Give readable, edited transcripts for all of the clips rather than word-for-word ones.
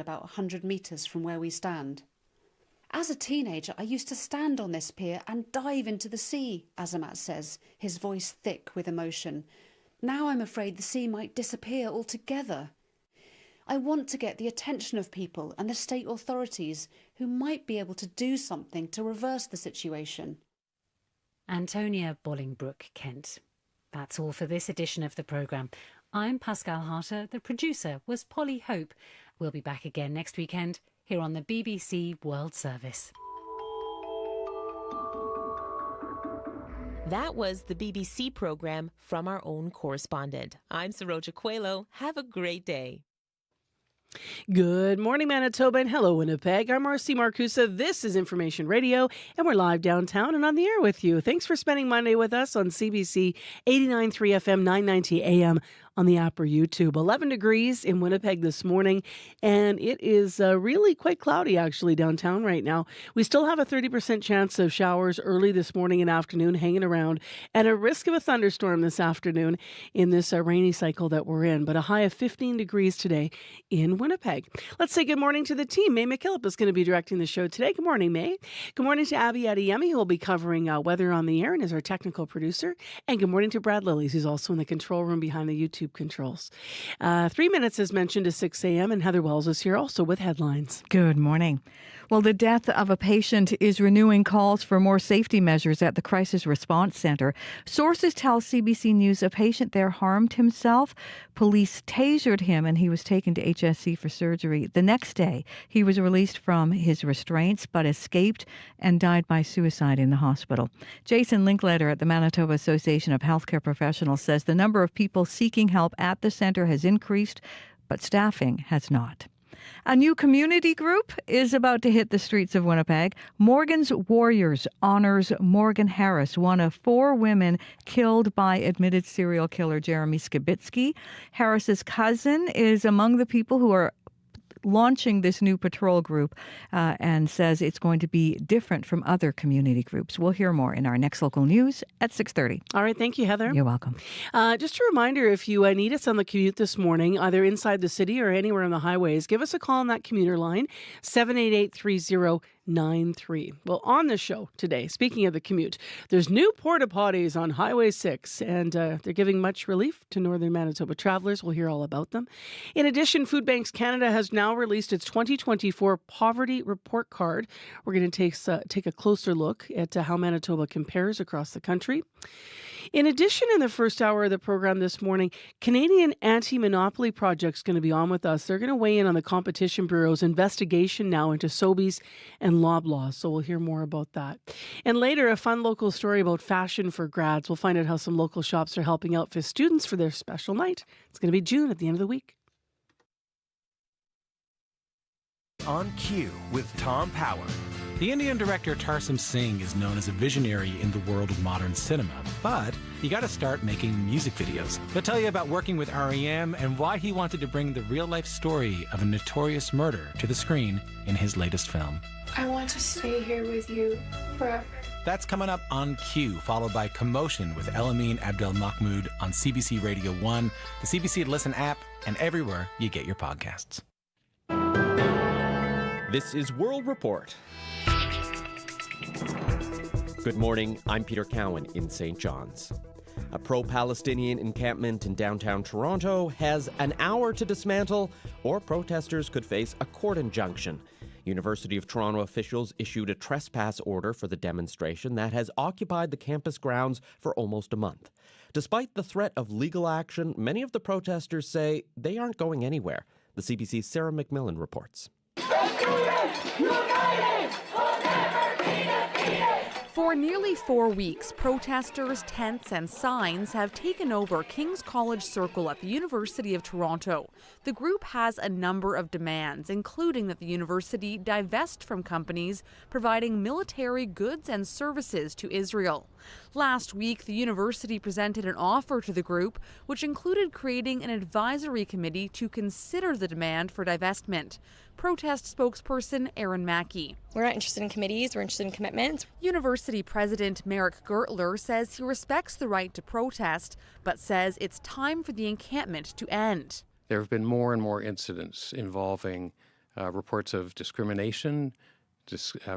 about 100 metres from where we stand. As a teenager, I used to stand on this pier and dive into the sea, Azamat says, his voice thick with emotion. Now I'm afraid the sea might disappear altogether. I want to get the attention of people and the state authorities who might be able to do something to reverse the situation. Antonia Bolingbroke, Kent. That's all for this edition of the programme. I'm Pascal Harter. The producer was Polly Hope. We'll be back again next weekend here on the BBC World Service. That was the BBC programme from our own correspondent. I'm Saroja Coelho. Have a great day. Good morning, Manitoba, and hello, Winnipeg. I'm Marcy Marcusa. This is Information Radio, and we're live downtown and on the air with you. Thanks for spending Monday with us on CBC 89.3 FM, 990 AM on the app or YouTube. 11 degrees in Winnipeg this morning, and it is really quite cloudy, actually, downtown right now. We still have a 30% chance of showers early this morning and afternoon hanging around, and a risk of a thunderstorm this afternoon in this rainy cycle that we're in, but a high of 15 degrees today in Winnipeg. Let's say good morning to the team. May McKillop is going to be directing the show today. Good morning, May. Good morning to Abby Adeyemi, who will be covering weather on the air and is our technical producer. And good morning to Brad Lillies, who's also in the control room behind the YouTube controls. 3 minutes as mentioned to 6 a.m. and Heather Wells is here also with headlines. Good morning. Well, the death of a patient is renewing calls for more safety measures at the Crisis Response Centre. Sources tell CBC News a patient there harmed himself. Police tasered him and he was taken to HSC for surgery. The next day, he was released from his restraints but escaped and died by suicide in the hospital. Jason Linkletter at the Manitoba Association of Healthcare Professionals says the number of people seeking help at the centre has increased, but staffing has not. A new community group is about to hit the streets of Winnipeg. Morgan's Warriors honors Morgan Harris, one of 4 women killed by admitted serial killer Jeremy Skibitsky. Harris's cousin is among the people who are launching this new patrol group and says it's going to be different from other community groups. We'll hear more in our next local news at 6:30. All right. Thank you, Heather. You're welcome. Just a reminder, if you need us on the commute this morning, either inside the city or anywhere on the highways, give us a call on that commuter line, 788-3093. Well, on the show today, speaking of the commute, there's new porta potties on Highway 6, and they're giving much relief to northern Manitoba travelers. We'll hear all about them. In addition, Food Banks Canada has now released its 2024 Poverty Report Card. We're going to take a closer look at how Manitoba compares across the country. In addition, in the first hour of the program this morning, Canadian Anti-Monopoly Project's going to be on with us. They're going to weigh in on the Competition Bureau's investigation now into Sobeys and Loblaws, so we'll hear more about that. And later, a fun local story about fashion for grads. We'll find out how some local shops are helping outfit students for their special night. It's going to be June at the end of the week. On Cue with Tom Power. The Indian director Tarsem Singh is known as a visionary in the world of modern cinema, but you got to start making music videos. They'll tell you about working with REM and why he wanted to bring the real-life story of a notorious murder to the screen in his latest film. I want to stay here with you forever. That's coming up on Cue, followed by Commotion with Elamine Abdel Mahmoud on CBC Radio 1, the CBC Listen app, and everywhere you get your podcasts. This is World Report. Good morning, I'm Peter Cowan in St. John's. A pro-Palestinian encampment in downtown Toronto has an hour to dismantle, or protesters could face a court injunction. University of Toronto officials issued a trespass order for the demonstration that has occupied the campus grounds for almost a month. Despite the threat of legal action, many of the protesters say they aren't going anywhere. The CBC's Sarah McMillan reports. For nearly 4 weeks, protesters, tents and signs have taken over King's College Circle at the University of Toronto. The group has a number of demands, including that the university divest from companies providing military goods and services to Israel. Last week, the university presented an offer to the group, which included creating an advisory committee to consider the demand for divestment. Protest spokesperson Erin Mackey. We're not interested in committees, we're interested in commitments. University President Merrick Gertler says he respects the right to protest, but says it's time for the encampment to end. There have been more and more incidents involving reports of discrimination,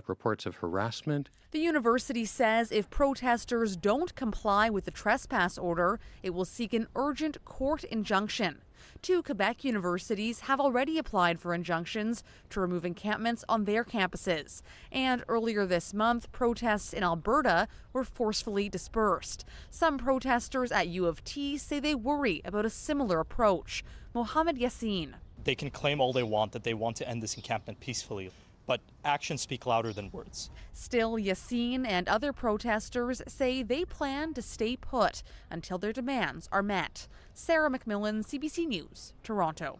reports of harassment. The university says if protesters don't comply with the trespass order, it will seek an urgent court injunction. 2 Quebec universities have already applied for injunctions to remove encampments on their campuses. And earlier this month, protests in Alberta were forcefully dispersed. Some protesters at U of T say they worry about a similar approach. Mohammed Yassin. They can claim all they want that they want to end this encampment peacefully, but actions speak louder than words. Still, Yassin and other protesters say they plan to stay put until their demands are met. Sarah McMillan, CBC News, Toronto.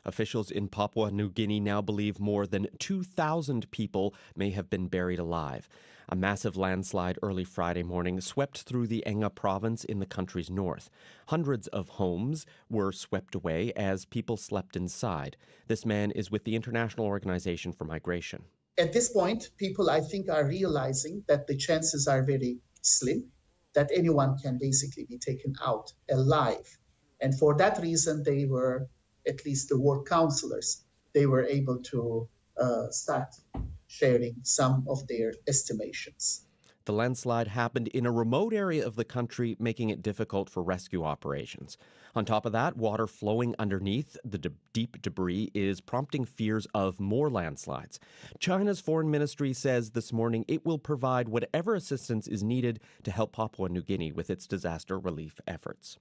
Officials in Papua New Guinea now believe more than 2,000 people may have been buried alive. A massive landslide early Friday morning swept through the Enga province in the country's north. Hundreds of homes were swept away as people slept inside. This man is with the International Organization for Migration. At this point, people, I think, are realizing that the chances are very slim that anyone can basically be taken out alive. And for that reason, they were, at least the work counselors, they were able to start sharing some of their estimations. The landslide happened in a remote area of the country, making it difficult for rescue operations. On top of that, water flowing underneath the deep debris is prompting fears of more landslides. China's foreign ministry says this morning it will provide whatever assistance is needed to help Papua New Guinea with its disaster relief efforts.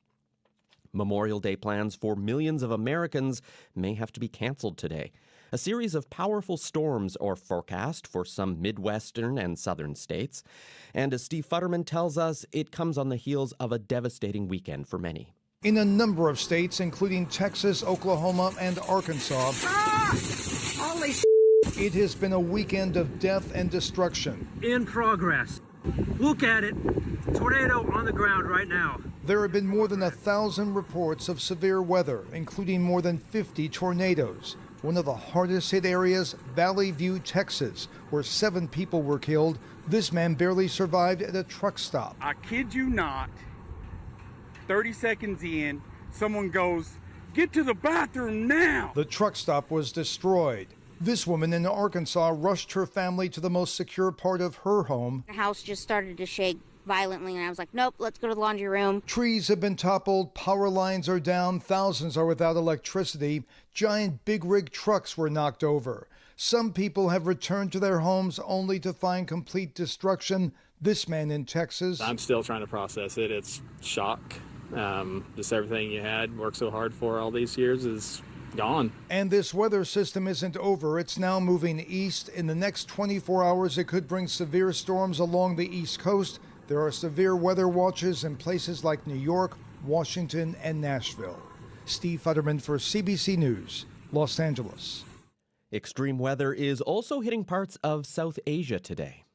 Memorial Day plans for millions of Americans may have to be canceled today. A series of powerful storms are forecast for some Midwestern and southern states. And as Steve Futterman tells us, it comes on the heels of a devastating weekend for many. In a number of states, including Texas, Oklahoma, and Arkansas, it has been a weekend of death and destruction. In progress. Look at it. Tornado on the ground right now. There have been more than 1,000 reports of severe weather, including more than 50 tornadoes. One of the hardest hit areas, Valley View, Texas, where 7 people were killed. This man barely survived at a truck stop. I kid you not, 30 seconds in, someone goes, "Get to the bathroom now!" The truck stop was destroyed. This woman in Arkansas rushed her family to the most secure part of her home. The house just started to shake violently, and I was like, nope, let's go to the laundry room. Trees have been toppled, power lines are down, thousands are without electricity. Giant big rig trucks were knocked over. Some people have returned to their homes only to find complete destruction. This man in Texas. I'm still trying to process it. It's shock. Just everything you had, worked so hard for all these years is gone. And this weather system isn't over. It's now moving east. In the next 24 hours, it could bring severe storms along the East Coast. There are severe weather watches in places like New York, Washington, and Nashville. Steve Futterman for CBC News, Los Angeles. Extreme weather is also hitting parts of South Asia today.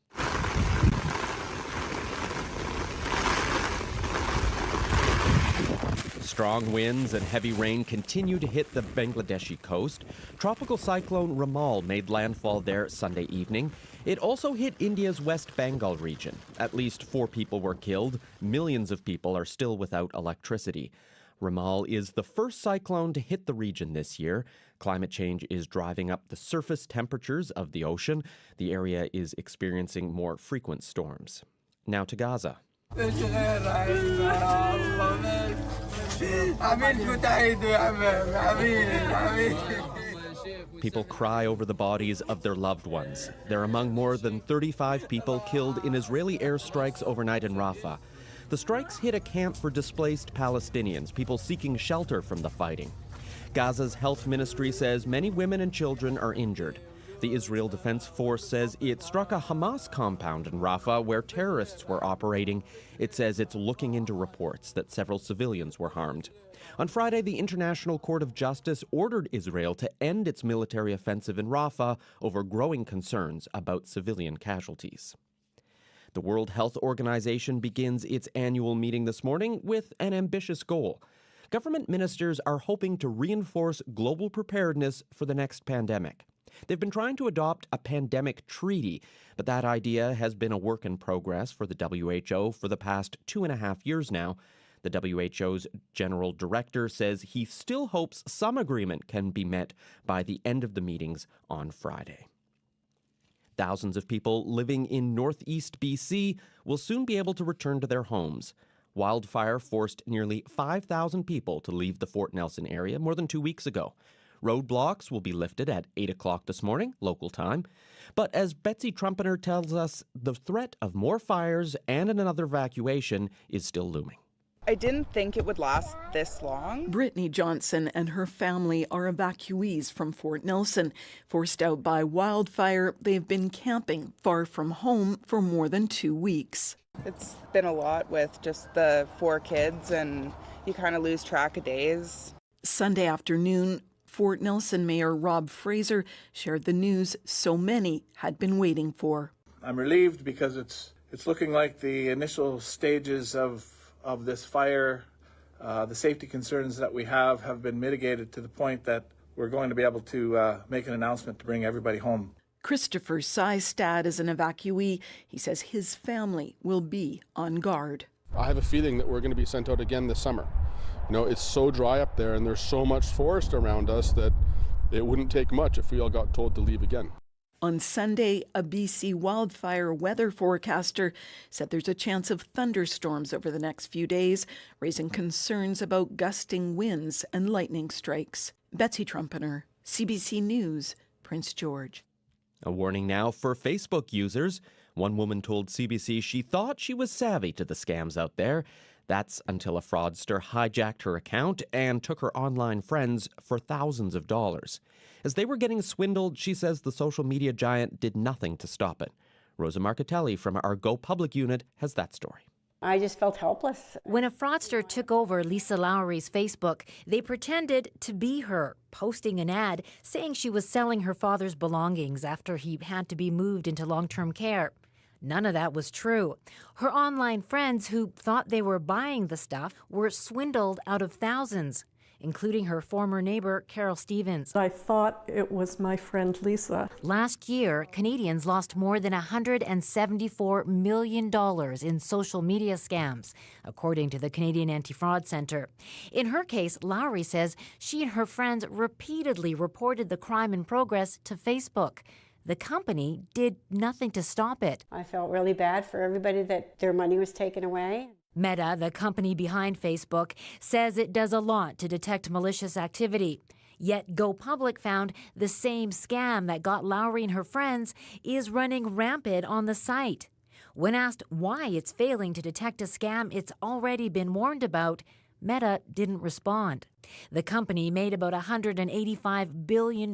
Strong winds and heavy rain continue to hit the Bangladeshi coast. Tropical cyclone Ramal made landfall there Sunday evening. It also hit India's West Bengal region. At least 4 people were killed. Millions of people are still without electricity. Ramal is the first cyclone to hit the region this year. Climate change is driving up the surface temperatures of the ocean. The area is experiencing more frequent storms. Now to Gaza. People cry over the bodies of their loved ones. They're among more than 35 people killed in Israeli airstrikes overnight in Rafah. The strikes hit a camp for displaced Palestinians, people seeking shelter from the fighting. Gaza's health ministry says many women and children are injured. The Israel Defense Force says it struck a Hamas compound in Rafah where terrorists were operating. It says it's looking into reports that several civilians were harmed. On Friday, the International Court of Justice ordered Israel to end its military offensive in Rafah over growing concerns about civilian casualties. The World Health Organization begins its annual meeting this morning with an ambitious goal. Government ministers are hoping to reinforce global preparedness for the next pandemic. They've been trying to adopt a pandemic treaty, but that idea has been a work in progress for the WHO for the past 2.5 years now. The WHO's general director says he still hopes some agreement can be met by the end of the meetings on Friday. Thousands of people living in northeast BC will soon be able to return to their homes. Wildfire forced nearly 5,000 people to leave the Fort Nelson area more than 2 weeks ago. Roadblocks will be lifted at 8 o'clock this morning, local time. But as Betsy Trumpeter tells us, the threat of more fires and another evacuation is still looming. I didn't think it would last this long. Brittany Johnson and her family are evacuees from Fort Nelson. Forced out by wildfire, they've been camping far from home for more than 2 weeks. It's been a lot with just the 4 kids, and you kind of lose track of days. Sunday afternoon, Fort Nelson Mayor Rob Fraser shared the news so many had been waiting for. I'm relieved because it's looking like the initial stages of this fire, the safety concerns that we have been mitigated to the point that we're going to be able to make an announcement to bring everybody home. Christopher Seistad is an evacuee. He says his family will be on guard. I have a feeling that we're going to be sent out again this summer. You know, it's so dry up there and there's so much forest around us that it wouldn't take much if we all got told to leave again. On Sunday, a BC wildfire weather forecaster said there's a chance of thunderstorms over the next few days, raising concerns about gusting winds and lightning strikes. Betsy Trumpeter, CBC News, Prince George. A warning now for Facebook users. One woman told CBC she thought she was savvy to the scams out there. That's until a fraudster hijacked her account and took her online friends for thousands of dollars. As they were getting swindled, she says the social media giant did nothing to stop it. Rosa Marcatelli from our Go Public unit has that story. I just felt helpless. When a fraudster took over Lisa Lowry's Facebook, they pretended to be her, posting an ad saying she was selling her father's belongings after he had to be moved into long-term care. None of that was true. Her online friends who thought they were buying the stuff were swindled out of thousands, including her former neighbor, Carol Stevens. I thought it was my friend Lisa. Last year, Canadians lost more than $174 million in social media scams, according to the Canadian Anti-Fraud Centre. In her case, Lowry says she and her friends repeatedly reported the crime in progress to Facebook. The company did nothing to stop it. I felt really bad for everybody that their money was taken away. Meta, the company behind Facebook, says it does a lot to detect malicious activity. Yet Go Public found the same scam that got Lowry and her friends is running rampant on the site. When asked why it's failing to detect a scam it's already been warned about, Meta didn't respond. The company made about $185 billion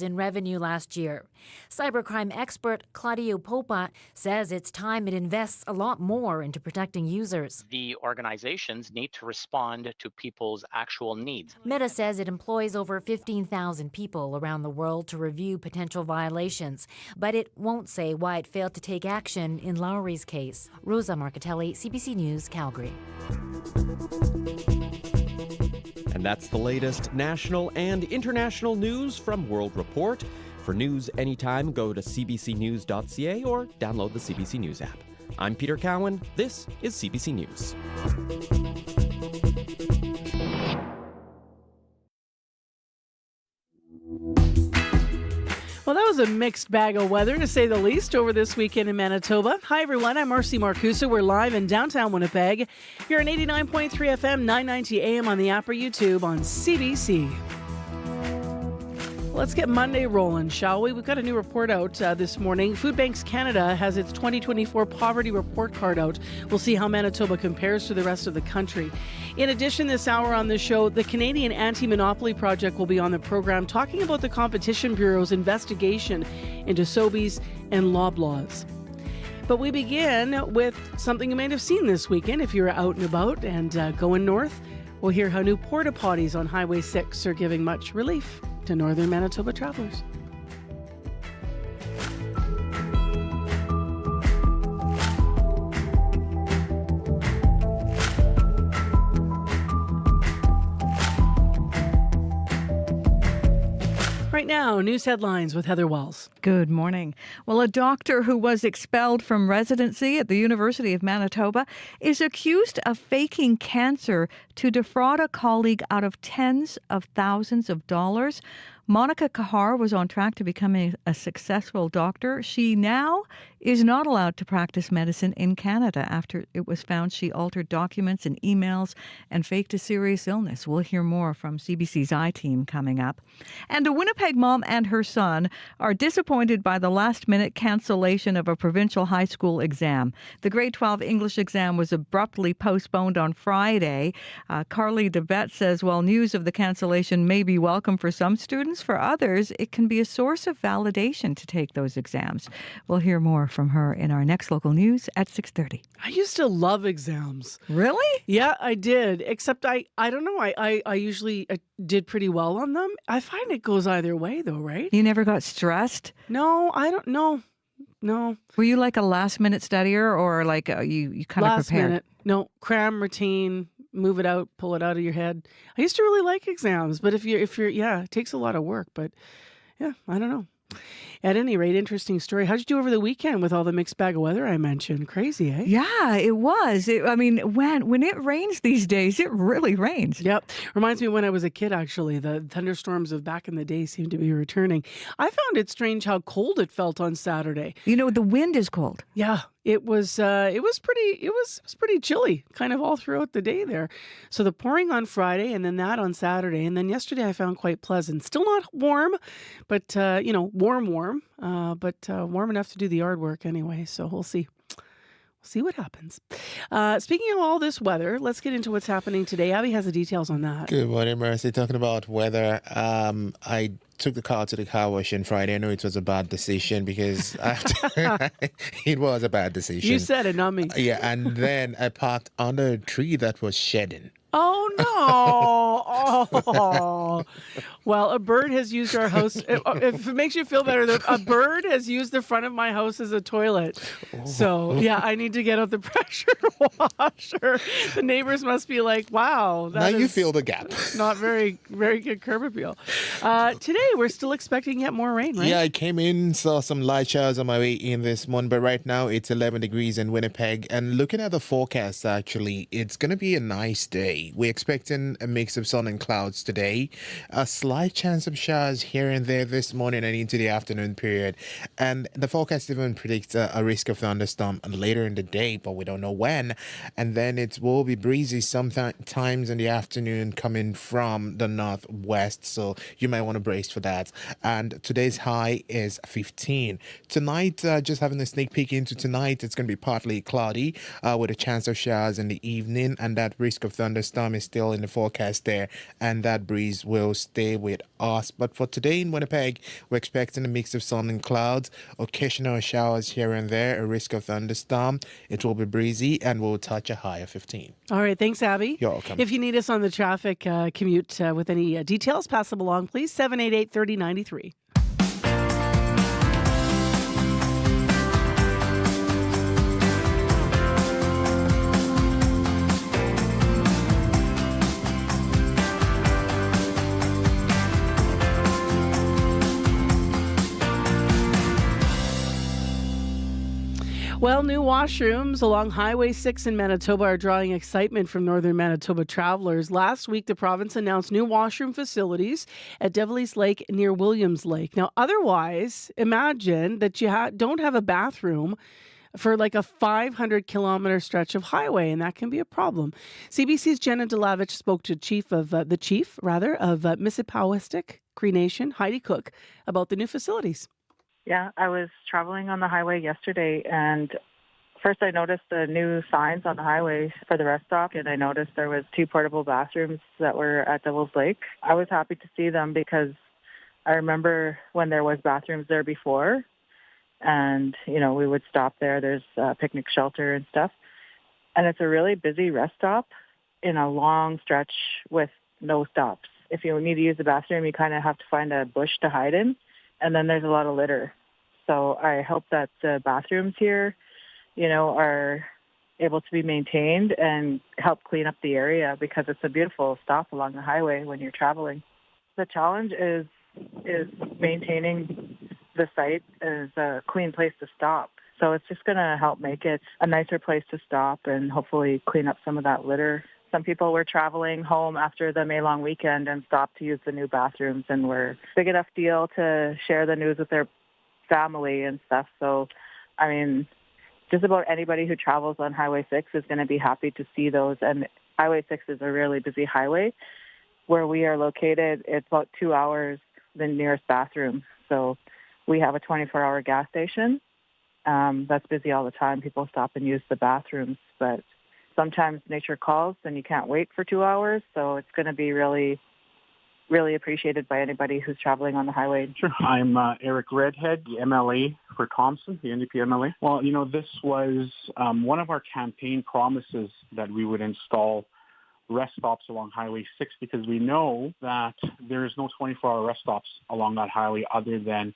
in revenue last year. Cybercrime expert Claudio Popa says it's time it invests a lot more into protecting users. The organizations need to respond to people's actual needs. Meta says it employs over 15,000 people around the world to review potential violations, but it won't say why it failed to take action in Lowry's case. Rosa Marcatelli, CBC News, Calgary. And that's the latest national and international news from World Report. For news anytime, go to cbcnews.ca or download the CBC News app. I'm Peter Cowan. This is CBC News. Well, that was a mixed bag of weather, to say the least, over this weekend in Manitoba. Hi, everyone. I'm Marcy Marcusa. We're live in downtown Winnipeg. Here on 89.3 FM, 990 AM on the app or YouTube on CBC. Let's get Monday rolling, shall we? We've got a new report out this morning. Food Banks Canada has its 2024 poverty report card out. We'll see how Manitoba compares to the rest of the country. In addition, this hour on the show, the Canadian Anti-Monopoly Project will be on the program, talking about the Competition Bureau's investigation into Sobeys and Loblaws. But we begin with something you might have seen this weekend if you're out and about and going north. We'll hear how new porta potties on Highway 6 are giving much relief to northern Manitoba travelers. Right now, news headlines with Heather Wells. Good morning. Well, a doctor who was expelled from residency at the University of Manitoba is accused of faking cancer to defraud a colleague out of tens of thousands of dollars. Monica Kahar was on track to becoming a successful doctor. She now is not allowed to practice medicine in Canada after it was found she altered documents and emails and faked a serious illness. We'll hear more from CBC's I-Team coming up. And a Winnipeg mom and her son are disappointed by the last-minute cancellation of a provincial high school exam. The grade 12 English exam was abruptly postponed on Friday. Carly DeBette says while news of the cancellation may be welcome for some students, for others, it can be a source of validation to take those exams. We'll hear more from her in our next local news at 6:30. I used to love exams. Really? Yeah, I did. Except I don't know. I usually did pretty well on them. I find it goes either way, though, right? You never got stressed? No, I don't know. No. Were you like a last-minute studier or like you kind of Last prepared? minute. No, cram routine, move it out, pull it out of your head. I used to really like exams, but if you're yeah, it takes a lot of work, but yeah, I don't know. At any rate, interesting story. How'd you do over the weekend with all the mixed bag of weather I mentioned? Crazy, eh? Yeah, it was. When it rains these days, it really rains. Yep. Reminds me of when I was a kid, actually. The thunderstorms of back in the day seem to be returning. I found it strange how cold it felt on Saturday. You know, the wind is cold. Yeah. It was pretty chilly kind of all throughout the day there. So the pouring on Friday and then that on Saturday. And then yesterday I found quite pleasant. Still not warm, but, warm, but warm enough to do the yard work anyway. So we'll see. We'll see what happens. Speaking of all this weather, let's get into what's happening today. Abby has the details on that. Good morning, Mercy. Talking about weather, I took the car to the car wash on Friday. I know it was a bad decision because it was a bad decision. You said it, not me. Yeah, and then I parked under a tree that was shedding. Oh, no. Oh. Well, a bird has used our house. If it makes you feel better, a bird has used the front of my house as a toilet. So, yeah, I need to get out the pressure washer. The neighbors must be like, wow. Now you feel the gap. Not very, very good curb appeal. Today, we're still expecting yet more rain, right? Yeah, I came in, saw some light showers on my way in this morning, but right now it's 11 degrees in Winnipeg. And looking at the forecast, actually, it's going to be a nice day. We're expecting a mix of sun and clouds today. A slight chance of showers here and there this morning and into the afternoon period. And the forecast even predicts a risk of thunderstorm later in the day, but we don't know when. And then it will be breezy sometimes in the afternoon coming from the northwest. So you might want to brace for that. And today's high is 15. Tonight, just having a sneak peek into tonight, it's going to be partly cloudy with a chance of showers in the evening. And that risk of thunderstorm is still in the forecast there, and that breeze will stay with us. But for today in Winnipeg, we're expecting a mix of sun and clouds, occasional showers here and there, a risk of thunderstorm. It will be breezy and will touch a high of 15. All right, thanks, Abby. You're welcome. If you need us on the traffic commute with any details, pass them along, please. 788-3093. Well, new washrooms along Highway 6 in Manitoba are drawing excitement from northern Manitoba travelers. Last week, the province announced new washroom facilities at Devil's Lake near Williams Lake. Now, otherwise, imagine that you don't have a bathroom for like a 500-kilometer stretch of highway, and that can be a problem. CBC's Jenna Delavich spoke to the chief of Mississipauistic Cree Nation, Heidi Cook, about the new facilities. Yeah, I was traveling on the highway yesterday, and first I noticed the new signs on the highway for the rest stop, and I noticed there was 2 portable bathrooms that were at Devil's Lake. I was happy to see them because I remember when there was bathrooms there before, and, we would stop there. There's a picnic shelter and stuff, and it's a really busy rest stop in a long stretch with no stops. If you need to use the bathroom, you kind of have to find a bush to hide in. And then there's a lot of litter. So I hope that the bathrooms here, are able to be maintained and help clean up the area because it's a beautiful stop along the highway when you're traveling. The challenge is is maintaining the site as a clean place to stop. So it's just going to help make it a nicer place to stop and hopefully clean up some of that litter. Some people were traveling home after the May long weekend and stopped to use the new bathrooms and were big enough deal to share the news with their family and stuff. So, I mean, just about anybody who travels on Highway 6 is going to be happy to see those. And Highway 6 is a really busy highway. Where we are located, it's about 2 hours the nearest bathroom. So we have a 24-hour gas station. That's busy all the time. People stop and use the bathrooms. But sometimes nature calls and you can't wait for 2 hours. So it's going to be really, really appreciated by anybody who's traveling on the highway. Sure. I'm Eric Redhead, the MLA for Thompson, the NDP MLA. Well, this was one of our campaign promises that we would install rest stops along Highway 6 because we know that there is no 24-hour rest stops along that highway other than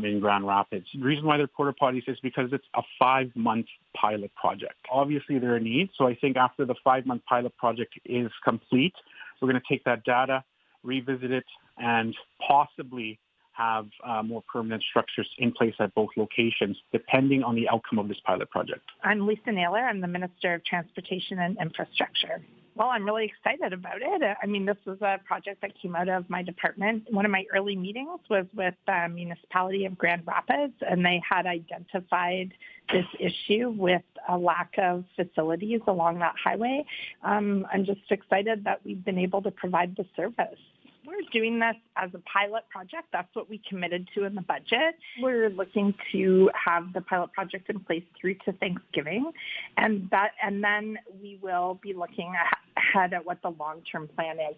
in Grand Rapids. The reason why they're porta potties is because it's a 5-month pilot project. Obviously, there are needs, so I think after the 5-month pilot project is complete, we're going to take that data, revisit it, and possibly have more permanent structures in place at both locations, depending on the outcome of this pilot project. I'm Lisa Naylor. I'm the Minister of Transportation and Infrastructure. Well, I'm really excited about it. I mean, this was a project that came out of my department. One of my early meetings was with the municipality of Grand Rapids, and they had identified this issue with a lack of facilities along that highway. I'm just excited that we've been able to provide the service. We're doing this as a pilot project. That's what we committed to in the budget. We're looking to have the pilot project in place through to Thanksgiving, and then we will be looking ahead at what the long-term plan is.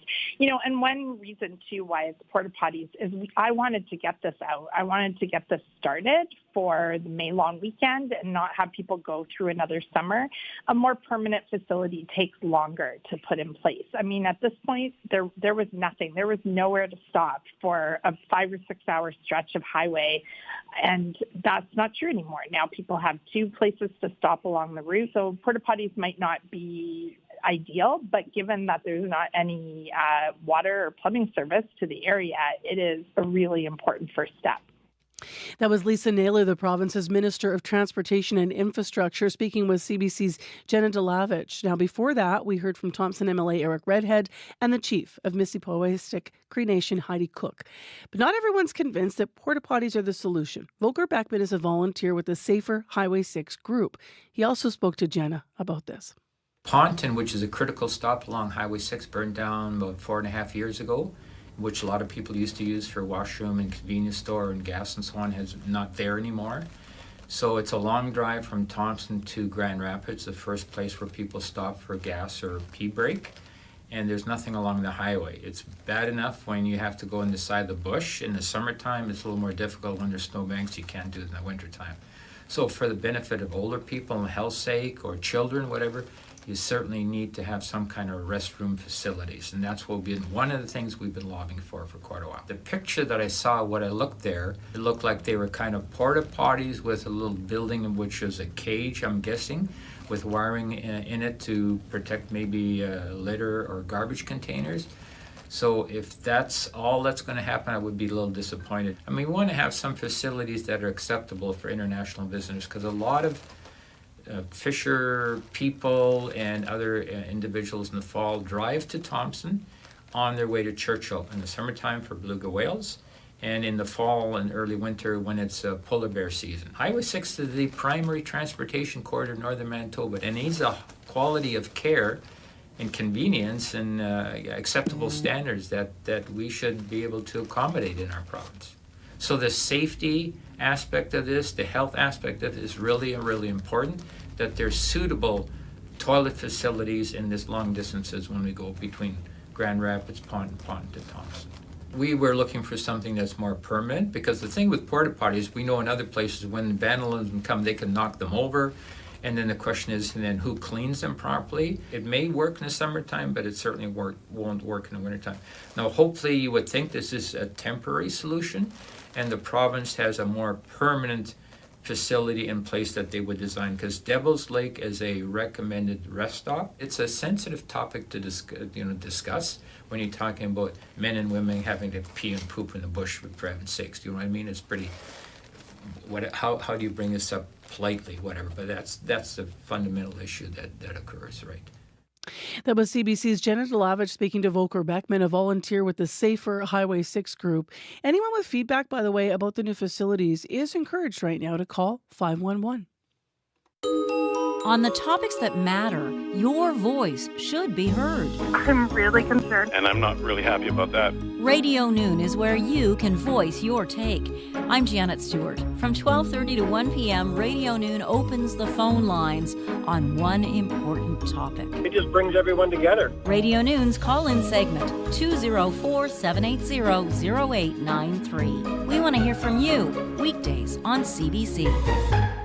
And one reason too why it's porta potties is I wanted to get this out. I wanted to get this started for the May long weekend and not have people go through another summer. A more permanent facility takes longer to put in place. I mean, at this point, there was nothing. There was nowhere to stop for a 5 or 6 hour stretch of highway, and that's not true anymore. Now people have 2 places to stop along the route, so porta potties might not be ideal, but given that there's not any water or plumbing service to the area, it is a really important first step. That was Lisa Naylor, the province's Minister of Transportation and Infrastructure, speaking with CBC's Jenna Delavich. Now, before that, we heard from Thompson MLA Eric Redhead and the Chief of Mississippiwestic Cree Nation, Heidi Cook. But not everyone's convinced that porta potties are the solution. Volker Beckman is a volunteer with the Safer Highway 6 group. He also spoke to Jenna about this. Ponton, which is a critical stop along Highway 6, burned down about 4.5 years ago, which a lot of people used to use for washroom and convenience store and gas and so on, is not there anymore. So it's a long drive from Thompson to Grand Rapids, the first place where people stop for gas or pee break, and there's nothing along the highway. It's bad enough when you have to go in the side of the bush. In the summertime, it's a little more difficult when there's snowbanks. You can't do it in the wintertime. So for the benefit of older people and health's sake, or children, whatever, you certainly need to have some kind of restroom facilities, and that's what one of the things we've been lobbying for quite a while. The picture that I saw, when I looked there, it looked like they were kind of porta potties with a little building in which was a cage, I'm guessing, with wiring in it to protect maybe litter or garbage containers. So if that's all that's going to happen, I would be a little disappointed. I mean, we want to have some facilities that are acceptable for international visitors, because a lot of fisher people and other individuals in the fall drive to Thompson on their way to Churchill in the summertime for beluga whales, and in the fall and early winter when it's polar bear season. Highway 6 is the primary transportation corridor in northern Manitoba, and needs a quality of care and convenience and acceptable standards that we should be able to accommodate in our province. So the safety aspect of this, the health aspect of this is really, really important, that there's suitable toilet facilities in this long distances when we go between Grand Rapids, Ponton to Thompson. We were looking for something that's more permanent, because the thing with porta potties, we know in other places when vandalism come, they can knock them over. And then the question is, and then who cleans them properly? It may work in the summertime, but it certainly won't work in the wintertime. Now, hopefully you would think this is a temporary solution, and the province has a more permanent facility in place that they would design, because Devil's Lake is a recommended rest stop. It's a sensitive topic to discuss when you're talking about men and women having to pee and poop in the bush, for heaven's sakes. Do you know what I mean? It's pretty. How do you bring this up politely, whatever? But that's the fundamental issue that occurs, right? That was CBC's Jenna Delavich speaking to Volker Beckman, a volunteer with the Safer Highway 6 group. Anyone with feedback, by the way, about the new facilities is encouraged right now to call 511. On the topics that matter, your voice should be heard. I'm really concerned. And I'm not really happy about that. Radio Noon is where you can voice your take. I'm Janet Stewart. From 12:30 to 1 p.m., Radio Noon opens the phone lines on one important topic. It just brings everyone together. Radio Noon's call-in segment, 204-780-0893. We want to hear from you, weekdays on CBC.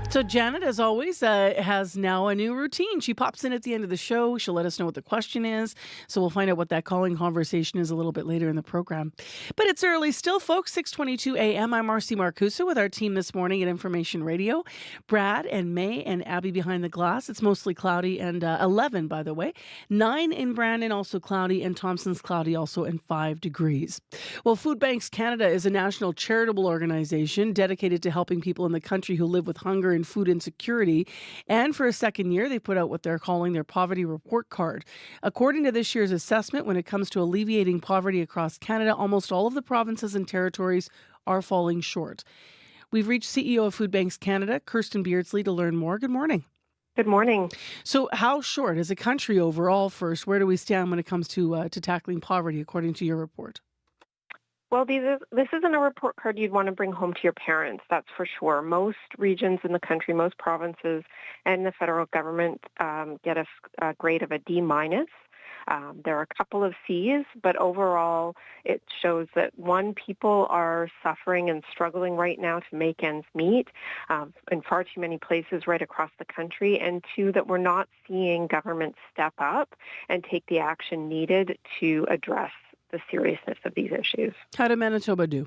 So Janet, as always, has now a new routine. She pops in at the end of the show. She'll let us know what the question is. So we'll find out what that calling conversation is a little bit later in the program. But it's early still, folks. 6:22 a.m. I'm Marcy Marcusa with our team this morning at Information Radio. Brad and May and Abby behind the glass. It's mostly cloudy and 11, by the way. 9 in Brandon, also cloudy, and Thompson's cloudy, also in 5 degrees. Well, Food Banks Canada is a national charitable organization dedicated to helping people in the country who live with hunger and food insecurity. And for a second year, they put out what they're calling their Poverty Report Card. According to this year's assessment, when it comes to alleviating poverty across Canada, almost all of the provinces and territories are falling short. We've reached CEO of Food Banks Canada, Kirsten Beardsley, to learn more. Good morning. Good morning. So how short as a country overall first? Where do we stand when it comes to tackling poverty, according to your report? Well, this isn't a report card you'd want to bring home to your parents, that's for sure. Most regions in the country, most provinces, and the federal government get a grade of a D-. There are a couple of C's, but overall it shows that, one, people are suffering and struggling right now to make ends meet in far too many places right across the country, and two, that we're not seeing government step up and take the action needed to address the seriousness of these issues. How did Manitoba do?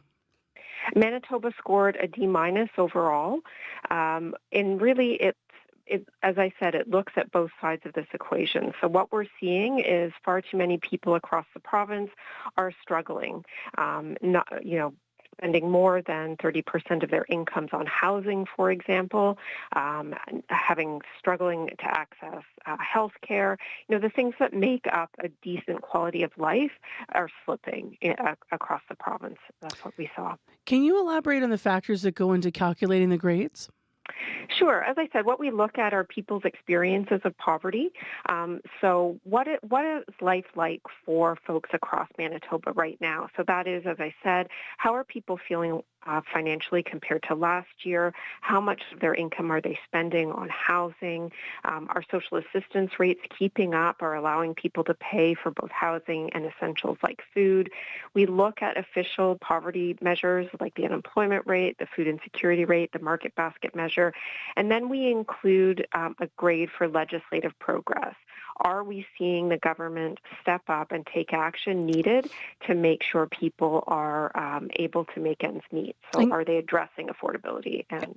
Manitoba scored a D- overall, and really as I said, it looks at both sides of this equation. So what we're seeing is far too many people across the province are struggling, spending more than 30% of their incomes on housing, for example, struggling to access health care. The things that make up a decent quality of life are slipping across the province. That's what we saw. Can you elaborate on the factors that go into calculating the grades? Sure. As I said, what we look at are people's experiences of poverty. So what is life like for folks across Manitoba right now? So that is, as I said, how are people feeling financially compared to last year? How much of their income are they spending on housing? Are social assistance rates keeping up or allowing people to pay for both housing and essentials like food? We look at official poverty measures like the unemployment rate, the food insecurity rate, the market basket measure, and then we include a grade for legislative progress. Are we seeing the government step up and take action needed to make sure people are able to make ends meet? So are they addressing affordability and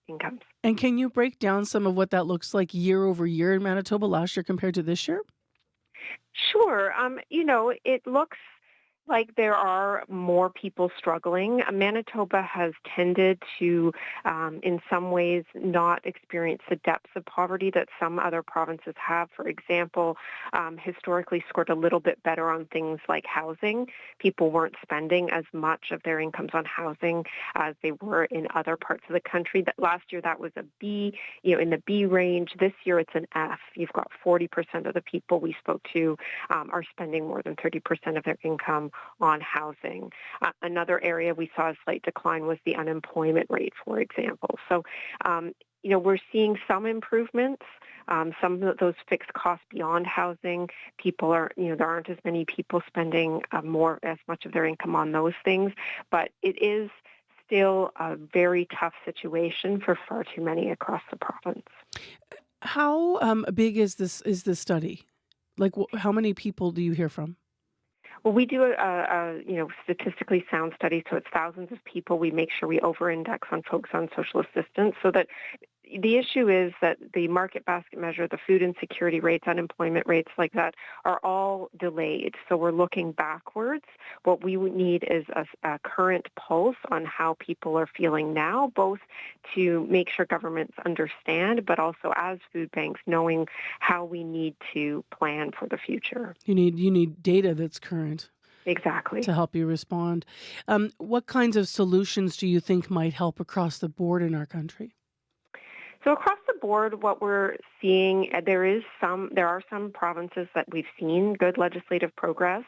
incomes? And can you break down some of what that looks like year over year in Manitoba last year compared to this year? Sure. It looks like there are more people struggling. Manitoba has tended to, in some ways, not experience the depths of poverty that some other provinces have. For example, historically scored a little bit better on things like housing. People weren't spending as much of their incomes on housing as they were in other parts of the country. That last year that was a B, in the B range. This year it's an F. You've got 40% of the people we spoke to are spending more than 30% of their income on housing. Another area we saw a slight decline was the unemployment rate, for example. So, we're seeing some improvements. Some of those fixed costs beyond housing, people are, there aren't as many people spending as much of their income on those things, but it is still a very tough situation for far too many across the province. How big is this study? Like, how many people do you hear from? Well, we do a statistically sound study, so it's thousands of people. We make sure we over-index on folks on social assistance so that the issue is that the market basket measure, the food insecurity rates, unemployment rates like that are all delayed. So we're looking backwards. What we would need is a current pulse on how people are feeling now, both to make sure governments understand, but also as food banks, knowing how we need to plan for the future. You need data that's current. Exactly. To help you respond. What kinds of solutions do you think might help across the board in our country? So across the board, what we're seeing, there are some provinces that we've seen good legislative progress,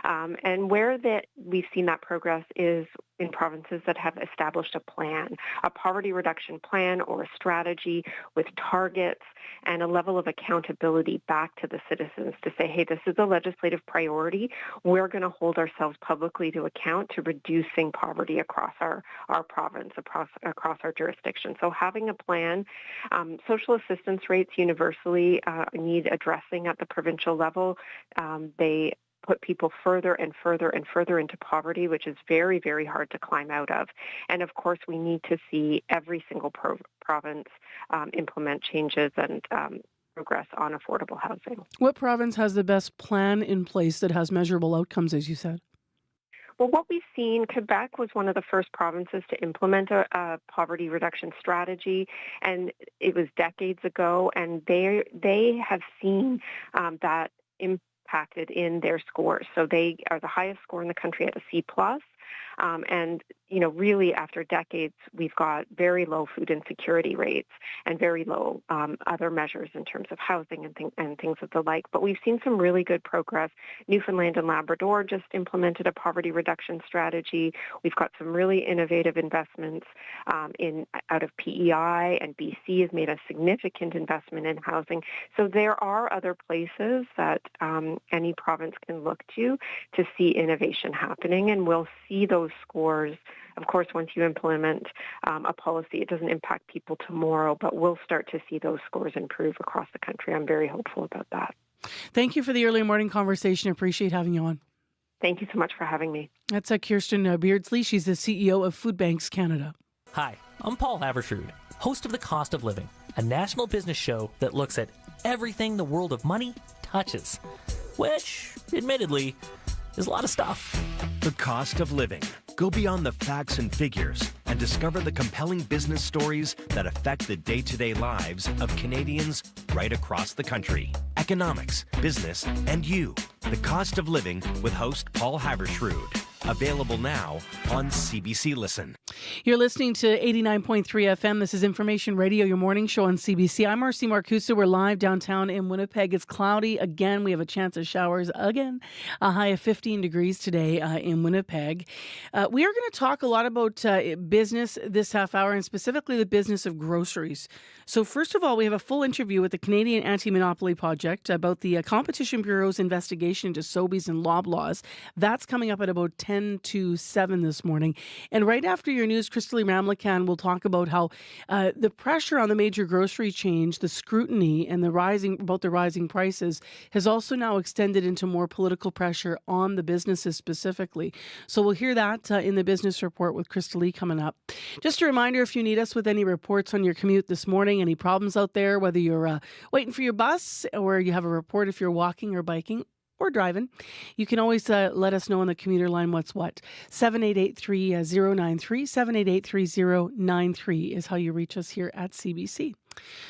and where we've seen that progress is in provinces that have established a plan, a poverty reduction plan or a strategy with targets and a level of accountability back to the citizens to say, hey, this is a legislative priority. We're going to hold ourselves publicly to account to reducing poverty across our province, across our jurisdiction. So having a plan, social assistance rates universally need addressing at the provincial level. They put people further and further and further into poverty, which is very, very hard to climb out of. And of course, we need to see every single province implement changes and progress on affordable housing. What province has the best plan in place that has measurable outcomes, as you said? Well, what we've seen, Quebec was one of the first provinces to implement a poverty reduction strategy, and it was decades ago, and they have seen that impacted in their scores. So they are the highest score in the country at a C+. And, really after decades, we've got very low food insecurity rates and very low other measures in terms of housing and things of the like. But we've seen some really good progress. Newfoundland and Labrador just implemented a poverty reduction strategy. We've got some really innovative investments out of PEI, and BC has made a significant investment in housing. So there are other places that any province can look to see innovation happening, and we'll see those scores. Of course, once you implement a policy, it doesn't impact people tomorrow, but we'll start to see those scores improve across the country. I'm very hopeful about that. Thank you for the early morning conversation. I appreciate having you on. Thank you so much for having me. That's Kirsten Beardsley. She's the CEO of Food Banks Canada. Hi, I'm Paul Havershrud, host of The Cost of Living, a national business show that looks at everything the world of money touches, which, admittedly, is a lot of stuff. The Cost of Living. Go beyond the facts and figures and discover the compelling business stories that affect the day-to-day lives of Canadians right across the country. Economics, business, and you. The Cost of Living with host Paul Havershrud. Available now on CBC Listen. You're listening to 89.3 FM. This is Information Radio, your morning show on CBC. I'm Marcy Marcusa. We're live downtown in Winnipeg. It's cloudy again. We have a chance of showers again. A high of 15 degrees today in Winnipeg. We are going to talk a lot about business this half hour, and specifically the business of groceries. So first of all, we have a full interview with the Canadian Anti-Monopoly Project about the Competition Bureau's investigation into Sobeys and Loblaws. That's coming up at about 10 to 7 this morning. And right after your news, Crystal Ramlakan will talk about how the pressure on the major grocery chains, the scrutiny and the rising prices has also now extended into more political pressure on the businesses specifically. So we'll hear that in the business report with Crystal Lee coming up. Just a reminder, if you need us with any reports on your commute this morning, any problems out there, whether you're waiting for your bus or you have a report if you're walking or biking or driving, you can always let us know on the commuter line what's what. 7883-093, 7883-093 is how you reach us here at CBC.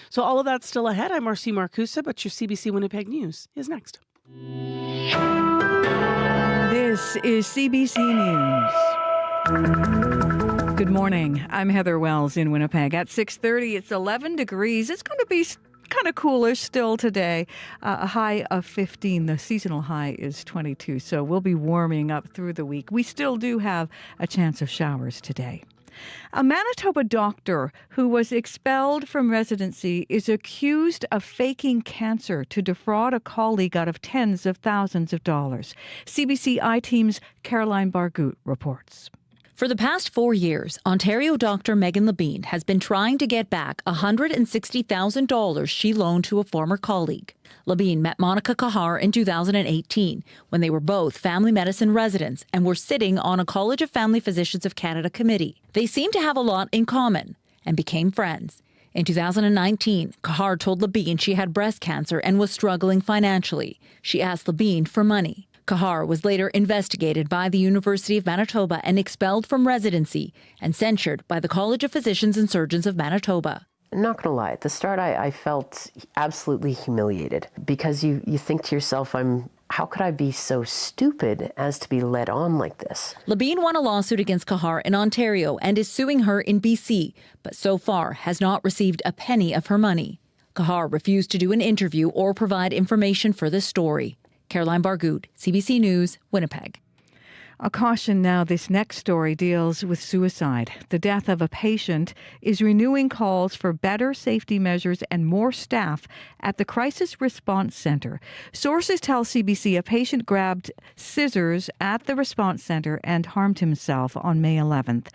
So all of that's still ahead. I'm Marcy Marcusa, but your CBC Winnipeg News is next. This is CBC News. Good morning. I'm Heather Wells in Winnipeg. At 6:30, it's 11 degrees. It's going to be kind of coolish still today. A high of 15. The seasonal high is 22. So we'll be warming up through the week. We still do have a chance of showers today. A Manitoba doctor who was expelled from residency is accused of faking cancer to defraud a colleague out of tens of thousands of dollars. CBC I-Team's Caroline Bargout reports. For the past 4 years, Ontario doctor Megan Levine has been trying to get back $160,000 she loaned to a former colleague. Levine met Monica Kahar in 2018 when they were both family medicine residents and were sitting on a College of Family Physicians of Canada committee. They seemed to have a lot in common and became friends. In 2019, Kahar told Levine she had breast cancer and was struggling financially. She asked Levine for money. Kahar was later investigated by the University of Manitoba and expelled from residency and censured by the College of Physicians and Surgeons of Manitoba. I'm not going to lie. At the start, I felt absolutely humiliated because you think to yourself, how could I be so stupid as to be led on like this? Levine won a lawsuit against Kahar in Ontario and is suing her in BC, but so far has not received a penny of her money. Kahar refused to do an interview or provide information for this story. Caroline Bargood, CBC News, Winnipeg. A caution now, this next story deals with suicide. The death of a patient is renewing calls for better safety measures and more staff at the Crisis Response Centre. Sources tell CBC a patient grabbed scissors at the response centre and harmed himself on May 11th.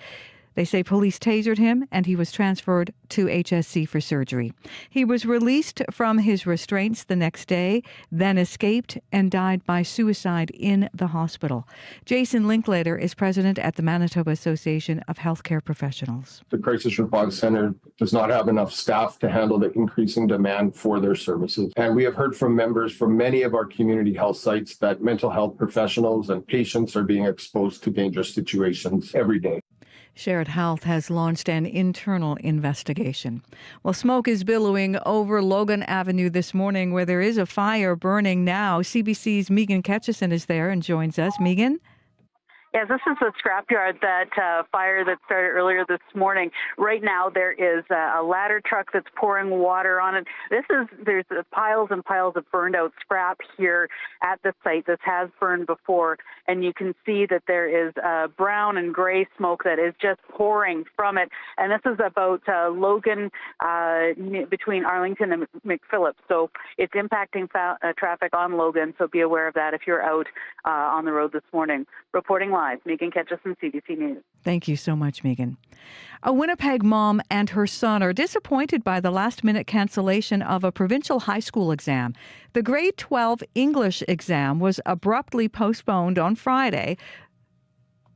They say police tasered him and he was transferred to HSC for surgery. He was released from his restraints the next day, then escaped and died by suicide in the hospital. Jason Linklater is president at the Manitoba Association of Healthcare Professionals. The Crisis Response Centre does not have enough staff to handle the increasing demand for their services. And we have heard from members from many of our community health sites that mental health professionals and patients are being exposed to dangerous situations every day. Shared Health has launched an internal investigation. Well, smoke is billowing over Logan Avenue this morning where there is a fire burning now. CBC's Megan Ketchison is there and joins us. Megan? Yeah, this is the scrapyard fire that started earlier this morning. Right now, there is a ladder truck that's pouring water on it. There's piles and piles of burned out scrap here at the site. This has burned before, and you can see that there is brown and gray smoke that is just pouring from it. And this is about Logan between Arlington and McPhillips. So it's impacting traffic on Logan, so be aware of that if you're out on the road this morning. Reporting live, Megan Ketchison, CBC News. Thank you so much, Megan. A Winnipeg mom and her son are disappointed by the last-minute cancellation of a provincial high school exam. The grade 12 English exam was abruptly postponed on Friday.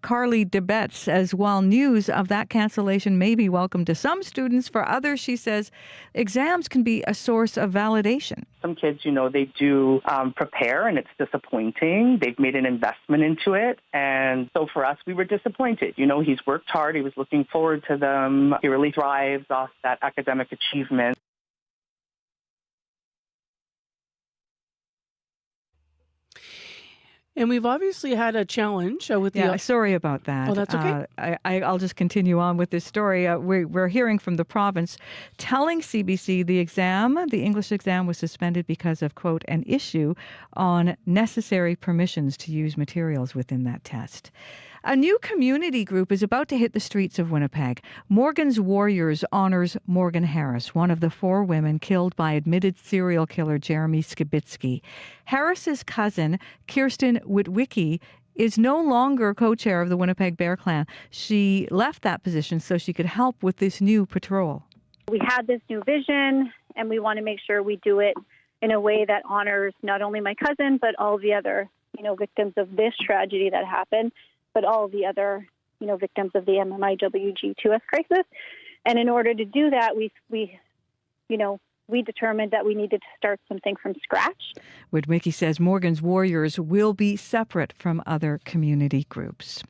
Carly DeBette says while news of that cancellation may be welcome to some students, for others, she says, exams can be a source of validation. Some kids, they do prepare, and it's disappointing. They've made an investment into it. And so for us, we were disappointed. He's worked hard. He was looking forward to them. He really thrives off that academic achievement. And we've obviously had a challenge with the... Yeah, sorry about that. Oh, that's okay. I'll just continue on with this story. We're hearing from the province telling CBC the English exam was suspended because of, quote, an issue on necessary permissions to use materials within that test. A new community group is about to hit the streets of Winnipeg. Morgan's Warriors honors Morgan Harris, one of the 4 women killed by admitted serial killer Jeremy Skibitsky. Harris's cousin, Kirsten Witwicky, is no longer co-chair of the Winnipeg Bear Clan. She left that position so she could help with this new patrol. We had this new vision, and we want to make sure we do it in a way that honors not only my cousin, but all the other, victims of this tragedy that happened, but all the other, victims of the MMIWG2S crisis. And in order to do that, we determined that we needed to start something from scratch. Witwicky says Morgan's Warriors will be separate from other community groups.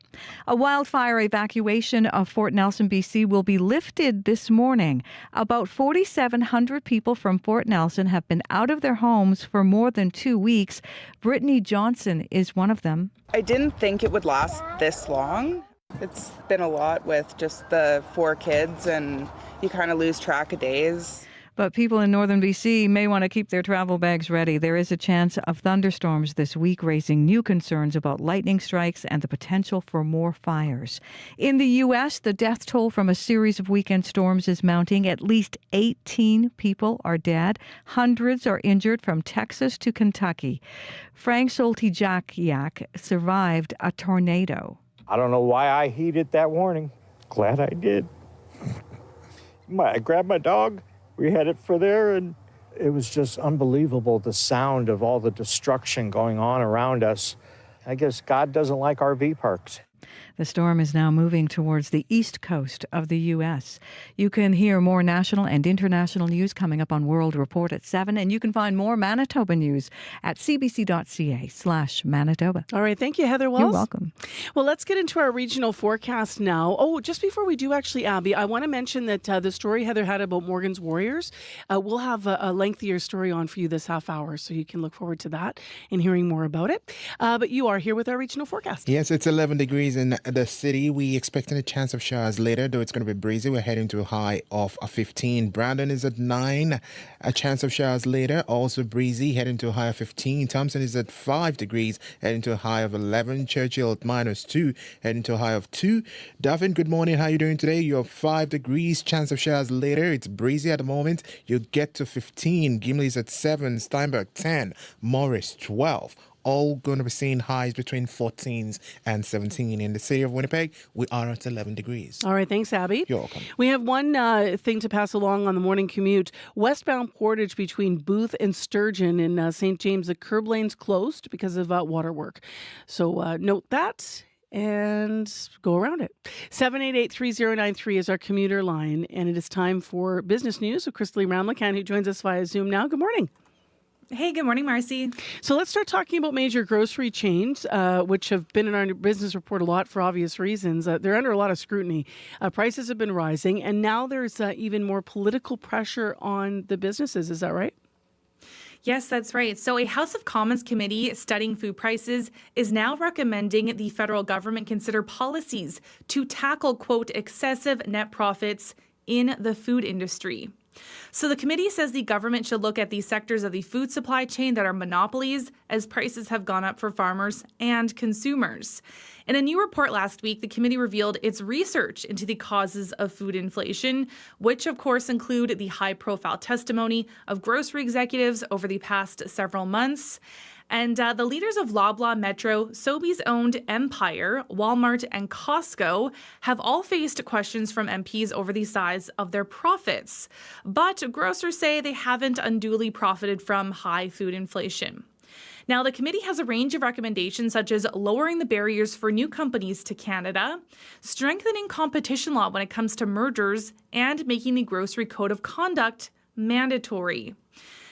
A wildfire evacuation of Fort Nelson, BC will be lifted this morning. About 4,700 people from Fort Nelson have been out of their homes for more than 2 weeks. Brittany Johnson is one of them. I didn't think it would last this long. It's been a lot with just the 4 kids, and you kind of lose track of days. But people in northern BC may want to keep their travel bags ready. There is a chance of thunderstorms this week, raising new concerns about lightning strikes and the potential for more fires. In the U.S., the death toll from a series of weekend storms is mounting. At least 18 people are dead. Hundreds are injured from Texas to Kentucky. Frank Soltysiak survived a tornado. I don't know why I heeded that warning. Glad I did. I grabbed my dog. We headed for there, and it was just unbelievable, the sound of all the destruction going on around us. I guess God doesn't like RV parks. The storm is now moving towards the east coast of the U.S. You can hear more national and international news coming up on World Report at 7, and you can find more Manitoba news at cbc.ca/Manitoba. All right. Thank you, Heather Wells. You're welcome. Well, let's get into our regional forecast now. Oh, just before we do, actually, Abby, I want to mention that the story Heather had about Morgan's Warriors, we'll have a lengthier story on for you this half hour, so you can look forward to that and hearing more about it. But you are here with our regional forecast. Yes, it's 11 degrees in the city. We expecting a chance of showers later, though it's going to be breezy. We're heading to a high of 15. Brandon is at 9. A chance of showers later, also breezy, heading to a high of 15. Thompson is at 5 degrees, heading to a high of 11. Churchill at -2, heading to a high of 2. Duffin, good morning. How are you doing today? You're 5 degrees. Chance of showers later. It's breezy at the moment. You get to 15. Gimli's at 7. Steinberg 10. Morris 12. All going to be seeing highs between 14s and 17. In the city of Winnipeg, we are at 11 degrees. All right. Thanks, Abby. You're welcome. We have one thing to pass along on the morning commute. Westbound portage between Booth and Sturgeon in St. James. The curb lane's closed because of water work. So note that and go around it. 788-3093 is our commuter line, and it is time for business news with Christine Ramlakan, who joins us via Zoom now. Good morning. Hey, good morning, Marcy. So let's start talking about major grocery chains, which have been in our business report a lot for obvious reasons. They're under a lot of scrutiny. Prices have been rising, and now there's even more political pressure on the businesses. Is that right? Yes, that's right. So a House of Commons committee studying food prices is now recommending the federal government consider policies to tackle, quote, excessive net profits in the food industry. So the committee says the government should look at these sectors of the food supply chain that are monopolies, as prices have gone up for farmers and consumers. In a new report last week, the committee revealed its research into the causes of food inflation, which of course include the high-profile testimony of grocery executives over the past several months. And the leaders of Loblaw, Metro, Sobeys-owned Empire, Walmart, and Costco have all faced questions from MPs over the size of their profits. But grocers say they haven't unduly profited from high food inflation. Now, the committee has a range of recommendations, such as lowering the barriers for new companies to Canada, strengthening competition law when it comes to mergers, and making the Grocery Code of Conduct mandatory.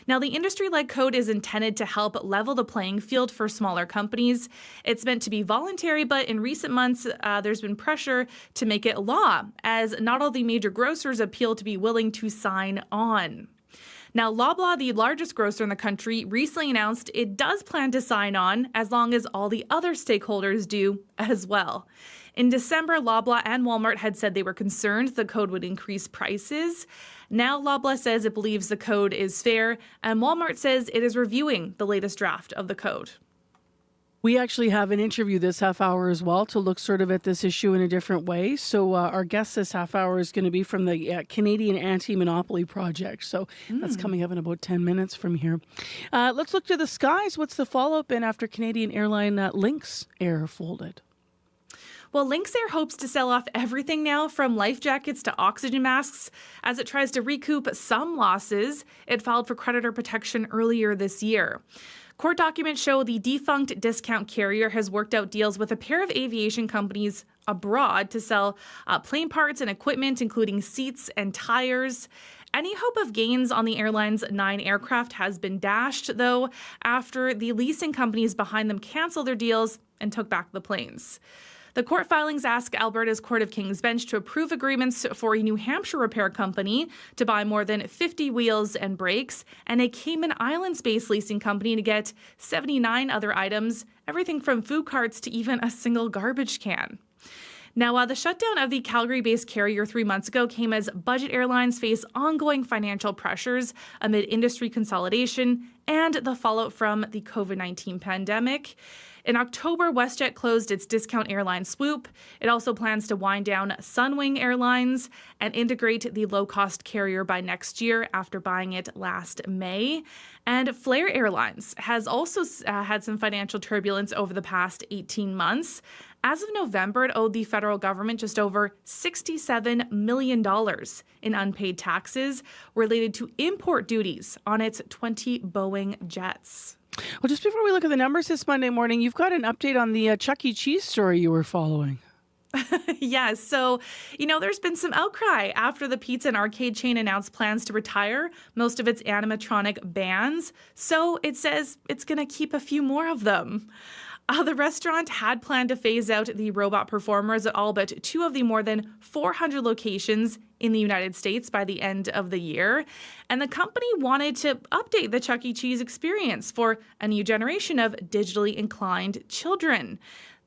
Now, the industry-led code is intended to help level the playing field for smaller companies. It's meant to be voluntary, but in recent months, there's been pressure to make it law, as not all the major grocers appeal to be willing to sign on. Now, Loblaw, the largest grocer in the country, recently announced it does plan to sign on as long as all the other stakeholders do as well. In December, Loblaw and Walmart had said they were concerned the code would increase prices. Now, Loblaw says it believes the code is fair, and Walmart says it is reviewing the latest draft of the code. We actually have an interview this half hour as well to look sort of at this issue in a different way. So our guest this half hour is going to be from the Canadian Anti-Monopoly Project. So that's coming up in about 10 minutes from here. Let's look to the skies. What's the follow-up in after Canadian airline Lynx Air folded? Well, Lynx Air hopes to sell off everything now, from life jackets to oxygen masks, as it tries to recoup some losses it filed for creditor protection earlier this year. Court documents show the defunct discount carrier has worked out deals with a pair of aviation companies abroad to sell plane parts and equipment, including seats and tires. Any hope of gains on the airline's 9 aircraft has been dashed, though, after the leasing companies behind them canceled their deals and took back the planes. The court filings ask Alberta's Court of King's Bench to approve agreements for a New Hampshire repair company to buy more than 50 wheels and brakes, and a Cayman Islands-based leasing company to get 79 other items, everything from food carts to even a single garbage can. Now, the shutdown of the Calgary-based carrier 3 months ago came as budget airlines face ongoing financial pressures amid industry consolidation and the fallout from the COVID-19 pandemic. In October, WestJet closed its discount airline Swoop. It also plans to wind down Sunwing Airlines and integrate the low-cost carrier by next year after buying it last May. And Flair Airlines has also had some financial turbulence over the past 18 months, As of November, it owed the federal government just over $67 million in unpaid taxes related to import duties on its 20 Boeing jets. Well, just before we look at the numbers this Monday morning, you've got an update on the Chuck E. Cheese story you were following. Yes. So, there's been some outcry after the pizza and arcade chain announced plans to retire most of its animatronic bands. So it says it's going to keep a few more of them. The restaurant had planned to phase out the robot performers at all but 2 of the more than 400 locations in the United States by the end of the year. And the company wanted to update the Chuck E. Cheese experience for a new generation of digitally inclined children.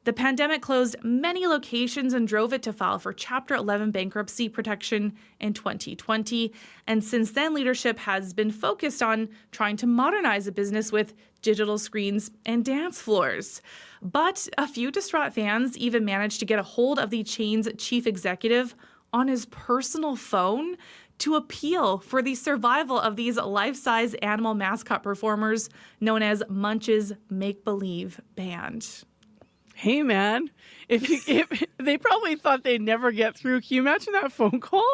The pandemic closed many locations and drove it to file for Chapter 11 bankruptcy protection in 2020. And since then, leadership has been focused on trying to modernize the business with digital screens and dance floors. But a few distraught fans even managed to get a hold of the chain's chief executive on his personal phone to appeal for the survival of these life-size animal mascot performers known as Munch's Make-Believe Band. Hey, man, if they probably thought they'd never get through. Can you imagine that phone call?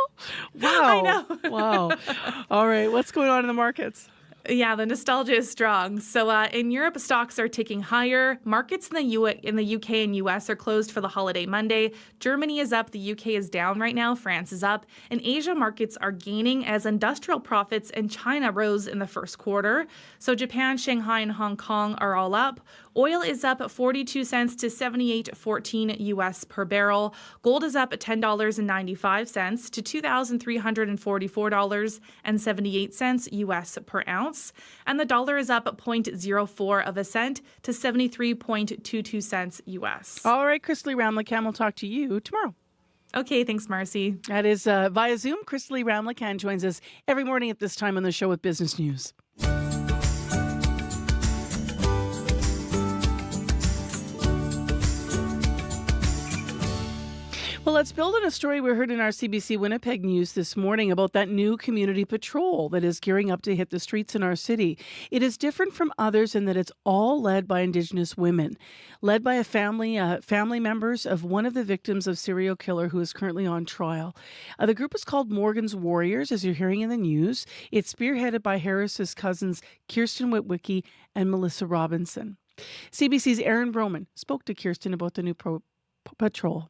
Wow. I know. Wow. All right. What's going on in the markets? Yeah, the nostalgia is strong. So in Europe, stocks are ticking higher. Markets in the UK and US are closed for the holiday Monday. Germany is up. The UK is down right now. France is up. In Asia, markets are gaining as industrial profits in China rose in the first quarter. So Japan, Shanghai, and Hong Kong are all up. Oil is up 42 cents to 78.14 US per barrel. Gold is up $10.95 to $2,344.78 US per ounce. And the dollar is up 0.04 of a cent to 73.22 cents US. All right, Chrisley Ramlichan, we'll talk to you tomorrow. Okay, thanks, Marcy. That is via Zoom. Chrisley Ramlichan joins us every morning at this time on the show with business news. Well, let's build on a story we heard in our CBC Winnipeg news this morning about that new community patrol that is gearing up to hit the streets in our city. It is different from others in that it's all led by Indigenous women, led by a family members of one of the victims of serial killer who is currently on trial. The group is called Morgan's Warriors, as you're hearing in the news. It's spearheaded by Harris's cousins Kirsten Witwicky and Melissa Robinson. CBC's Erin Broman spoke to Kirsten about the new patrol.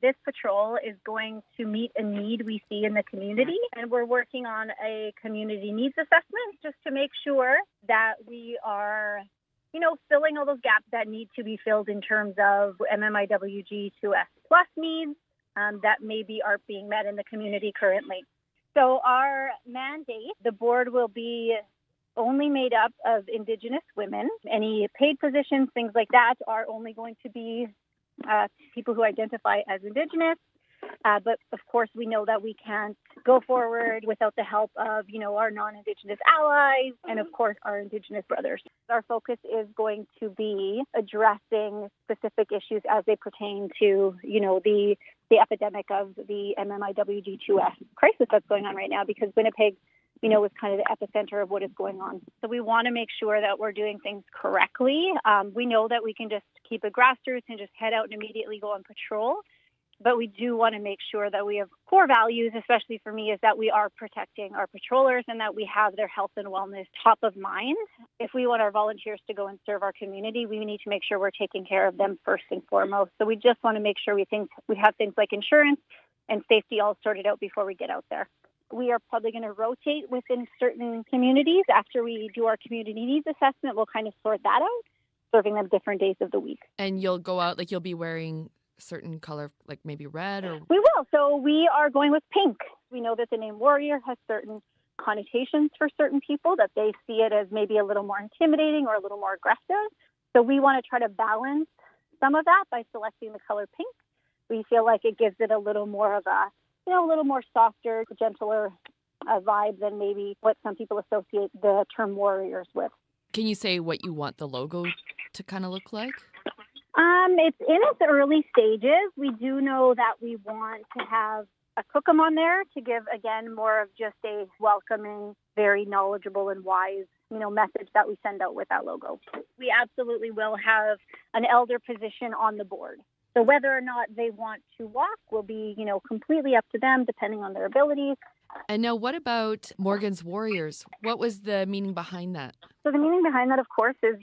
This patrol is going to meet a need we see in the community, and we're working on a community needs assessment just to make sure that we are, filling all those gaps that need to be filled in terms of MMIWG 2S plus needs that maybe aren't being met in the community currently. So our mandate, the board will be only made up of Indigenous women. Any paid positions, things like that, are only going to be people who identify as Indigenous. But of course, we know that we can't go forward without the help of, our non-Indigenous allies and, of course, our Indigenous brothers. Our focus is going to be addressing specific issues as they pertain to, the epidemic of the MMIWG2S crisis that's going on right now, because Winnipeg, is kind of the epicenter of what is going on. So we want to make sure that we're doing things correctly. We know that we can just keep it grassroots and just head out and immediately go on patrol. But we do want to make sure that we have core values, especially for me, is that we are protecting our patrollers and that we have their health and wellness top of mind. If we want our volunteers to go and serve our community, we need to make sure we're taking care of them first and foremost. So we just want to make sure we have things like insurance and safety all sorted out before we get out there. We are probably going to rotate within certain communities. After we do our community needs assessment, we'll kind of sort that out, serving them different days of the week. And you'll go out, you'll be wearing certain color, like maybe red or... We will. So we are going with pink. We know that the name warrior has certain connotations for certain people, that they see it as maybe a little more intimidating or a little more aggressive. So we want to try to balance some of that by selecting the color pink. We feel like it gives it a little more of a, a little more softer, gentler vibe than maybe what some people associate the term warriors with. Can you say what you want the logo to kind of look like? It's in its early stages. We do know that we want to have a cookum on there to give, again, more of just a welcoming, very knowledgeable and wise, message that we send out with that logo. We absolutely will have an elder position on the board. So whether or not they want to walk will be, completely up to them depending on their abilities. And now what about Morgan's Warriors? What was the meaning behind that? So the meaning behind that, of course, is,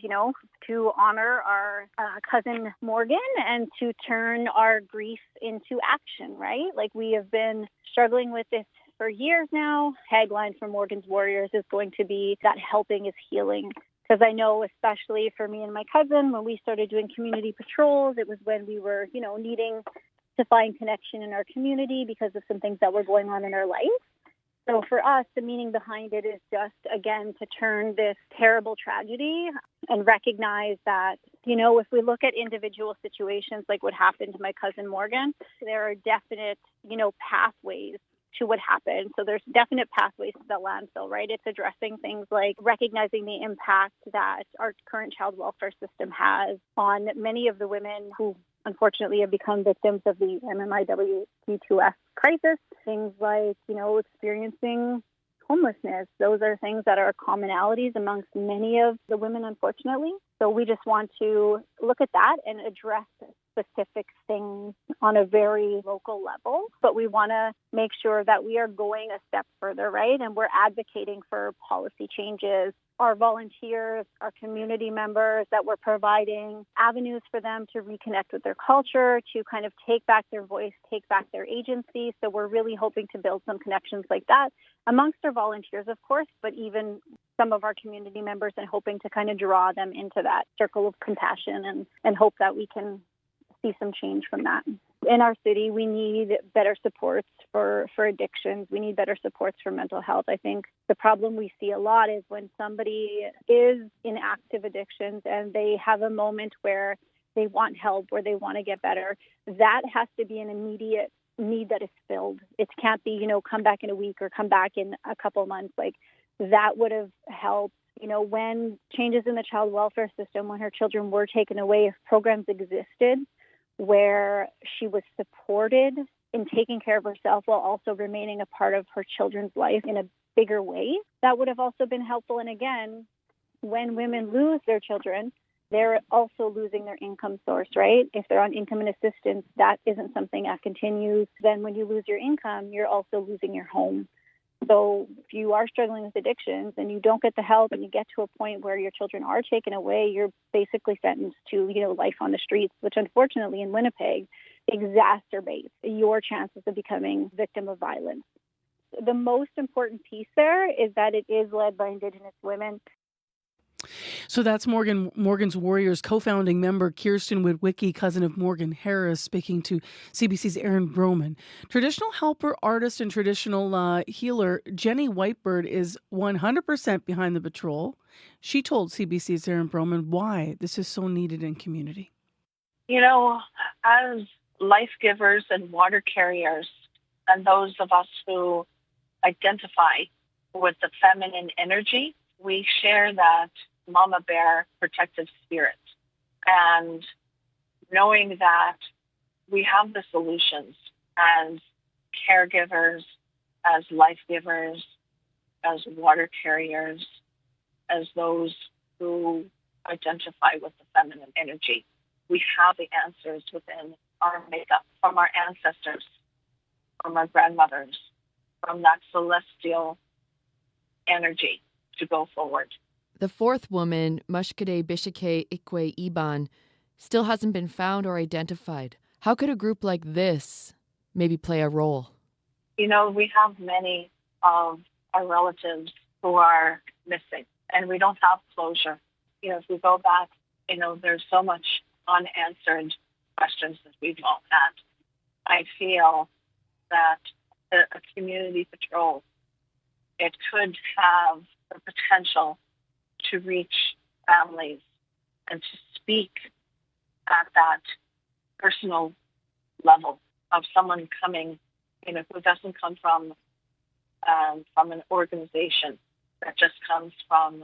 to honor our cousin Morgan and to turn our grief into action, right? Like, we have been struggling with this for years now. Tagline for Morgan's Warriors is going to be that helping is healing. Because I know, especially for me and my cousin, when we started doing community patrols, it was when we were, needing to find connection in our community because of some things that were going on in our life. So for us, the meaning behind it is just, again, to turn this terrible tragedy and recognize that, if we look at individual situations like what happened to my cousin Morgan, there are definite, pathways to what happened. So there's definite pathways to the landfill, right? It's addressing things like recognizing the impact that our current child welfare system has on many of the women who unfortunately have become victims of the MMIW-P2S crisis. Things like, experiencing homelessness. Those are things that are commonalities amongst many of the women, unfortunately. So we just want to look at that and address specific things on a very local level. But we want to make sure that we are going a step further, right? And we're advocating for policy changes. Our volunteers, our community members, that we're providing avenues for them to reconnect with their culture, to kind of take back their voice, take back their agency. So we're really hoping to build some connections like that amongst our volunteers, of course, but even some of our community members, and hoping to kind of draw them into that circle of compassion and hope that we can see some change from that. In our city, we need better supports for addictions. We need better supports for mental health. I think the problem we see a lot is when somebody is in active addictions and they have a moment where they want help, where they want to get better, that has to be an immediate need that is filled. It can't be, come back in a week or come back in a couple months. Like, that would have helped. When changes in the child welfare system, when her children were taken away, if programs existed where she was supported in taking care of herself while also remaining a part of her children's life in a bigger way, that would have also been helpful. And again, when women lose their children, they're also losing their income source, right? If they're on income and assistance, that isn't something that continues. Then when you lose your income, you're also losing your home. So if you are struggling with addictions and you don't get the help and you get to a point where your children are taken away, you're basically sentenced to, life on the streets, which unfortunately in Winnipeg exacerbates your chances of becoming victim of violence. The most important piece there is that it is led by Indigenous women. So that's Morgan's Warriors co-founding member Kirsten Witwicky, cousin of Morgan Harris, speaking to CBC's Aaron Broman. Traditional helper, artist, and traditional healer Jenny Whitebird is 100% behind the patrol. She told CBC's Aaron Broman why this is so needed in community. As life givers and water carriers, and those of us who identify with the feminine energy, we share that Mama Bear protective spirit. And knowing that we have the solutions as caregivers, as life givers, as water carriers, as those who identify with the feminine energy. We have the answers within our makeup from our ancestors, from our grandmothers, from that celestial energy to go forward. The fourth woman, Mushkade Bishike Ikwe Iban, still hasn't been found or identified. How could a group like this maybe play a role? We have many of our relatives who are missing, and we don't have closure. If we go back, there's so much unanswered questions that we've all had. I feel that a community patrol, it could have the potential to reach families and to speak at that personal level of someone coming, who doesn't come from an organization, that just comes from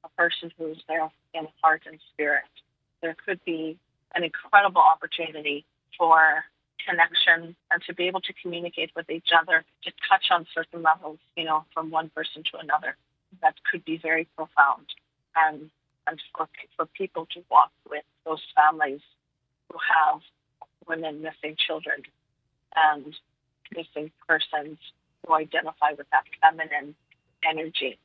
a person who's there in heart and spirit. There could be an incredible opportunity for connection and to be able to communicate with each other, to touch on certain levels, from one person to another. That could be very profound. And for people to walk with those families who have women, missing children, and missing persons who identify with that feminine energy.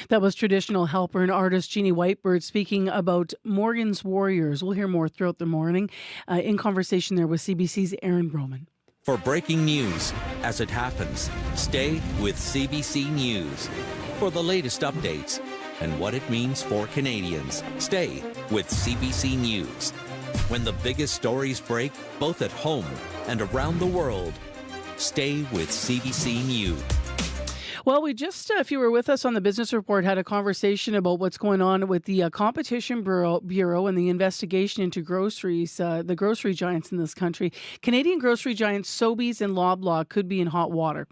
That was traditional helper and artist Jeannie Whitebird speaking about Morgan's Warriors. We'll hear more throughout the morning in conversation there with CBC's Aaron Broman. For breaking news as it happens, stay with CBC News. For the latest updates and what it means for Canadians, stay with CBC News. When the biggest stories break, both at home and around the world, stay with CBC News. Well, we just, if you were with us on the Business Report, had a conversation about what's going on with the Competition Bureau and the investigation into groceries, the grocery giants in this country. Canadian grocery giants Sobeys and Loblaw could be in hot water.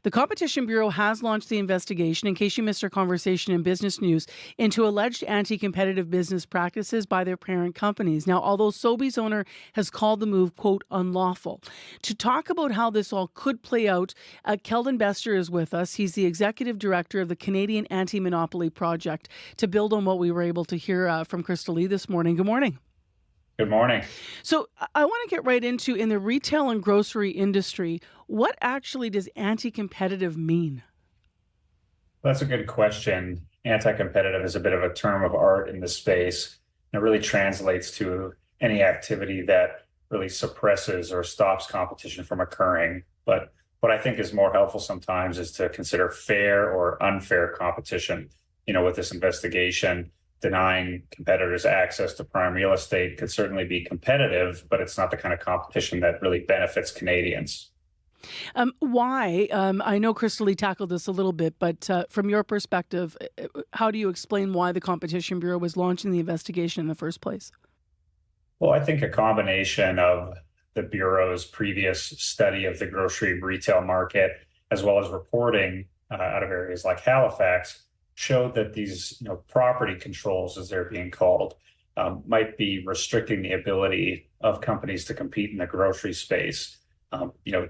The Competition Bureau has launched the investigation, in case you missed our conversation in Business News, into alleged anti-competitive business practices by their parent companies. Now, although Sobeys owner has called the move, quote, unlawful. To talk about how this all could play out, Keldon Bester is with us. He's the executive director of the Canadian Anti-Monopoly Project, to build on what we were able to hear from Crystal Lee this morning. Good morning. Good morning. So I want to get right into, in the retail and grocery industry, what actually does anti-competitive mean? That's a good question. Anti-competitive is a bit of a term of art in this space. And it really translates to any activity that really suppresses or stops competition from occurring. But what I think is more helpful sometimes is to consider fair or unfair competition. With this investigation, denying competitors access to prime real estate could certainly be competitive, but it's not the kind of competition that really benefits Canadians. Why? I know Crystal Lee tackled this a little bit, but from your perspective, how do you explain why the Competition Bureau was launching the investigation in the first place? Well, I think a combination of the Bureau's previous study of the grocery retail market, as well as reporting out of areas like Halifax, showed that these property controls, as they're being called, might be restricting the ability of companies to compete in the grocery space.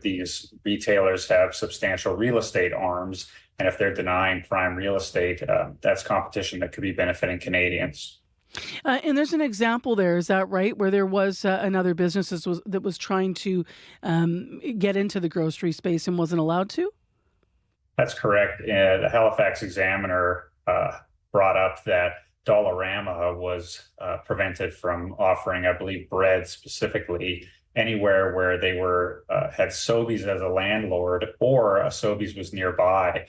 These retailers have substantial real estate arms, and if they're denying prime real estate, that's competition that could be benefiting Canadians. And there's an example there, is that right, where there was another business that was trying to get into the grocery space and wasn't allowed to? That's correct. The Halifax Examiner brought up that Dollarama was prevented from offering, I believe, bread specifically, anywhere where they had Sobeys as a landlord or a Sobeys was nearby,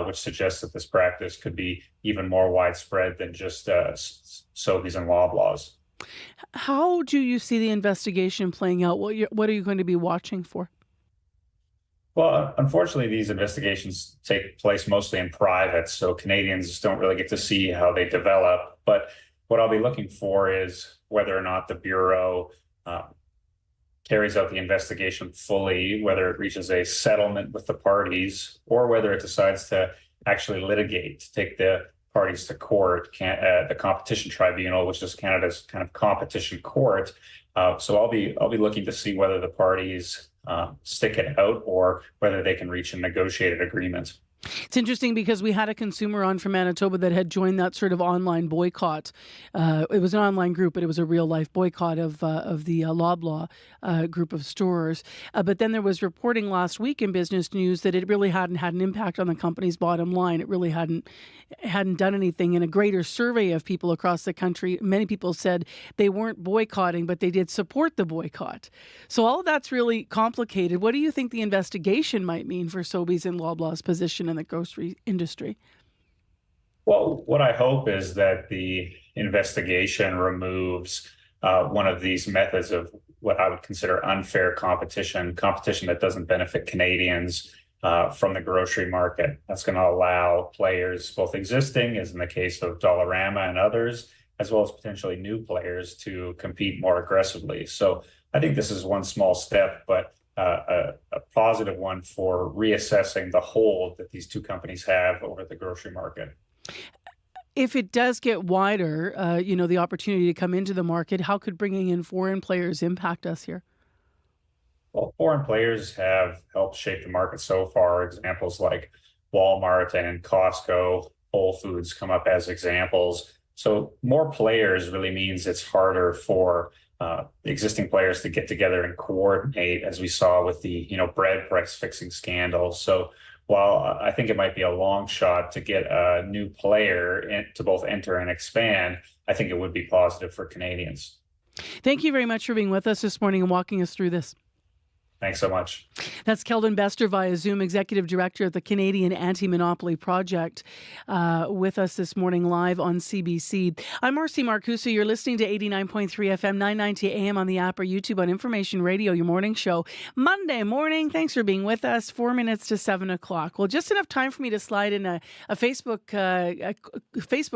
which suggests that this practice could be even more widespread than just Sobeys and Loblaws. How do you see the investigation playing out? What are you going to be watching for? Well, unfortunately, these investigations take place mostly in private, so Canadians don't really get to see how they develop. But what I'll be looking for is whether or not the Bureau carries out the investigation fully, whether it reaches a settlement with the parties, or whether it decides to actually litigate, to take the parties to court, the Competition Tribunal, which is Canada's kind of competition court. So I'll be looking to see whether the parties stick it out or whether they can reach a negotiated agreement. It's interesting because we had a consumer on from Manitoba that had joined that sort of online boycott. It was an online group, but it was a real life boycott of the Loblaw group of stores. But then there was reporting last week in Business News that it really hadn't had an impact on the company's bottom line. It really hadn't done anything. In a greater survey of people across the country, many people said they weren't boycotting, but they did support the boycott. So all of that's really complicated. What do you think the investigation might mean for Sobeys and Loblaw's position in the grocery industry? Well, what I hope is that the investigation removes one of these methods of what I would consider unfair competition that doesn't benefit Canadians from the grocery market. That's going to allow players, both existing, as in the case of Dollarama and others, as well as potentially new players, to compete more aggressively. So I think this is one small step, but a positive one for reassessing the hold that these two companies have over the grocery market. If it does get wider, the opportunity to come into the market, how could bringing in foreign players impact us here? Well, foreign players have helped shape the market so far. Examples like Walmart and Costco, Whole Foods come up as examples. So more players really means it's harder for existing players to get together and coordinate, as we saw with the bread price fixing scandal. So while I think it might be a long shot to get a new player to both enter and expand, I think it would be positive for Canadians. Thank you very much for being with us this morning and walking us through this. Thanks so much. That's Keldon Bester via Zoom, Executive Director at the Canadian Anti-Monopoly Project, with us this morning live on CBC. I'm Marcy Marcuso. You're listening to 89.3 FM, 990 AM on the app or YouTube on Information Radio, your morning show. Monday morning. Thanks for being with us. 4 minutes to 7 o'clock. Well, just enough time for me to slide in a Facebook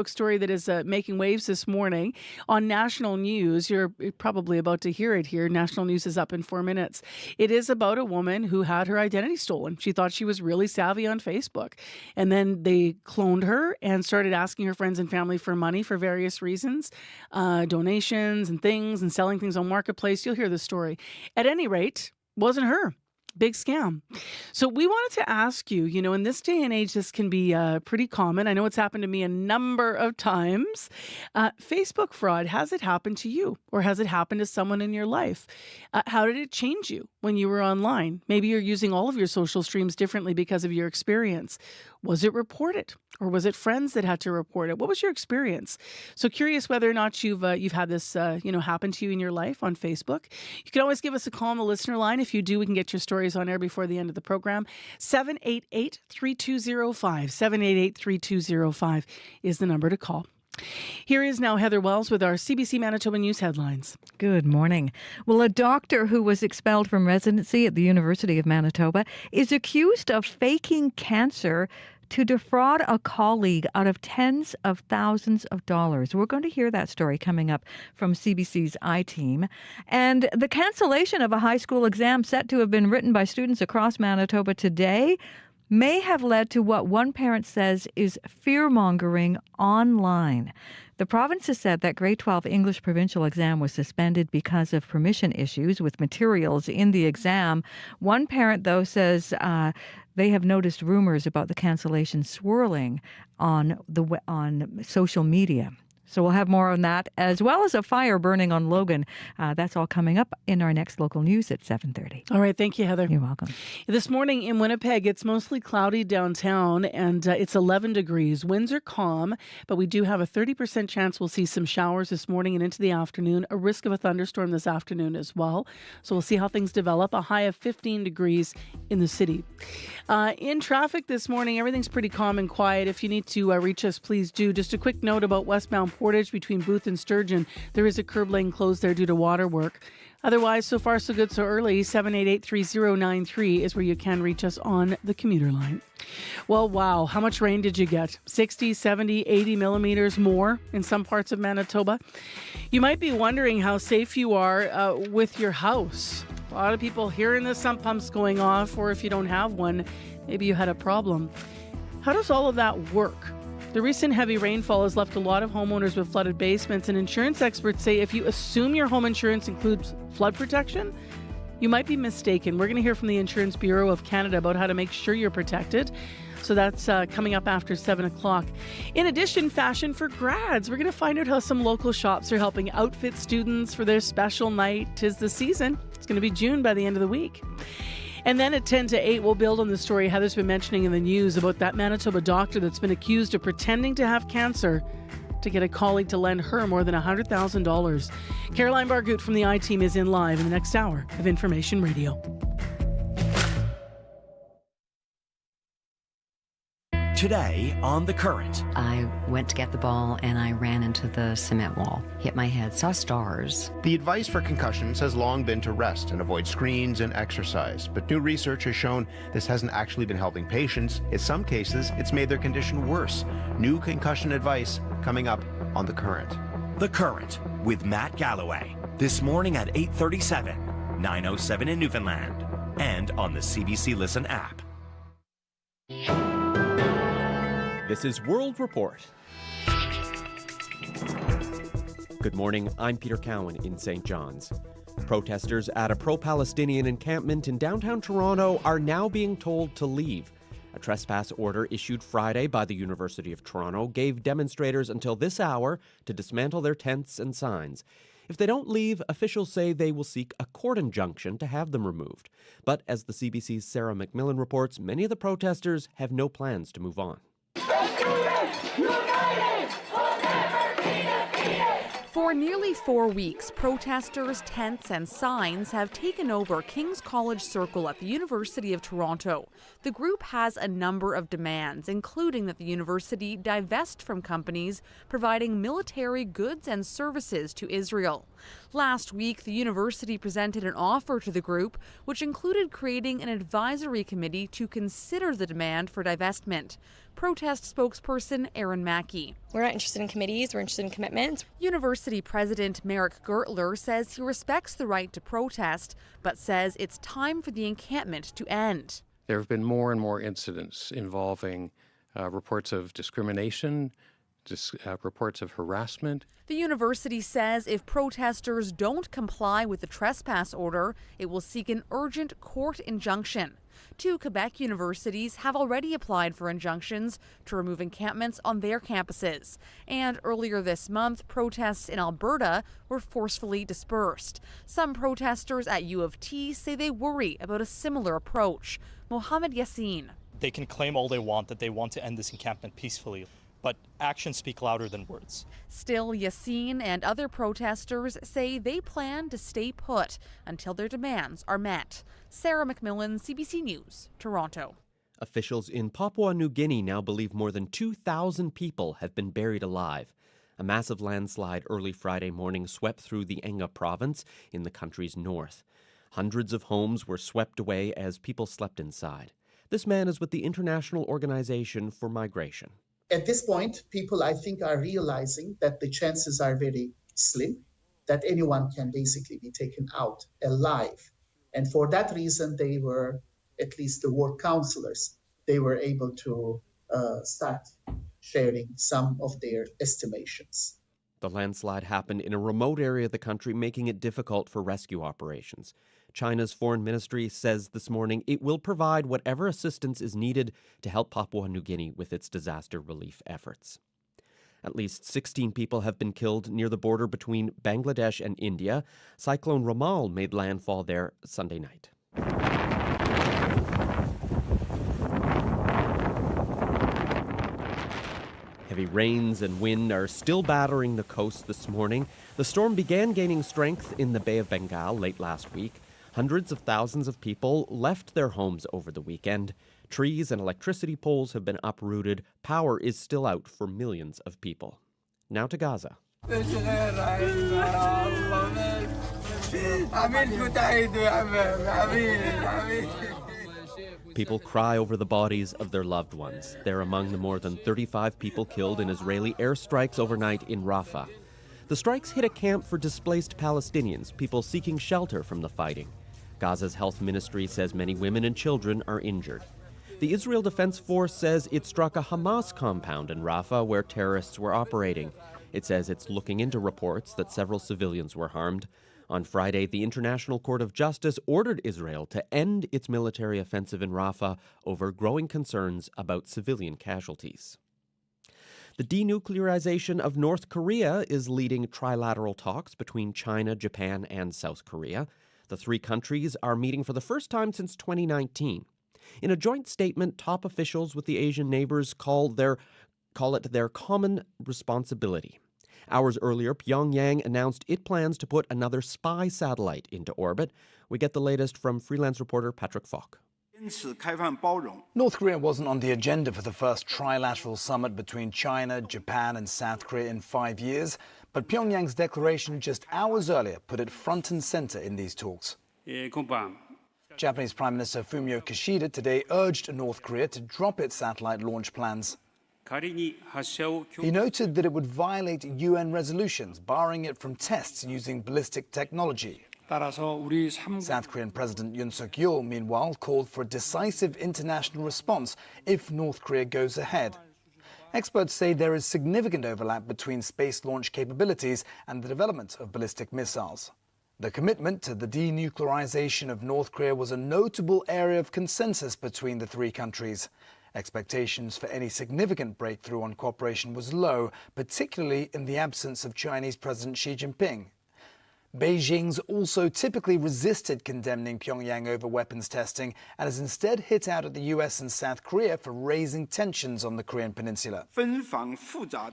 story that is making waves this morning on national news. You're probably about to hear it here. National news is up in 4 minutes. It is about a woman who had her identity stolen. She thought she was really savvy on Facebook. And then they cloned her and started asking her friends and family for money for various reasons, donations and things, and selling things on Marketplace. You'll hear the story. At any rate, wasn't her. Big scam. So we wanted to ask you, in this day and age, this can be pretty common. I know it's happened to me a number of times. Facebook fraud, has it happened to you or has it happened to someone in your life? How did it change you when you were online? Maybe you're using all of your social streams differently because of your experience. Was it reported or was it friends that had to report it? What was your experience? So curious whether or not you've had this, happen to you in your life on Facebook. You can always give us a call on the listener line. If you do, we can get your stories on air before the end of the program. 788-3205. 788-3205 is the number to call. Here is now Heather Wells with our CBC Manitoba News headlines. Good morning. Well, a doctor who was expelled from residency at the University of Manitoba is accused of faking cancer to defraud a colleague out of tens of thousands of dollars. We're going to hear that story coming up from CBC's I-Team. And the cancellation of a high school exam set to have been written by students across Manitoba today may have led to what one parent says is fear-mongering online. The province has said that grade 12 English provincial exam was suspended because of permission issues with materials in the exam. One parent, though, says they have noticed rumors about the cancellation swirling on social media. So we'll have more on that, as well as a fire burning on Logan. That's all coming up in our next local news at 7:30. All right. Thank you, Heather. You're welcome. This morning in Winnipeg, it's mostly cloudy downtown, and it's 11 degrees. Winds are calm, but we do have a 30% chance we'll see some showers this morning and into the afternoon. A risk of a thunderstorm this afternoon as well. So we'll see how things develop. A high of 15 degrees in the city. In traffic this morning, everything's pretty calm and quiet. If you need to reach us, please do. Just a quick note about westbound Portage between Booth and Sturgeon. There is a curb lane closed there due to water work. Otherwise, so far so good so early. 788-3093 is where you can reach us on the commuter line. Well, wow. How much rain did you get? 60, 70, 80 millimeters more in some parts of Manitoba. You might be wondering how safe you are with your house. A lot of people hearing the sump pumps going off, or if you don't have one, maybe you had a problem. How does all of that work? The recent heavy rainfall has left a lot of homeowners with flooded basements, and insurance experts say if you assume your home insurance includes flood protection, you might be mistaken. We're going to hear from the Insurance Bureau of Canada about how to make sure you're protected. So that's coming up after 7 o'clock. In addition, fashion for grads. We're going to find out how some local shops are helping outfit students for their special night. 'Tis the season. It's going to be June by the end of the week. And then at 10 to 8, we'll build on the story Heather's been mentioning in the news about that Manitoba doctor that's been accused of pretending to have cancer to get a colleague to lend her more than $100,000. Caroline Bargout from the I-Team is in live in the next hour of Information Radio. Today on The Current. I went to get the ball and I ran into the cement wall, hit my head, saw stars. The advice for concussions has long been to rest and avoid screens and exercise, but new research has shown this hasn't actually been helping patients. In some cases, it's made their condition worse. New concussion advice coming up on The Current. The Current with Matt Galloway. This morning at 8:37, 9:07 in Newfoundland, and on the CBC Listen app. This is World Report. Good morning, I'm Peter Cowan in St. John's. Protesters at a pro-Palestinian encampment in downtown Toronto are now being told to leave. A trespass order issued Friday by the University of Toronto gave demonstrators until this hour to dismantle their tents and signs. If they don't leave, officials say they will seek a court injunction to have them removed. But as the CBC's Sarah McMillan reports, many of the protesters have no plans to move on. For nearly 4 weeks, protesters, tents, and signs have taken over King's College Circle at the University of Toronto. The group has a number of demands, including that the university divest from companies providing military goods and services to Israel. Last week, the university presented an offer to the group, which included creating an advisory committee to consider the demand for divestment. Protest spokesperson Erin Mackey. We're not interested in committees, we're interested in commitments. University President Merrick Gertler says he respects the right to protest, but says it's time for the encampment to end. There have been more and more incidents involving reports of discrimination, reports of harassment. The university says if protesters don't comply with the trespass order, it will seek an urgent court injunction. 2 Quebec universities have already applied for injunctions to remove encampments on their campuses. And earlier this month, protests in Alberta were forcefully dispersed. Some protesters at U of T say they worry about a similar approach. Mohammed Yassin. They can claim all they want that they want to end this encampment peacefully, but actions speak louder than words. Still, Yassin and other protesters say they plan to stay put until their demands are met. Sarah McMillan, CBC News, Toronto. Officials in Papua New Guinea now believe more than 2,000 people have been buried alive. A massive landslide early Friday morning swept through the Enga province in the country's north. Hundreds of homes were swept away as people slept inside. This man is with the International Organization for Migration. At this point, people, I think, are realizing that the chances are very slim that anyone can basically be taken out alive. And for that reason, they were, at least the ward councillors, they were able to start sharing some of their estimations. The landslide happened in a remote area of the country, making it difficult for rescue operations. China's foreign ministry says this morning it will provide whatever assistance is needed to help Papua New Guinea with its disaster relief efforts. At least 16 people have been killed near the border between Bangladesh and India. Cyclone Ramal made landfall there Sunday night. Heavy rains and wind are still battering the coast this morning. The storm began gaining strength in the Bay of Bengal late last week. Hundreds of thousands of people left their homes over the weekend. Trees and electricity poles have been uprooted. Power is still out for millions of people. Now to Gaza. People cry over the bodies of their loved ones. They're among the more than 35 people killed in Israeli airstrikes overnight in Rafah. The strikes hit a camp for displaced Palestinians, people seeking shelter from the fighting. Gaza's health ministry says many women and children are injured. The Israel Defense Force says it struck a Hamas compound in Rafah where terrorists were operating. It says it's looking into reports that several civilians were harmed. On Friday, the International Court of Justice ordered Israel to end its military offensive in Rafah over growing concerns about civilian casualties. The denuclearization of North Korea is leading trilateral talks between China, Japan, and South Korea. The 3 countries are meeting for the first time since 2019. In a joint statement, top officials with the Asian neighbors call it their common responsibility. Hours earlier, Pyongyang announced it plans to put another spy satellite into orbit. We get the latest from freelance reporter Patrick Falk. North Korea wasn't on the agenda for the first trilateral summit between China, Japan, and South Korea in 5 years, but Pyongyang's declaration just hours earlier put it front and center in these talks. Japanese Prime Minister Fumio Kishida today urged North Korea to drop its satellite launch plans. He noted that it would violate UN resolutions, barring it from tests using ballistic technology. South Korean President Yoon Suk-yeol, meanwhile, called for a decisive international response if North Korea goes ahead. Experts say there is significant overlap between space launch capabilities and the development of ballistic missiles. The commitment to the denuclearization of North Korea was a notable area of consensus between the 3 countries. Expectations for any significant breakthrough on cooperation was low, particularly in the absence of Chinese President Xi Jinping. Beijing's also typically resisted condemning Pyongyang over weapons testing and has instead hit out at the US and South Korea for raising tensions on the Korean peninsula.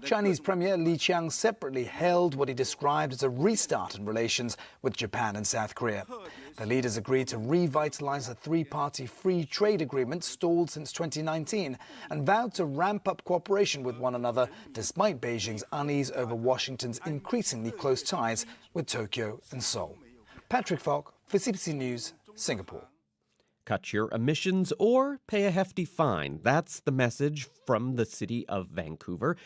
Chinese Premier Li Qiang separately hailed what he described as a restart in relations with Japan and South Korea. The leaders agreed to revitalize a three-party free trade agreement stalled since 2019 and vowed to ramp up cooperation with one another despite Beijing's unease over Washington's increasingly close ties with Tokyo and Seoul. Patrick Falk for CBC News, Singapore. Cut your emissions or pay a hefty fine. That's the message from the city of Vancouver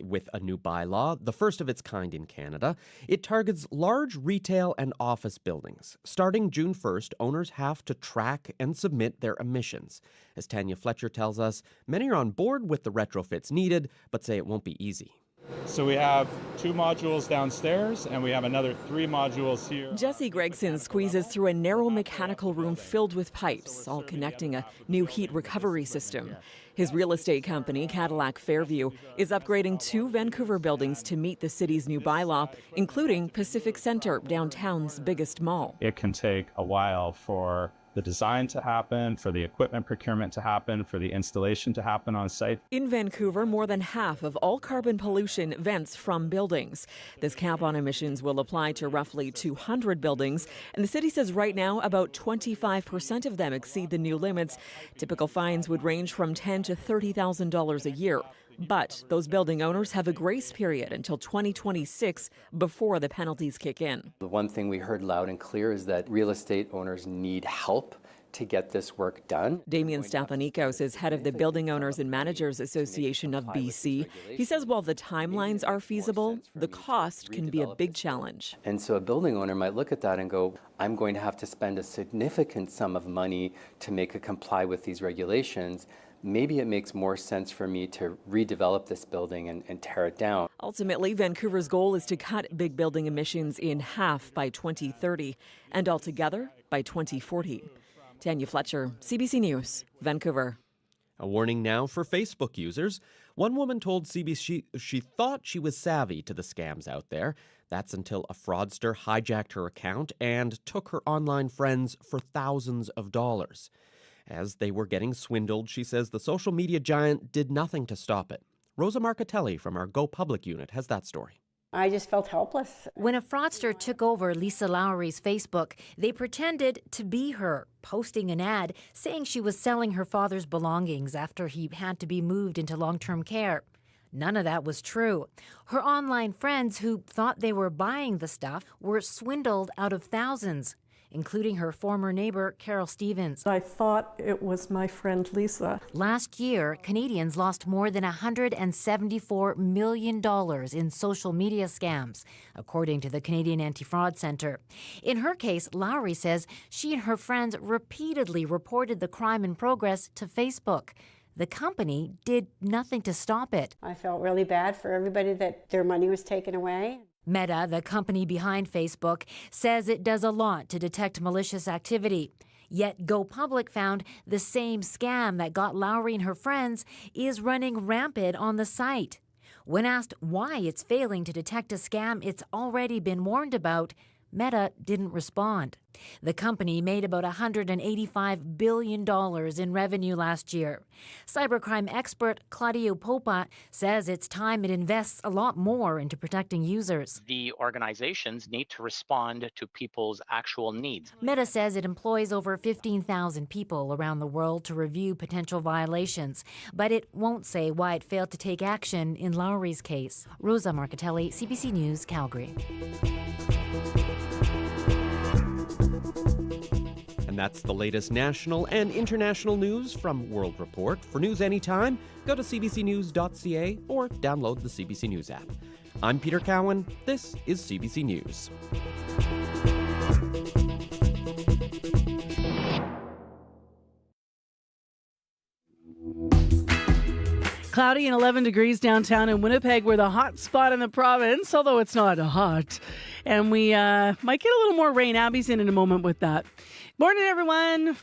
with a new bylaw, the first of its kind in Canada. It targets large retail and office buildings. Starting June 1st, owners have to track and submit their emissions. As Tanya Fletcher tells us, many are on board with the retrofits needed, but say it won't be easy. So we have 2 modules downstairs, and we have another 3 modules here. Jesse Gregson squeezes through a narrow mechanical room filled with pipes, all connecting a new heat recovery system. His real estate company, Cadillac Fairview, is upgrading 2 Vancouver buildings to meet the city's new bylaw, including Pacific Centre, downtown's biggest mall. It can take a while for the design to happen, for the equipment procurement to happen, for the installation to happen on site. In Vancouver, more than half of all carbon pollution vents from buildings. This cap on emissions will apply to roughly 200 buildings, and the city says right now about 25% of them exceed the new limits. Typical fines would range from $10,000 to $30,000 a year. But those building owners have a grace period until 2026 before the penalties kick in. The one thing we heard loud and clear is that real estate owners need help to get this work done. Damian Stefanikos is head of the Building Owners and Managers Association of BC. He says while the timelines are feasible, the cost can be a big challenge. And so a building owner might look at that and go, I'm going to have to spend a significant sum of money to make it comply with these regulations. Maybe it makes more sense for me to redevelop this building and tear it down. Ultimately, Vancouver's goal is to cut big building emissions in half by 2030 and altogether by 2040. Tanya Fletcher, CBC News, Vancouver. A warning now for Facebook users. One woman told CBC she thought she was savvy to the scams out there. That's until a fraudster hijacked her account and took her online friends for thousands of dollars. As they were getting swindled, she says the social media giant did nothing to stop it. Rosa Marcatelli from our Go Public unit has that story. I just felt helpless. When a fraudster took over Lisa Lowry's Facebook, they pretended to be her, posting an ad saying she was selling her father's belongings after he had to be moved into long-term care. None of that was true. Her online friends who thought they were buying the stuff were swindled out of thousands, including her former neighbor, Carol Stevens. I thought it was my friend Lisa. Last year, Canadians lost more than $174 million in social media scams, according to the Canadian Anti-Fraud Centre. In her case, Lowry says she and her friends repeatedly reported the crime in progress to Facebook. The company did nothing to stop it. I felt really bad for everybody that their money was taken away. Meta, the company behind Facebook, says it does a lot to detect malicious activity. Yet Go Public found the same scam that got Lowry and her friends is running rampant on the site. When asked why it's failing to detect a scam it's already been warned about, Meta didn't respond. The company made about $185 billion in revenue last year. Cybercrime expert Claudio Popa says it's time it invests a lot more into protecting users. The organizations need to respond to people's actual needs. Meta says it employs over 15,000 people around the world to review potential violations, but it won't say why it failed to take action in Lowry's case. Rosa Marcatelli, CBC News, Calgary. And that's the latest national and international news from World Report. For news anytime, go to cbcnews.ca or download the CBC News app. I'm Peter Cowan. This is CBC News. Cloudy and 11 degrees downtown in Winnipeg. We're the hot spot in the province, although it's not hot. And we might get a little more rain. Abby's in a moment with that. Morning, everyone.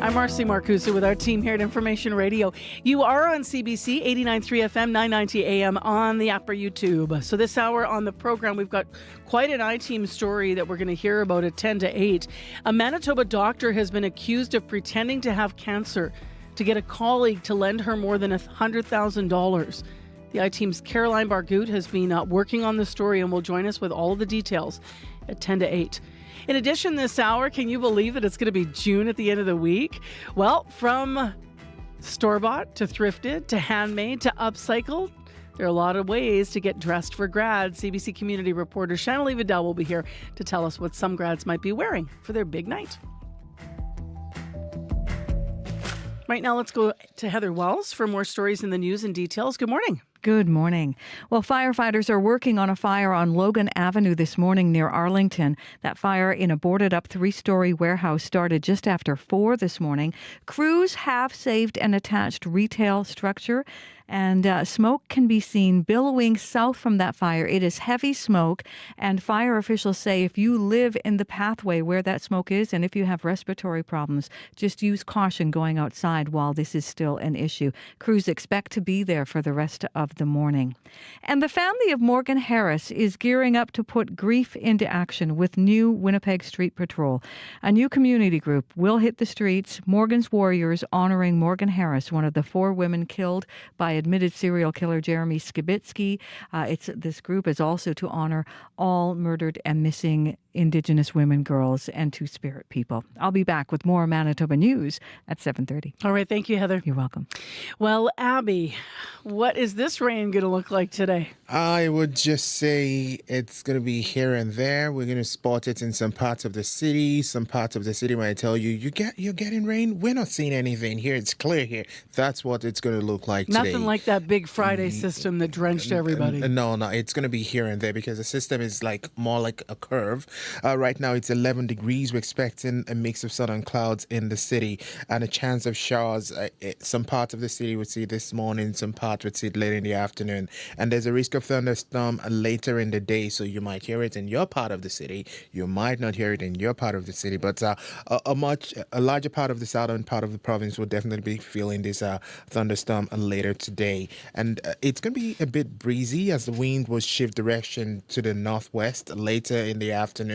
I'm Marcy Marcusa with our team here at Information Radio. You are on CBC 89.3 FM, 990 AM on the app or YouTube. So this hour on the program, we've got quite an I-Team story that we're going to hear about at 10 to 8. A Manitoba doctor has been accused of pretending to have cancer to get a colleague to lend her more than $100,000. The I-Team's Caroline Bargout has been working on the story and will join us with all of the details at 10 to 8. In addition, this hour, can you believe that it's going to be June at the end of the week? Well, from store-bought to thrifted to handmade to upcycled, there are a lot of ways to get dressed for grad. CBC community reporter Shanley Vidal will be here to tell us what some grads might be wearing for their big night. Right now, let's go to Heather Wells for more stories in the news and details. Good morning. Good morning. Well, firefighters are working on a fire on Logan Avenue this morning near Arlington. That fire in a boarded-up 3-story warehouse started just after 4 this morning. Crews have saved an attached retail structure, and smoke can be seen billowing south from that fire. It is heavy smoke, and fire officials say if you live in the pathway where that smoke is, and if you have respiratory problems, just use caution going outside while this is still an issue. Crews expect to be there for the rest of the morning. And the family of Morgan Harris is gearing up to put grief into action with new Winnipeg Street Patrol. A new community group will hit the streets, Morgan's Warriors, honoring Morgan Harris, one of the 4 women killed by admitted serial killer Jeremy Skibitsky. This group is also to honor all murdered and missing Indigenous women, girls, and Two-Spirit people. I'll be back with more Manitoba news at 7:30. All right. Thank you, Heather. You're welcome. Well, Abby, what is this rain going to look like today? I would just say it's going to be here and there. We're going to spot it in some parts of the city. Some parts of the city might tell you, you're getting rain. We're not seeing anything here. It's clear here. That's what it's going to look like today. Nothing like that big Friday system that drenched everybody. No, it's going to be here and there because the system is more like a curve. Right now it's 11 degrees. We're expecting a mix of sun and clouds in the city and a chance of showers. Some parts of the city would see this morning, some parts would see it later in the afternoon. And there's a risk of thunderstorm later in the day, so you might hear it in your part of the city. You might not hear it in your part of the city, but a larger part of the southern part of the province will definitely be feeling this thunderstorm later today. And it's going to be a bit breezy as the wind will shift direction to the northwest later in the afternoon,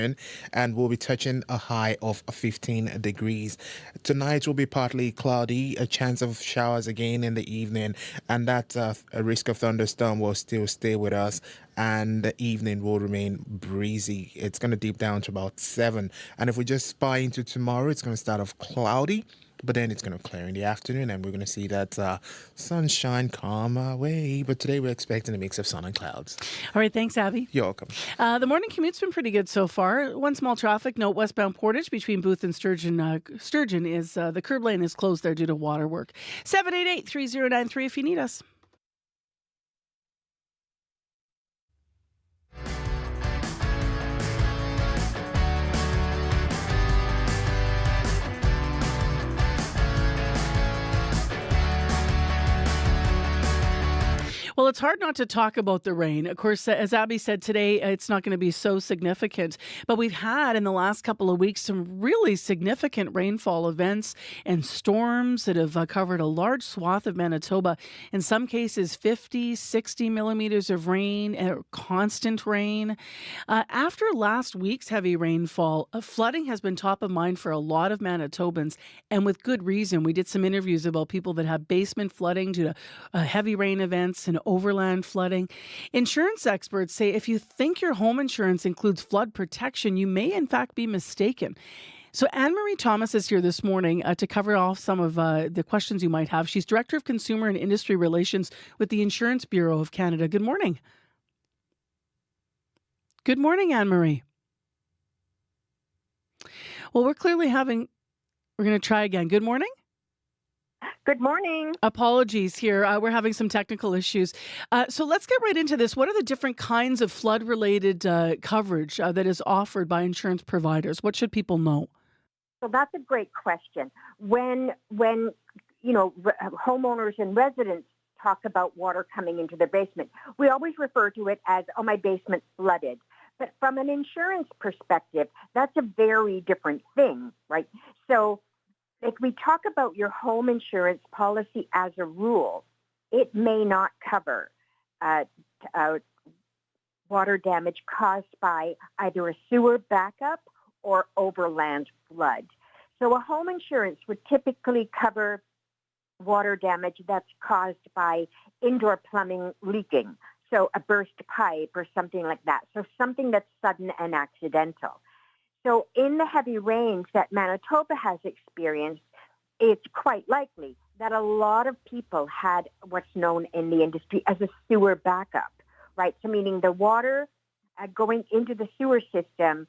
and we'll be touching a high of 15 degrees. Tonight will be partly cloudy, a chance of showers again in the evening, and that a risk of thunderstorm will still stay with us, and the evening will remain breezy. It's going to dip down to about 7. And if we just spy into tomorrow, it's going to start off cloudy, but then it's going to clear in the afternoon, and we're going to see that sunshine come our way. But today we're expecting a mix of sun and clouds. All right, thanks, Abby. You're welcome. The morning commute's been pretty good so far. One small traffic note, westbound Portage between Booth and Sturgeon. Sturgeon is the curb lane is closed there due to water work. 788-3093 if you need us. Well, it's hard not to talk about the rain. Of course, as Abby said today, it's not going to be so significant. But we've had in the last couple of weeks some really significant rainfall events and storms that have covered a large swath of Manitoba. In some cases, 50, 60 millimeters of rain, constant rain. After last week's heavy rainfall, flooding has been top of mind for a lot of Manitobans, and with good reason. We did some interviews about people that have basement flooding due to heavy rain events and overland flooding. Insurance experts say if you think your home insurance includes flood protection, you may in fact be mistaken. So Anne-Marie Thomas is here this morning to cover off some of the questions you might have. She's Director of Consumer and Industry Relations with the Insurance Bureau of Canada. Good morning. Good morning, Anne-Marie. Well, we're going to try again. Good morning. Good morning. Apologies here. We're having some technical issues. So let's get right into this. What are the different kinds of flood-related coverage that is offered by insurance providers? What should people know? So that's a great question. When homeowners and residents talk about water coming into their basement, we always refer to it as, oh, my basement's flooded. But from an insurance perspective, that's a very different thing, right? So If we talk about your home insurance policy as a rule, it may not cover uh, water damage caused by either a sewer backup or overland flood. So a home insurance would typically cover water damage that's caused by indoor plumbing leaking, so a burst pipe or something like that. So something that's sudden and accidental. So in the heavy rains that Manitoba has experienced, it's quite likely that a lot of people had what's known in the industry as a sewer backup, right? So meaning the water going into the sewer system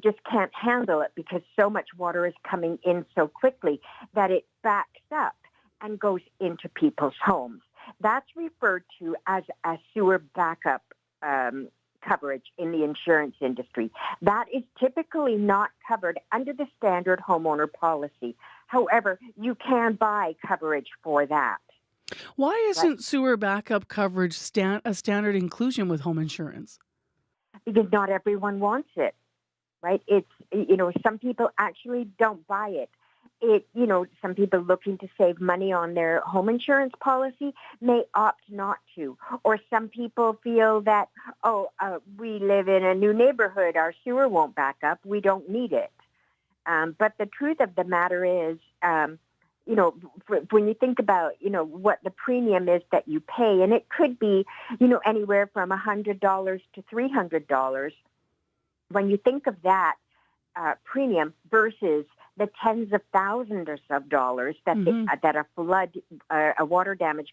just can't handle it because so much water is coming in so quickly that it backs up and goes into people's homes. That's referred to as a sewer backup coverage in the insurance industry. That is typically not covered under the standard homeowner policy. However, you can buy coverage for that. Why isn't sewer backup coverage a standard inclusion with home insurance? Because not everyone wants it, right? It's, some people actually don't buy it. Some people looking to save money on their home insurance policy may opt not to. Or some people feel that, we live in a new neighborhood, our sewer won't back up, we don't need it. But the truth of the matter is, when you think about, what the premium is that you pay, and it could be, anywhere from $100 to $300. When you think of that premium versus the tens of thousands of dollars that that a flood, a water damage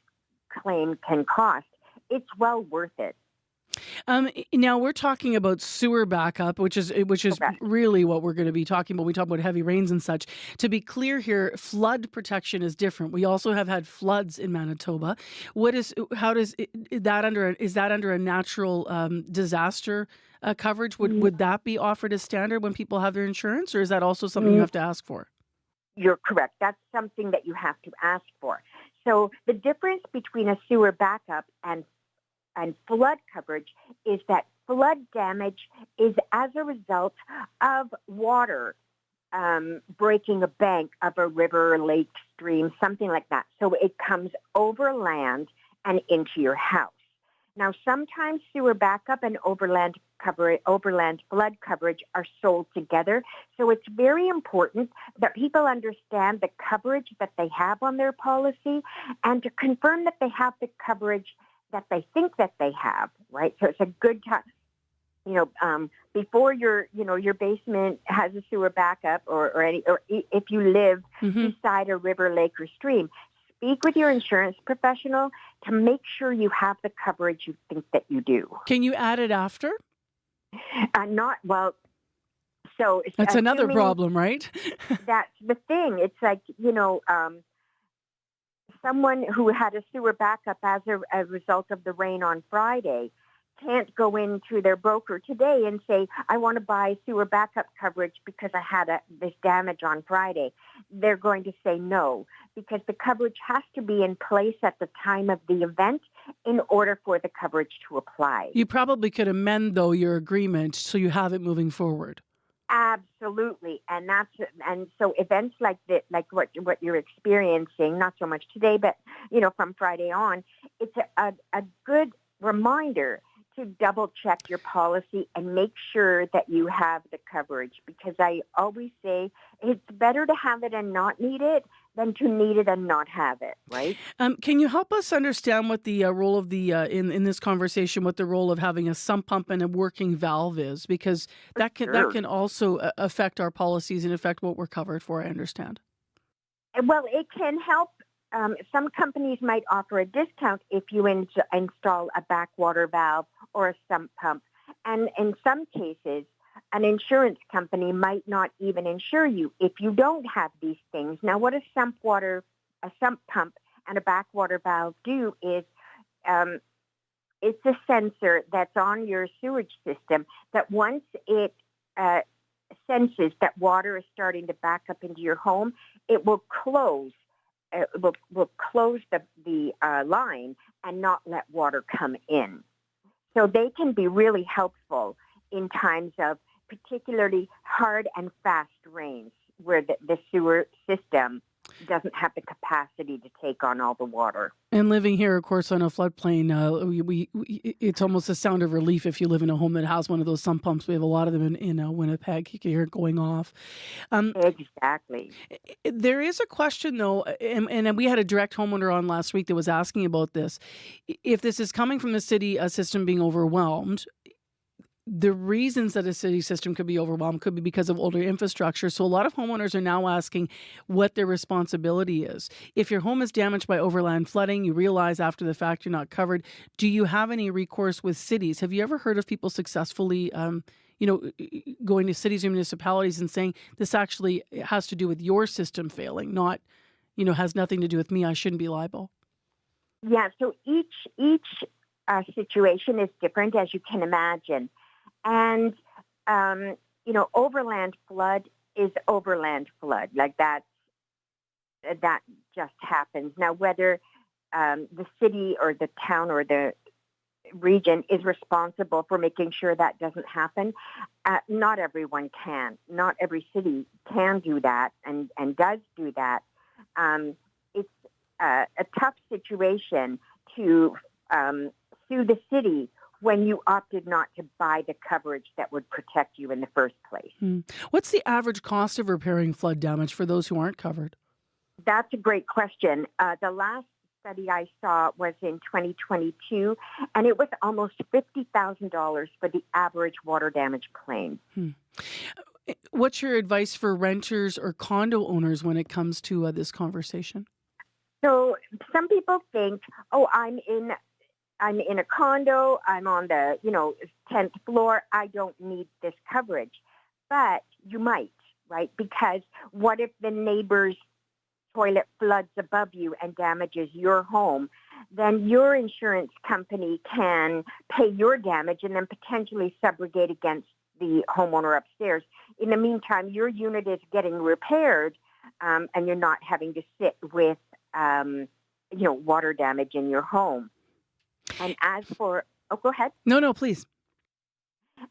claim can cost, it's well worth it. Now we're talking about sewer backup, which is really what we're going to be talking about. We talk about heavy rains and such. To be clear here, flood protection is different. We also have had floods in Manitoba. Is that under a natural disaster coverage? Would that be offered as standard when people have their insurance, or is that also something you have to ask for? You're correct. That's something that you have to ask for. So the difference between a sewer backup and flood coverage is that flood damage is as a result of water breaking a bank of a river, lake, stream, something like that. So it comes over land and into your house. Now, sometimes sewer backup and overland flood coverage are sold together. So it's very important that people understand the coverage that they have on their policy and to confirm that they have the coverage that they think that they have, right? So it's a good time, before your basement has a sewer backup or if you live beside a river, lake, or stream, speak with your insurance professional to make sure you have the coverage you think that you do. Can you add it after? So that's another problem, right? That's the thing. It's like, someone who had a sewer backup as a result of the rain on Friday can't go into their broker today and say, I want to buy sewer backup coverage because I had this damage on Friday. They're going to say no, because the coverage has to be in place at the time of the event in order for the coverage to apply. You probably could amend, though, your agreement so you have it moving forward. Absolutely, and so events like that, like what you're experiencing, not so much today, but from Friday on, it's a good reminder to double check your policy and make sure that you have the coverage. Because I always say it's better to have it and not need it than to need it and not have it, right? Can you help us understand what the role of the in this conversation, what the role of having a sump pump and a working valve is? Because that can also affect our policies and affect what we're covered for, I understand. Well, it can help. Some companies might offer a discount if you install a backwater valve or a sump pump. And in some cases, an insurance company might not even insure you if you don't have these things. Now, what a sump pump and a backwater valve do is it's a sensor that's on your sewage system that once it senses that water is starting to back up into your home, it will close. Will close the line and not let water come in. So they can be really helpful in times of particularly hard and fast rains. where the sewer system doesn't have the capacity to take on all the water. And living here, of course, on a floodplain, it's almost a sound of relief if you live in a home that has one of those sump pumps. We have a lot of them in Winnipeg. You can hear it going off. Exactly. There is a question, though, and we had a direct homeowner on last week that was asking about this. If this is coming from the city system being overwhelmed, the reasons that a city system could be overwhelmed could be because of older infrastructure. So a lot of homeowners are now asking what their responsibility is. If your home is damaged by overland flooding, you realize after the fact you're not covered. Do you have any recourse with cities? Have you ever heard of people successfully, going to cities or municipalities and saying this actually has to do with your system failing, not, has nothing to do with me. I shouldn't be liable. Yeah. So each situation is different, as you can imagine. And, overland flood is overland flood. Like that just happens. Now, whether the city or the town or the region is responsible for making sure that doesn't happen, not everyone can. Not every city can do that and does do that. It's a tough situation to sue the city when you opted not to buy the coverage that would protect you in the first place. What's the average cost of repairing flood damage for those who aren't covered? That's a great question. The last study I saw was in 2022, and it was almost $50,000 for the average water damage claim. What's your advice for renters or condo owners when it comes to this conversation? So some people think, I'm in a condo, I'm on the, 10th floor, I don't need this coverage. But you might, right? Because what if the neighbor's toilet floods above you and damages your home? Then your insurance company can pay your damage and then potentially subrogate against the homeowner upstairs. In the meantime, your unit is getting repaired, and you're not having to sit with, water damage in your home. And as for, go ahead. No, please.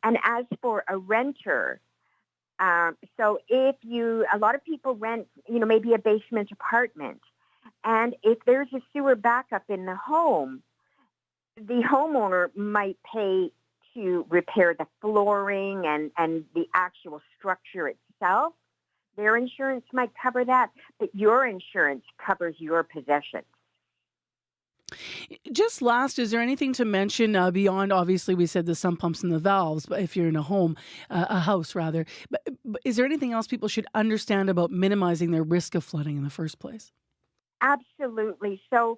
And as for a renter, so if a lot of people rent, maybe a basement apartment, and if there's a sewer backup in the home, the homeowner might pay to repair the flooring and the actual structure itself. Their insurance might cover that, but your insurance covers your possessions. Just last, is there anything to mention beyond, obviously, we said the sump pumps and the valves, but if you're in a house rather, but is there anything else people should understand about minimizing their risk of flooding in the first place? Absolutely. So,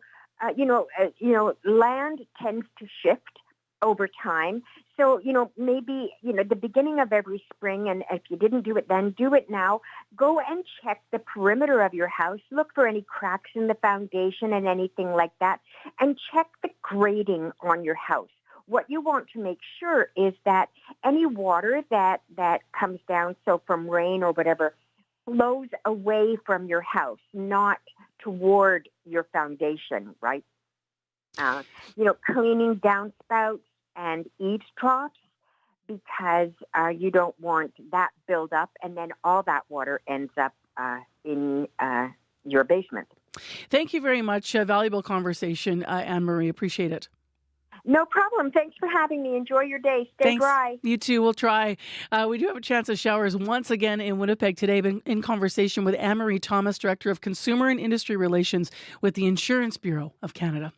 land tends to shift over time. So, maybe, the beginning of every spring, and if you didn't do it then, do it now. Go and check the perimeter of your house. Look for any cracks in the foundation and anything like that. And check the grading on your house. What you want to make sure is that any water that comes down, so from rain or whatever, flows away from your house, not toward your foundation, right? Cleaning downspouts and eaves troughs, because you don't want that build up and then all that water ends up in your basement. Thank you very much. Valuable conversation, Anne-Marie. Appreciate it. No problem. Thanks for having me. Enjoy your day. Stay dry. You too. We'll try. We do have a chance of showers once again in Winnipeg today. Been in conversation with Anne-Marie Thomas, Director of Consumer and Industry Relations with the Insurance Bureau of Canada.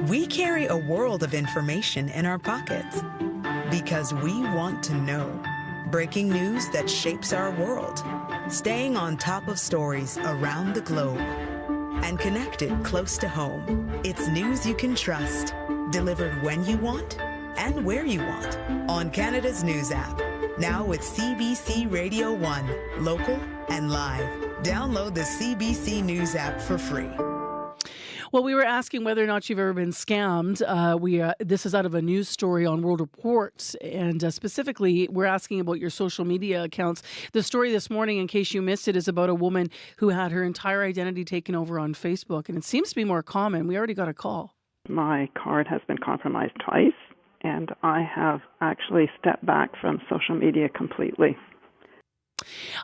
We carry a world of information in our pockets because we want to know. Breaking news that shapes our world. Staying on top of stories around the globe. And connected close to home. It's news you can trust. Delivered when you want and where you want. On Canada's News app. Now with CBC Radio 1. Local and live. Download the CBC News app for free. Well, we were asking whether or not you've ever been scammed. This is out of a news story on World Reports, and specifically, we're asking about your social media accounts. The story this morning, in case you missed it, is about a woman who had her entire identity taken over on Facebook, and it seems to be more common. We already got a call. My card has been compromised twice, and I have actually stepped back from social media completely.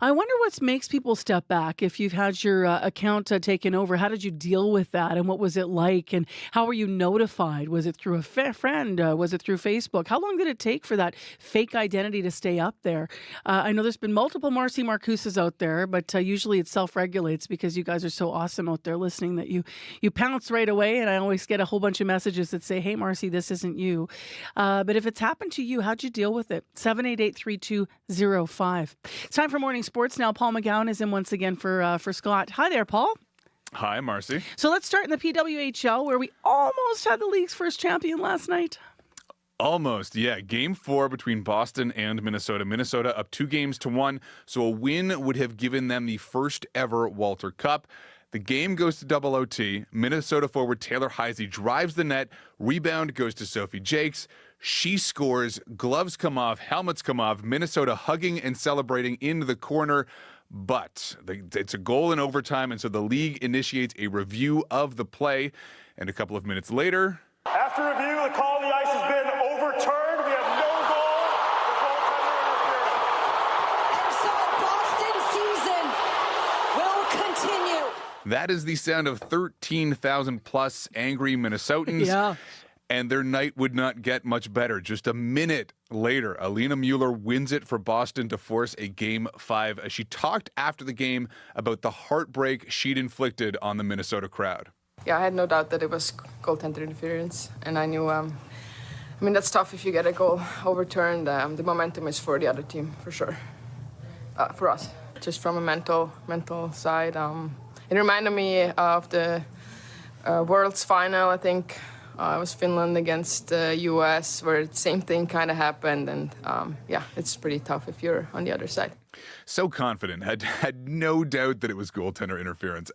I wonder what makes people step back if you've had your account taken over. How did you deal with that, and what was it like, and how were you notified? Was it through a friend? Was it through Facebook? How long did it take for that fake identity to stay up there? I know there's been multiple Marcy Marcusas out there, but usually it self-regulates because you guys are so awesome out there listening that you pounce right away, and I always get a whole bunch of messages that say, hey, Marcy, this isn't you. But if it's happened to you, how'd you deal with it? 788-3205. It's time for morning sports now. Paul McGowan is in once again for Scott. Hi there, Paul. Hi, Marcy. So let's start in the PWHL, where we almost had the league's first champion last night. Almost, yeah. Game 4 between Boston and Minnesota. Minnesota up 2-1, so a win would have given them the first ever Walter Cup. The game goes to double OT. Minnesota forward Taylor Heisey drives the net. Rebound goes to Sophie Jakes. She scores. Gloves come off. Helmets come off. Minnesota hugging and celebrating into the corner. But it's a goal in overtime, and so the league initiates a review of the play. And a couple of minutes later... After review, the call on the ice has been overturned. We have no goal. The Boston season will continue. That is the sound of 13,000 plus angry Minnesotans. Yeah. And their night would not get much better. Just a minute later, Alina Mueller wins it for Boston to force a Game 5. She talked after the game about the heartbreak she'd inflicted on the Minnesota crowd. Yeah, I had no doubt that it was goaltender interference. And I knew, that's tough if you get a goal overturned. The momentum is for the other team, for sure. For us, just from a mental side. It reminded me of the World's final, I think. It was Finland against the U.S., where the same thing kind of happened. And, it's pretty tough if you're on the other side. So confident, had no doubt that it was goaltender interference.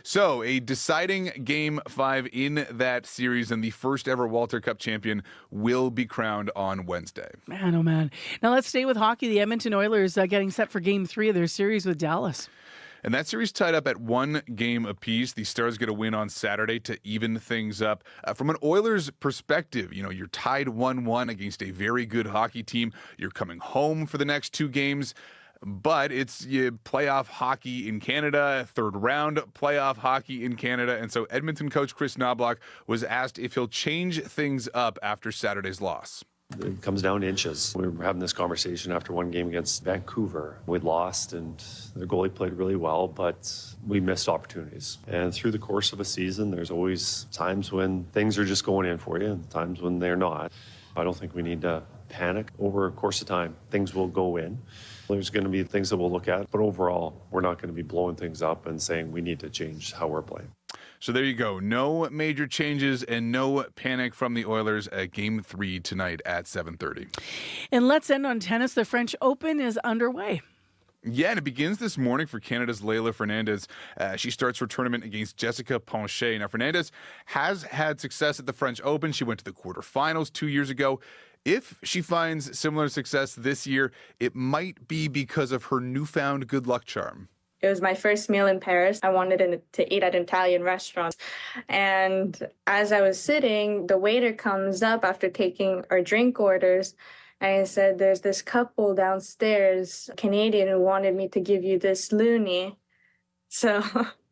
So a deciding Game 5 in that series, and the first ever Walter Cup champion will be crowned on Wednesday. Man, oh man. Now let's stay with hockey. The Edmonton Oilers getting set for Game 3 of their series with Dallas. And that series tied up at 1 game apiece. The Stars get a win on Saturday to even things up. From an Oilers perspective, you're tied 1-1 against a very good hockey team. You're coming home for the next 2 games. But it's playoff hockey in Canada, third round playoff hockey in Canada. And so Edmonton coach Chris Knobloch was asked if he'll change things up after Saturday's loss. It comes down to inches. We were having this conversation after 1 game against Vancouver. We'd lost, and their goalie played really well, but we missed opportunities. And through the course of a season, there's always times when things are just going in for you and times when they're not. I don't think we need to panic. Over a course of time, things will go in. There's going to be things that we'll look at, but overall, we're not going to be blowing things up and saying we need to change how we're playing. So there you go. No major changes and no panic from the Oilers at Game 3 tonight at 7:30. And let's end on tennis. The French Open is underway. Yeah, and it begins this morning for Canada's Leylah Fernandez. She starts her tournament against Jessica Ponche. Now, Fernandez has had success at the French Open. She went to the quarterfinals 2 years ago. If she finds similar success this year, it might be because of her newfound good luck charm. It was my first meal in Paris. I wanted to eat at an Italian restaurant. And as I was sitting, the waiter comes up after taking our drink orders. And he said, there's this couple downstairs, Canadian, who wanted me to give you this loonie. So,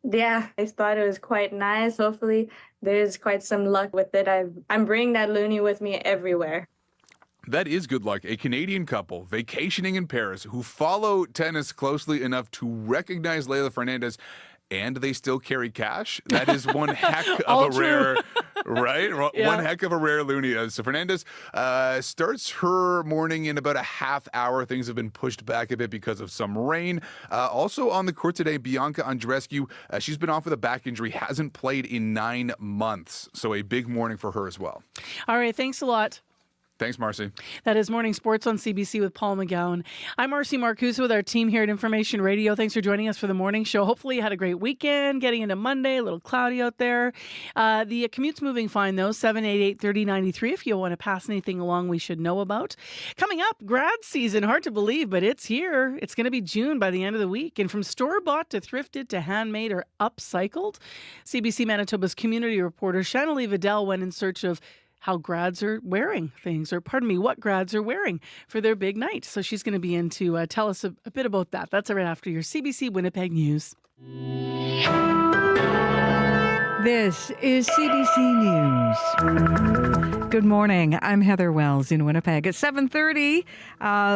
yeah, I thought it was quite nice. Hopefully, there's quite some luck with it. I'm bringing that loonie with me everywhere. That is good luck. A Canadian couple vacationing in Paris who follow tennis closely enough to recognize Leylah Fernandez, and they still carry cash. That is one heck of a rare, right? Yeah. One heck of a rare loonie. So Fernandez starts her morning in about a half hour. Things have been pushed back a bit because of some rain. Also on the court today, Bianca Andreescu. She's been off with a back injury, hasn't played in 9 months. So a big morning for her as well. All right, thanks a lot. Thanks, Marcy. That is Morning Sports on CBC with Paul McGowan. I'm Marcy Marcuse with our team here at Information Radio. Thanks for joining us for the morning show. Hopefully you had a great weekend, getting into Monday, a little cloudy out there. The commute's moving fine, though, 788-3093 if you want to pass anything along we should know about. Coming up, grad season. Hard to believe, but it's here. It's going to be June by the end of the week. And from store-bought to thrifted to handmade or upcycled, CBC Manitoba's community reporter Shanalee Vidal went in search of how grads are wearing things, or pardon me, what grads are wearing for their big night. So she's going to be in to tell us a bit about that. That's right after your CBC Winnipeg News. This is CBC News. Good morning. I'm Heather Wells in Winnipeg. At 7:30,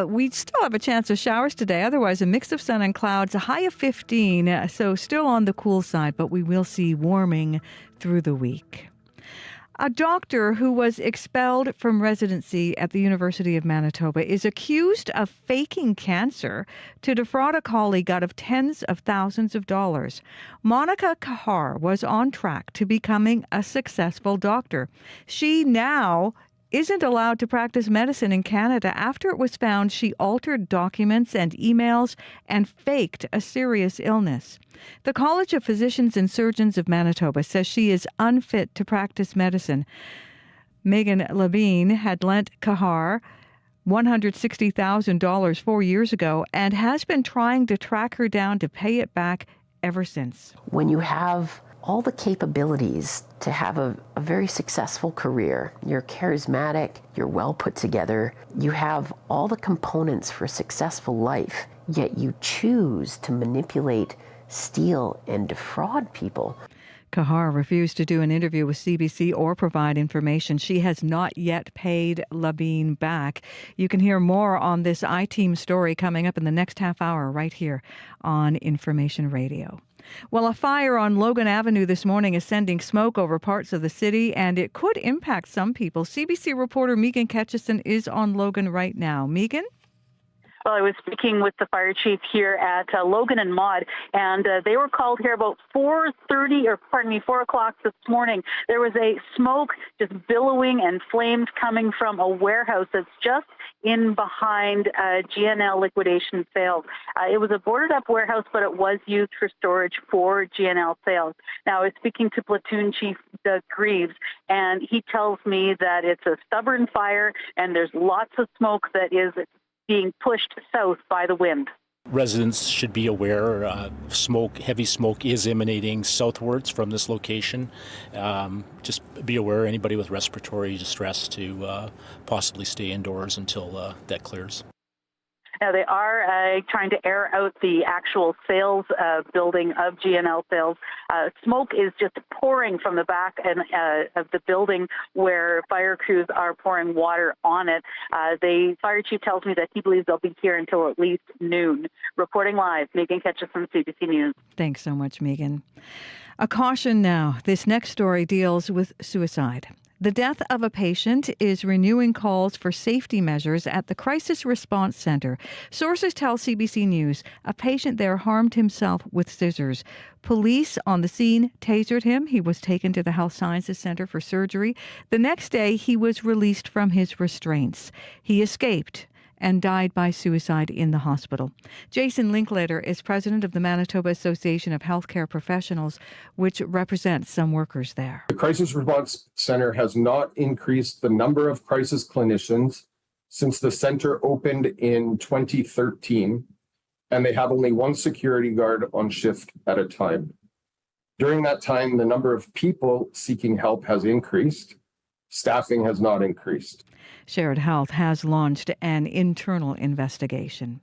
we still have a chance of showers today. Otherwise, a mix of sun and clouds, a high of 15. So still on the cool side, but we will see warming through the week. A doctor who was expelled from residency at the University of Manitoba is accused of faking cancer to defraud a colleague out of tens of thousands of dollars. Monica Kahar was on track to becoming a successful doctor. She now isn't allowed to practice medicine in Canada after it was found she altered documents and emails and faked a serious illness. The College of Physicians and Surgeons of Manitoba says she is unfit to practice medicine. Megan Levine had lent Kahar $160,000 4 years ago and has been trying to track her down to pay it back ever since. When you have all the capabilities to have a very successful career, you're charismatic, you're well put together, you have all the components for a successful life, yet you choose to manipulate, steal, and defraud people. Kahar refused to do an interview with CBC or provide information. She has not yet paid Levine back. You can hear more on this iTeam story coming up in the next half hour right here on Information Radio. Well, a fire on Logan Avenue this morning is sending smoke over parts of the city, and it could impact some people. CBC reporter Megan Ketchison is on Logan right now. Megan? Well, I was speaking with the fire chief here at Logan and Maud, and they were called here about 4 o'clock this morning. There was a smoke just billowing and flames coming from a warehouse that's just in behind GNL liquidation sales. It was a boarded up warehouse, but it was used for storage for GNL sales. Now, I was speaking to Platoon Chief Doug Greaves, and he tells me that it's a stubborn fire and there's lots of smoke that is being pushed south by the wind. Residents should be aware heavy smoke is emanating southwards from this location. Just be aware, anybody with respiratory distress, to possibly stay indoors until that clears. Now, they are trying to air out the actual sales building of GNL sales. Smoke is just pouring from the back of the building where fire crews are pouring water on it. The fire chief tells me that he believes they'll be here until at least noon. Reporting live, Megan Ketchison, CBC News. Thanks so much, Megan. A caution now. This next story deals with suicide. The death of a patient is renewing calls for safety measures at the Crisis Response Center. Sources tell CBC News a patient there harmed himself with scissors. Police on the scene tasered him. He was taken to the Health Sciences Center for surgery. The next day, he was released from his restraints. He escaped and died by suicide in the hospital. Jason Linklater is president of the Manitoba Association of Healthcare Professionals, which represents some workers there. The Crisis Response Center has not increased the number of crisis clinicians since the center opened in 2013, and they have only one security guard on shift at a time. During that time, the number of people seeking help has increased. Staffing has not increased. Shared Health has launched an internal investigation.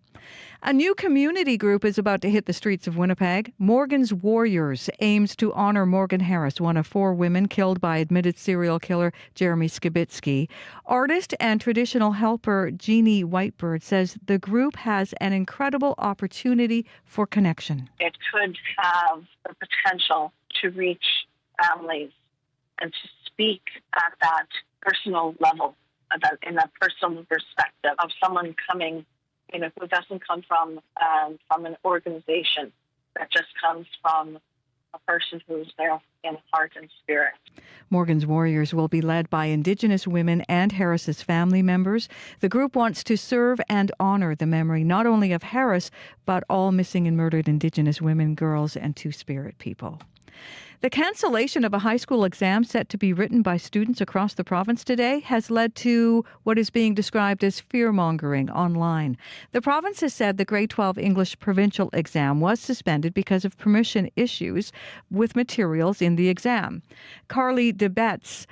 A new community group is about to hit the streets of Winnipeg. Morgan's Warriors aims to honor Morgan Harris, one of 4 women killed by admitted serial killer Jeremy Skibitsky. Artist and traditional helper Jeannie Whitebird says the group has an incredible opportunity for connection. It could have the potential to reach families and to speak at that personal level, in that personal perspective of someone coming, who doesn't come from an organization, that just comes from a person who's there in heart and spirit. Morgan's Warriors will be led by Indigenous women and Harris's family members. The group wants to serve and honor the memory not only of Harris, but all missing and murdered Indigenous women, girls, and Two-Spirit people. The cancellation of a high school exam set to be written by students across the province today has led to what is being described as fear-mongering online. The province has said the grade 12 English provincial exam was suspended because of permission issues with materials in the exam. Carly DeBetz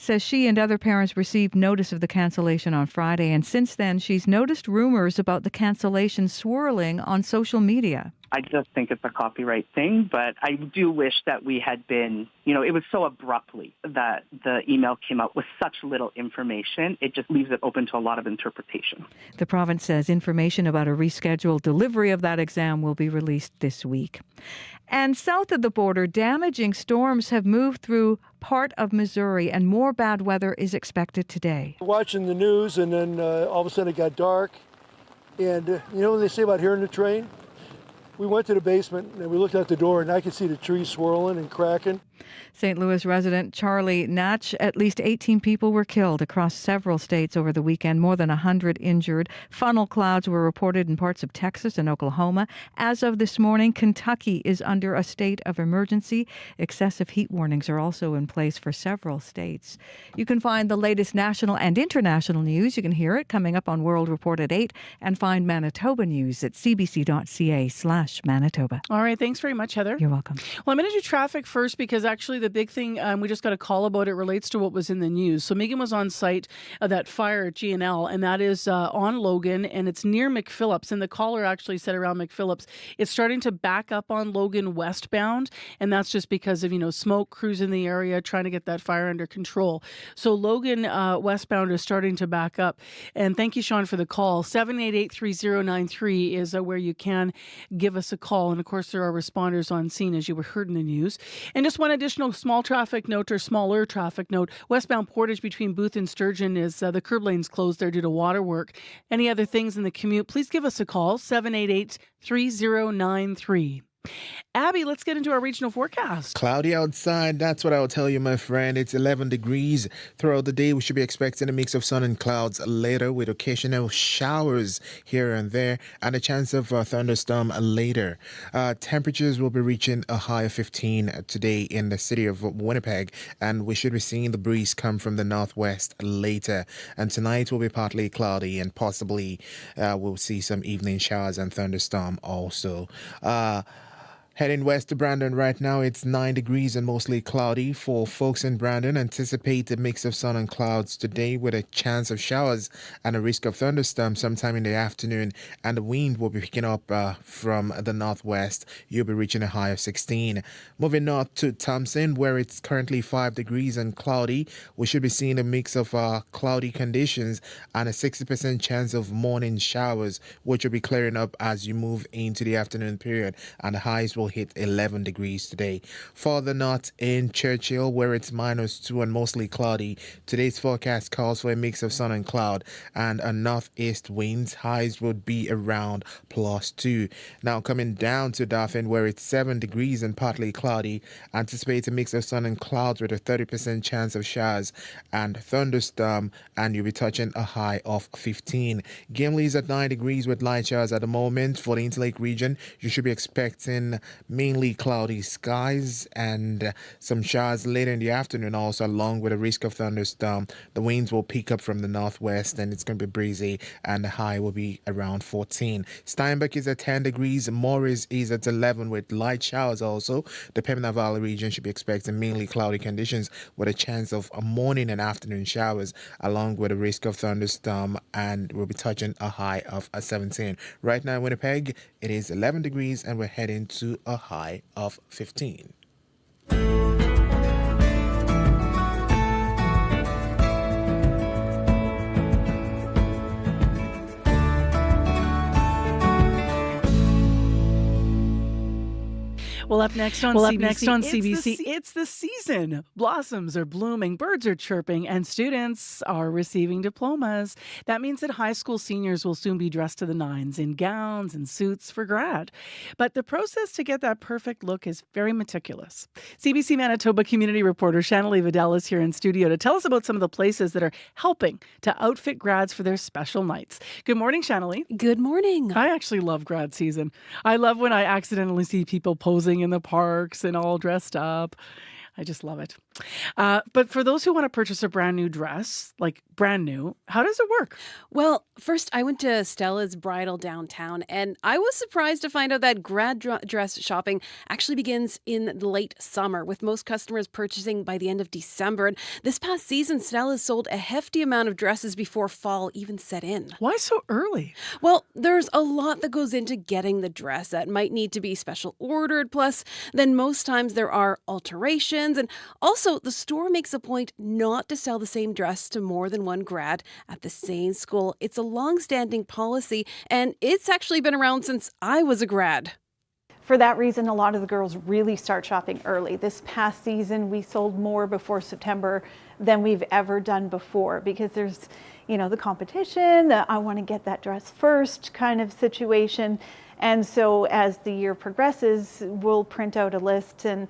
says she and other parents received notice of the cancellation on Friday, and since then she's noticed rumors about the cancellation swirling on social media. I just think it's a copyright thing, but I do wish that we had been, it was so abruptly that the email came out with such little information. It just leaves it open to a lot of interpretation. The province says information about a rescheduled delivery of that exam will be released this week. And south of the border, damaging storms have moved through part of Missouri, and more bad weather is expected today. Watching the news, and then all of a sudden it got dark. And when they say about hearing the train? We went to the basement and we looked out the door and I could see the trees swirling and cracking. St. Louis resident Charlie Natch, at least 18 people were killed across several states over the weekend, more than 100 injured. Funnel clouds were reported in parts of Texas and Oklahoma. As of this morning, Kentucky is under a state of emergency. Excessive heat warnings are also in place for several states. You can find the latest national and international news. You can hear it coming up on World Report at 8, and find Manitoba news at cbc.ca/Manitoba. All right. Thanks very much, Heather. You're welcome. Well, I'm going to do traffic first because actually the big thing we just got a call about it relates to what was in the news. So Megan was on site that fire at G&L, and that is on Logan, and it's near McPhillips. And the caller actually said around McPhillips, it's starting to back up on Logan westbound, and that's just because of smoke crews in the area trying to get that fire under control. So Logan westbound is starting to back up. And thank you, Sean, for the call. 788-3093 is where you can give us a call. And of course, there are responders on scene, as you were heard in the news. And just one additional smaller traffic note. Westbound Portage between Booth and Sturgeon is the curb lane's closed there due to water work. Any other things in the commute, please give us a call, 788-3093. Abby, let's get into our regional forecast. Cloudy outside, that's what I'll tell you, my friend. It's 11 degrees. Throughout the day, we should be expecting a mix of sun and clouds later, with occasional showers here and there, and a chance of a thunderstorm later. Temperatures will be reaching a high of 15 today in the city of Winnipeg, and we should be seeing the breeze come from the northwest later. And tonight will be partly cloudy, and possibly we'll see some evening showers and thunderstorm also. Heading west to Brandon right now, it's 9 degrees and mostly cloudy. For folks in Brandon, anticipate a mix of sun and clouds today with a chance of showers and a risk of thunderstorms sometime in the afternoon. And the wind will be picking up from the northwest. You'll be reaching a high of 16. Moving north to Thompson, where it's currently 5 degrees and cloudy. We should be seeing a mix of cloudy conditions and a 60% chance of morning showers, which will be clearing up as you move into the afternoon period. And the highs will hit 11 degrees today. Farther north in Churchill, where it's -2 and mostly cloudy, today's forecast calls for a mix of sun and cloud and a northeast winds. Highs would be around +2. Now coming down to Dauphin, where it's 7 degrees and partly cloudy, anticipate a mix of sun and clouds with a 30% chance of showers and thunderstorm, and you'll be touching a high of 15. Gimley's at 9 degrees with light showers at the moment. For the Interlake region, you should be expecting mainly cloudy skies and some showers later in the afternoon, also along with a risk of thunderstorm. The winds will pick up from the northwest, and it's going to be breezy, and the high will be around 14. Steinbach is at 10 degrees. Morris is at 11 with light showers also. The Pembina Valley region should be expecting mainly cloudy conditions with a chance of morning and afternoon showers, along with a risk of thunderstorm, and we'll be touching a high of 17. Right now in Winnipeg, it is 11 degrees, and we're heading to a high of 15. Well, up next on CBC, it's the season. Blossoms are blooming, birds are chirping, and students are receiving diplomas. That means that high school seniors will soon be dressed to the nines in gowns and suits for grad. But the process to get that perfect look is very meticulous. CBC Manitoba community reporter Shannalee Vidal is here in studio to tell us about some of the places that are helping to outfit grads for their special nights. Good morning, Shannalee. Good morning. I actually love grad season. I love when I accidentally see people posing in the parks and all dressed up. I just love it. But for those who want to purchase a brand new dress, like brand new, how does it work? Well, first I went to Stella's Bridal downtown, and I was surprised to find out that dress shopping actually begins in the late summer, with most customers purchasing by the end of December. And this past season, Stella's sold a hefty amount of dresses before fall even set in. Why so early? Well, there's a lot that goes into getting the dress that might need to be special ordered. Plus, then most times there are alterations, and also the store makes a point not to sell the same dress to more than one grad at the same school. It's a long-standing policy, and it's actually been around since I was a grad. For that reason, a lot of the girls really start shopping early. This past season, we sold more before September than we've ever done before, because there's, the competition, the I want to get that dress first kind of situation. And so as the year progresses, we'll print out a list, and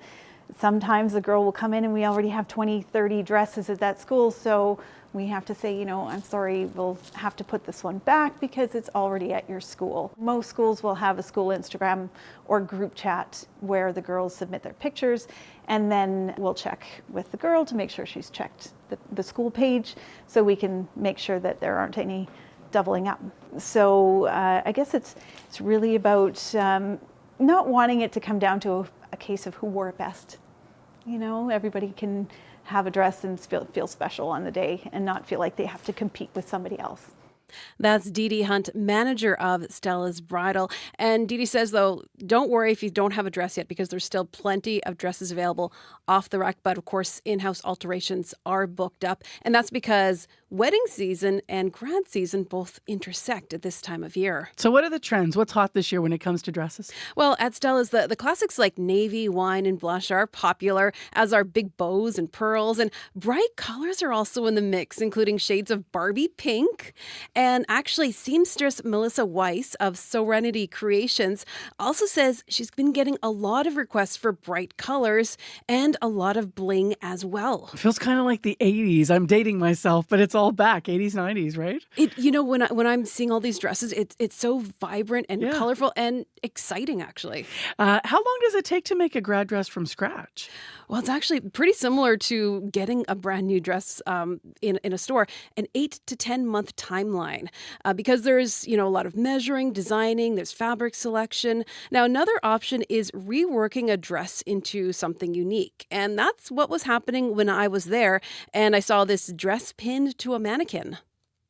sometimes the girl will come in and we already have 20, 30 dresses at that school. So we have to say, I'm sorry, we'll have to put this one back because it's already at your school. Most schools will have a school Instagram or group chat where the girls submit their pictures, and then we'll check with the girl to make sure she's checked the school page, so we can make sure that there aren't any doubling up. So I guess it's really about not wanting it to come down to a case of who wore it best. Everybody can have a dress and feel special on the day and not feel like they have to compete with somebody else. That's Dee Dee Hunt, manager of Stella's Bridal. And Dee Dee says, though, don't worry if you don't have a dress yet, because there's still plenty of dresses available off the rack. But of course, in-house alterations are booked up. And that's because wedding season and grad season both intersect at this time of year. So what are the trends? What's hot this year when it comes to dresses? Well, at Stella's, the classics like navy, wine, and blush are popular, as are big bows and pearls. And bright colors are also in the mix, including shades of Barbie pink. And actually, seamstress Melissa Weiss of Serenity Creations also says she's been getting a lot of requests for bright colors and a lot of bling as well. It feels kind of like the 80s. I'm dating myself, but it's all back, 80s, 90s, right? When I'm seeing all these dresses, it's so vibrant and colorful and exciting, actually. How long does it take to make a grad dress from scratch? Well, it's actually pretty similar to getting a brand new dress in a store, an 8 to 10 month timeline, because there's, a lot of measuring, designing, there's fabric selection. Now, another option is reworking a dress into something unique. And that's what was happening when I was there and I saw this dress pinned to a mannequin.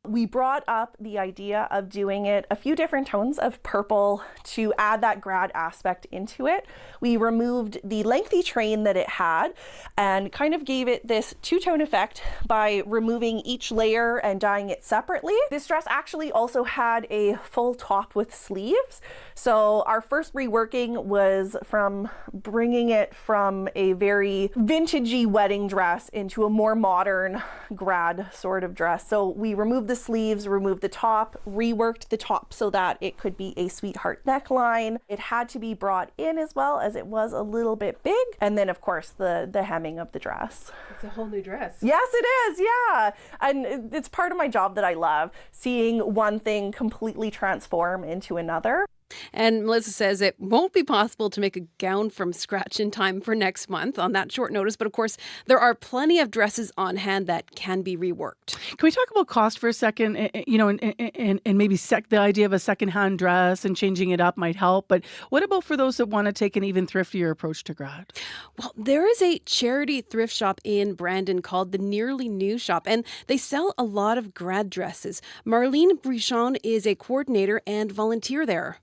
We brought up the idea of doing it a few different tones of purple to add that grad aspect into it. We removed the lengthy train that it had and kind of gave it this two-tone effect by removing each layer and dyeing it separately. This dress actually also had a full top with sleeves. So our first reworking was from bringing it from a very vintagey wedding dress into a more modern grad sort of dress. So we removed the sleeves, removed the top, reworked the top so that it could be a sweetheart neckline. It had to be brought in as well, as it was a little bit big. And then of course the hemming of the dress. It's a whole new dress. Yes, it is. Yeah. And it's part of my job that I love, seeing one thing completely transform into another. And Melissa says it won't be possible to make a gown from scratch in time for next month on that short notice. But of course, there are plenty of dresses on hand that can be reworked. Can we talk about cost for a second? And maybe the idea of a secondhand dress and changing it up might help. But what about for those that want to take an even thriftier approach to grad? Well, there is a charity thrift shop in Brandon called the Nearly New Shop, and they sell a lot of grad dresses. Marlene Brichon is a coordinator and volunteer there.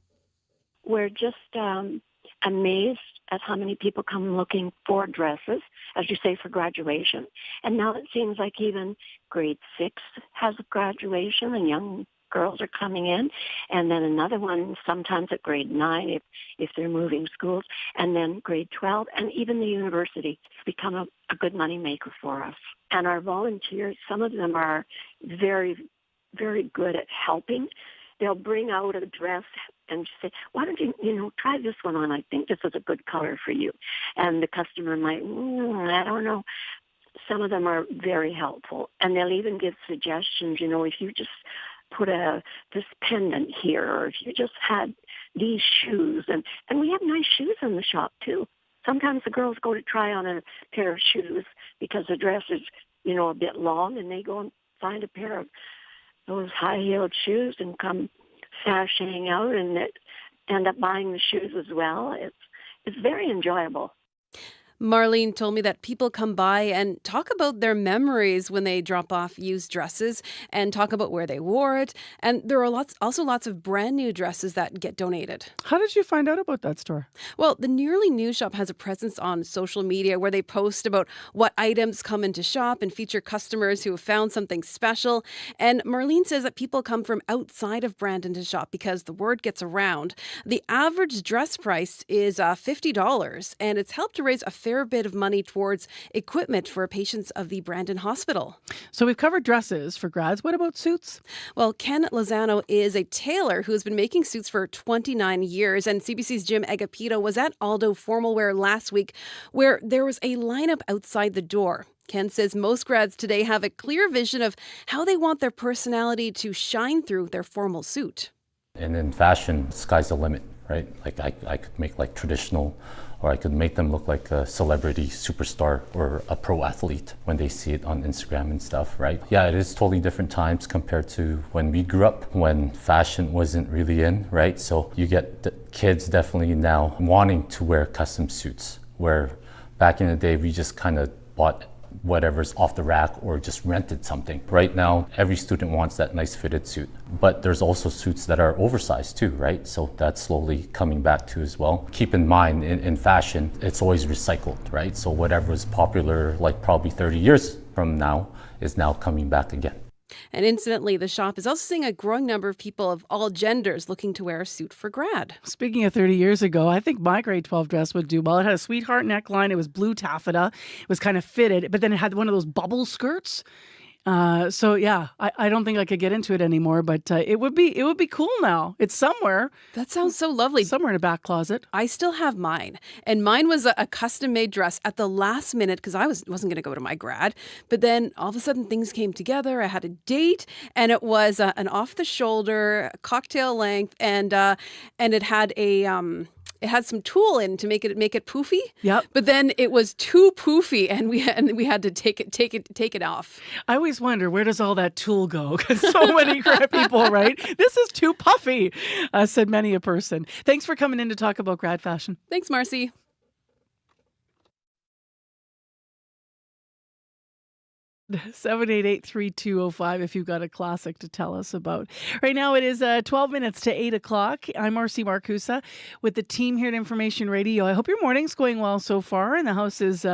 We're just amazed at how many people come looking for dresses, as you say, for graduation. And now it seems like even grade 6 has a graduation and young girls are coming in. And then another one sometimes at grade 9 if they're moving schools. And then grade 12 and even the university. It's become a good money maker for us. And our volunteers, some of them are very, very good at helping. They'll bring out a dress and say, why don't you, try this one on? I think this is a good color for you. And the customer might, I don't know. Some of them are very helpful. And they'll even give suggestions, if you just put this pendant here, or if you just had these shoes. And we have nice shoes in the shop, too. sometimes the girls go to try on a pair of shoes because the dress is, a bit long, and they go and find a pair of those high-heeled shoes and come sashaying out and end up buying the shoes as well. It's very enjoyable. Marlene told me that people come by and talk about their memories when they drop off used dresses and talk about where they wore it. And there are also lots of brand new dresses that get donated. How did you find out about that store? Well, the Nearly New Shop has a presence on social media where they post about what items come into shop and feature customers who have found something special. And Marlene says that people come from outside of Brandon to shop because the word gets around. The average dress price is $50, and it's helped to raise a fair bit of money towards equipment for patients of the Brandon Hospital. So we've covered dresses for grads. What about suits? Well, Ken Lozano is a tailor who has been making suits for 29 years, and CBC's Jim Agapito was at Aldo Formal Wear last week where there was a lineup outside the door. Ken says most grads today have a clear vision of how they want their personality to shine through their formal suit. And in fashion, sky's the limit, right? Like I could make like traditional, or I could make them look like a celebrity superstar or a pro athlete when they see it on Instagram and stuff, right? Yeah, it is totally different times compared to when we grew up, when fashion wasn't really in, right? So you get the kids definitely now wanting to wear custom suits, where back in the day we just kind of bought whatever's off the rack or just rented something. Right now, every student wants that nice fitted suit, but there's also suits that are oversized too, right? So that's slowly coming back too as well. Keep in mind, in fashion, it's always recycled, right? So whatever was popular like probably 30 years from now is now coming back again. And incidentally, the shop is also seeing a growing number of people of all genders looking to wear a suit for grad. Speaking of 30 years ago, I think my grade 12 dress would do well. It had a sweetheart neckline. It was blue taffeta. It was kind of fitted, but then it had one of those bubble skirts. So yeah, I don't think I could get into it anymore, but it would be cool now. It's somewhere. That sounds so lovely. Somewhere in a back closet. I still have mine, and mine was a custom-made dress at the last minute because I wasn't going to go to my grad. But then all of a sudden things came together. I had a date, and it was an off-the-shoulder cocktail length, and it had a. It had some tulle in to make it poofy. Yep. But then it was too poofy, and we had to take it off. I always wonder, where does all that tulle go? Because so many grad people, right? This is too puffy, said many a person. Thanks for coming in to talk about grad fashion. Thanks, Marcy. $788-3205 if you've got a classic to tell us about. Right now it is 12 minutes to 8 o'clock. I'm Marcy Marcusa with the team here at Information Radio. I hope your morning's going well so far and the house is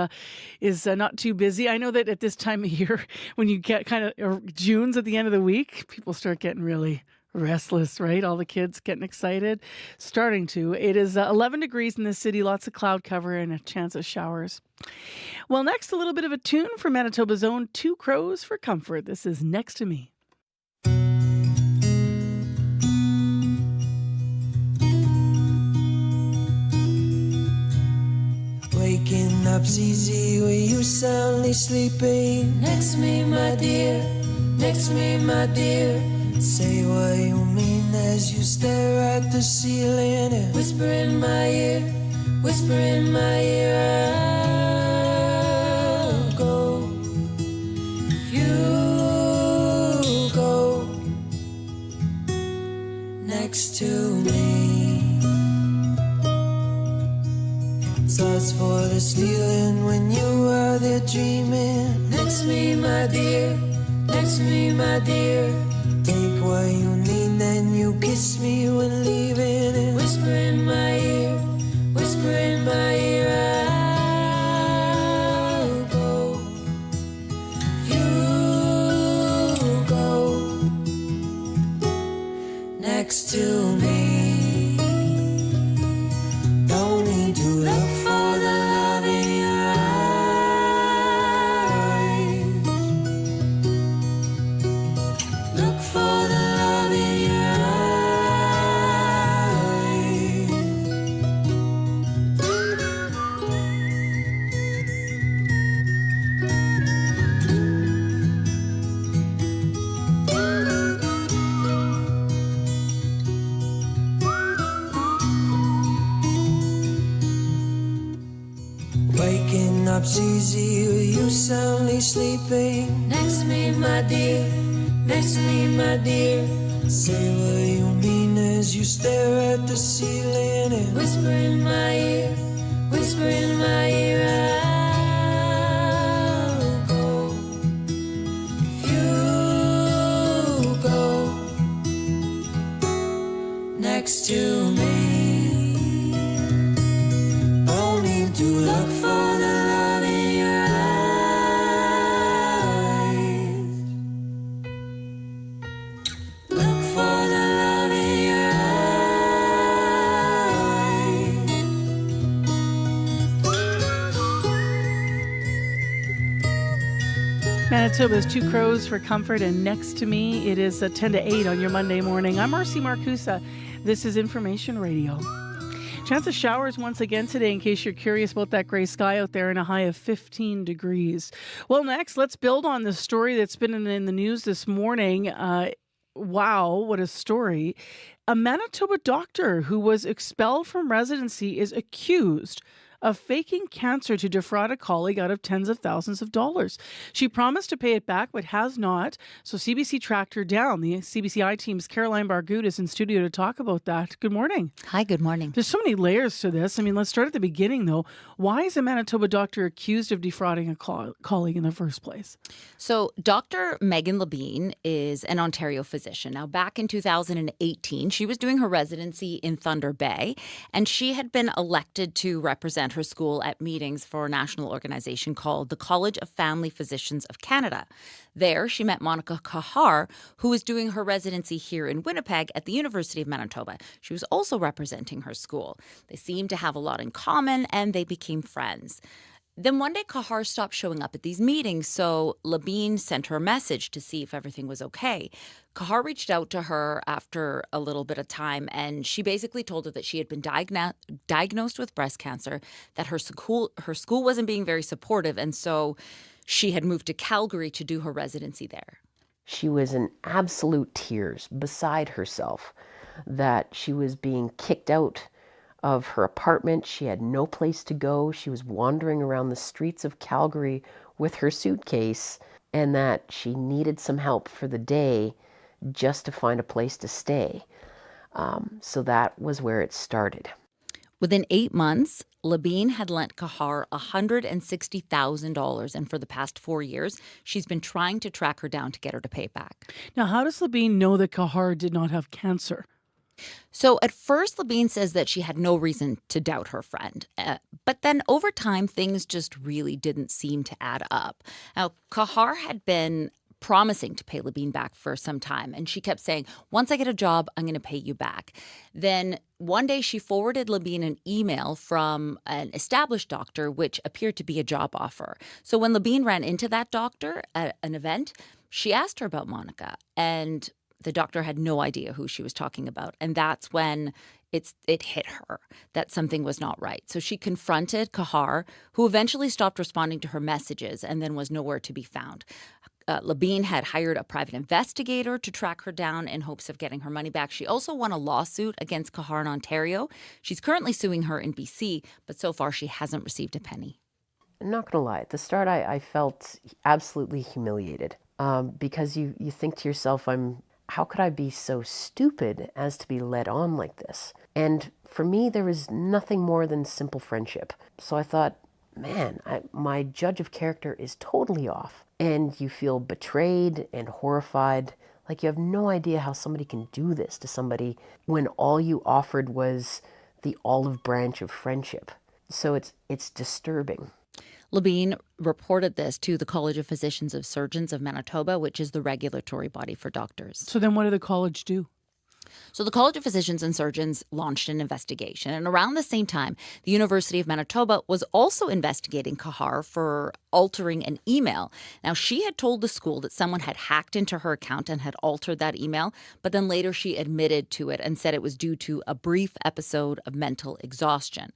not too busy. I know that at this time of year, when you get June's at the end of the week, people start getting really restless, right? All the kids getting excited. Starting to. It is 11 degrees in the city, lots of cloud cover and a chance of showers. Well, next, a little bit of a tune from Manitoba's own Two Crows for Comfort. This is Next to Me. Waking up's easy with you soundly sleeping. Next to me, my dear. Next to me, my dear. Say what you mean as you stare at the ceiling and whisper in my ear, whisper in my ear. I'll go if you go next to me. Thoughts for the stealing when you are there dreaming. Next to me, my dear. Next to me, my dear. Take what you need, then you kiss me when leaving and whisper in my ear, whisper in my ear. I'll go, you go next to me. Don't need to look for the love in your eyes. Look for the love in your eyes. soundly sleeping. Next to me, my dear, next to me, my dear. Say what you mean as you stare at the ceiling and whisper in my ear, whisper in my ear. I'll go, you go next to me. Only to look for the love in your eyes. Look for the love in your Manitoba's Two Crows for Comfort, and next to me, it is 10 to 8 on your Monday morning. I'm Marcy Marcusa. This is Information Radio. Chance of showers once again today, in case you're curious about that gray sky out there, and a high of 15 degrees. Well, next, let's build on the story that's been in the news this morning. Wow, what a story. A Manitoba doctor who was expelled from residency is accused of faking cancer to defraud a colleague out of tens of thousands of dollars. She promised to pay it back, but has not. So CBC tracked her down. The CBCI team's Caroline Bargood is in studio to talk about that. Good morning. Hi, good morning. There's so many layers to this. I mean, let's start at the beginning, though. Why is a Manitoba doctor accused of defrauding a colleague in the first place? So Dr. Megan Labine is an Ontario physician. Now, back in 2018, she was doing her residency in Thunder Bay, and she had been elected to represent her school at meetings for a national organization called the College of Family Physicians of Canada. There, she met Monica Kahar, who was doing her residency here in Winnipeg at the University of Manitoba. She was also representing her school. They seemed to have a lot in common, and they became friends. Then one day, Kahar stopped showing up at these meetings, so Labine sent her a message to see if everything was okay. Kahar reached out to her after a little bit of time, and she basically told her that she had been diagnosed with breast cancer, that her school wasn't being very supportive, and so she had moved to Calgary to do her residency there. She was in absolute tears, beside herself, that she was being kicked out of her apartment. She had no place to go. She was wandering around the streets of Calgary with her suitcase, and that she needed some help for the day just to find a place to stay. So that was where it started. Within 8 months, Labine had lent Kahar $160,000, and for the past 4 years, she's been trying to track her down to get her to pay back. Now, how does Labine know that Kahar did not have cancer? So at first, Labine says that she had no reason to doubt her friend. But then over time, things just really didn't seem to add up. Now, Kahar had been promising to pay Labine back for some time, and she kept saying, once I get a job, I'm going to pay you back. Then one day she forwarded Labine an email from an established doctor, which appeared to be a job offer. So when Labine ran into that doctor at an event, she asked her about Monica, and the doctor had no idea who she was talking about. And that's when it hit her that something was not right. So she confronted Kahar, who eventually stopped responding to her messages and then was nowhere to be found. Labine had hired a private investigator to track her down in hopes of getting her money back. She also won a lawsuit against Kahar in Ontario. She's currently suing her in BC, but so far she hasn't received a penny. I'm not going to lie. At the start, I felt absolutely humiliated because you think to yourself, how could I be so stupid as to be led on like this? And for me, there was nothing more than simple friendship. So I thought, man, my judge of character is totally off. And you feel betrayed and horrified, like you have no idea how somebody can do this to somebody when all you offered was the olive branch of friendship. So it's disturbing. Labine reported this to the College of Physicians of Surgeons of Manitoba, which is the regulatory body for doctors. So then what did the college do? So the College of Physicians and Surgeons launched an investigation. And around the same time, the University of Manitoba was also investigating Kahar for altering an email. Now, she had told the school that someone had hacked into her account and had altered that email, but then later she admitted to it and said it was due to a brief episode of mental exhaustion.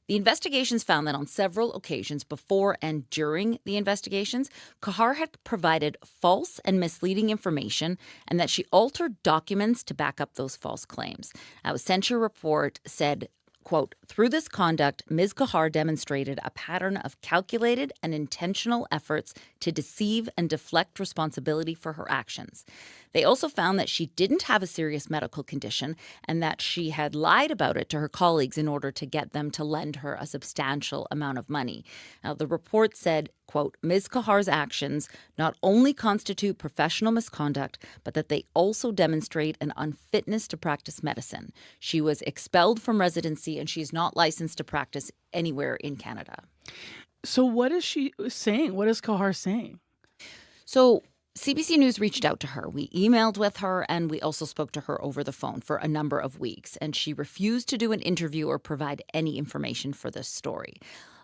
The investigations found that on several occasions before and during the investigations, Kahar had provided false and misleading information and that she altered documents to back up those false claims. Now, a censure report said quote, "Through this conduct, Ms. Kahar demonstrated a pattern of calculated and intentional efforts to deceive and deflect responsibility for her actions. They also found that she didn't have a serious medical condition and that she had lied about it to her colleagues in order to get them to lend her a substantial amount of money." Now, the report said, quote, "Ms. Kahar's actions not only constitute professional misconduct, but that they also demonstrate an unfitness to practice medicine. She was expelled from residency and she's not licensed to practice anywhere in Canada." So what is she saying? What is Kahar saying? So CBC News reached out to her. We emailed with her and we also spoke to her over the phone for a number of weeks. And she refused to do an interview or provide any information for this story.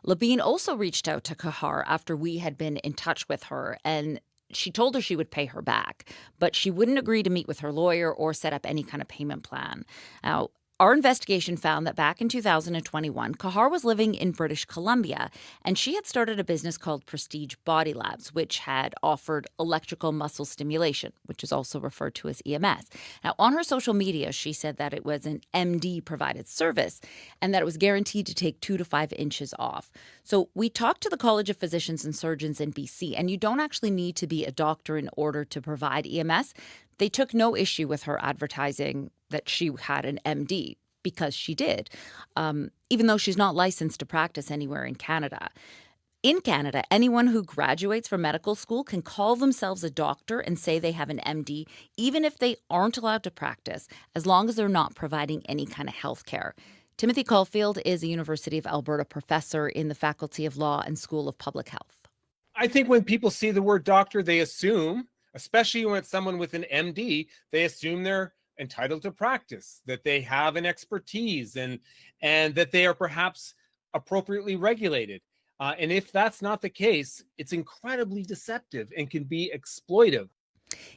Labine also reached out to Kahar after we had been in touch with her, and she told her she would pay her back, but she wouldn't agree to meet with her lawyer or set up any kind of payment plan. Now, our investigation found that back in 2021, Kahar was living in British Columbia, and she had started a business called Prestige Body Labs, which had offered electrical muscle stimulation, which is also referred to as EMS. Now, on her social media, she said that it was an MD-provided service and that it was guaranteed to take 2 to 5 inches off. So we talked to the College of Physicians and Surgeons in BC, and you don't actually need to be a doctor in order to provide EMS. They took no issue with her advertising that she had an MD, because she did, even though she's not licensed to practice anywhere in Canada. In Canada, anyone who graduates from medical school can call themselves a doctor and say they have an MD, even if they aren't allowed to practice, as long as they're not providing any kind of health care. Timothy Caulfield is a University of Alberta professor in the Faculty of Law and School of Public Health. I think when people see the word doctor, they assume, especially when it's someone with an MD, they assume they're entitled to practice, that they have an expertise, and that they are perhaps appropriately regulated. And if that's not the case, it's incredibly deceptive and can be exploitive.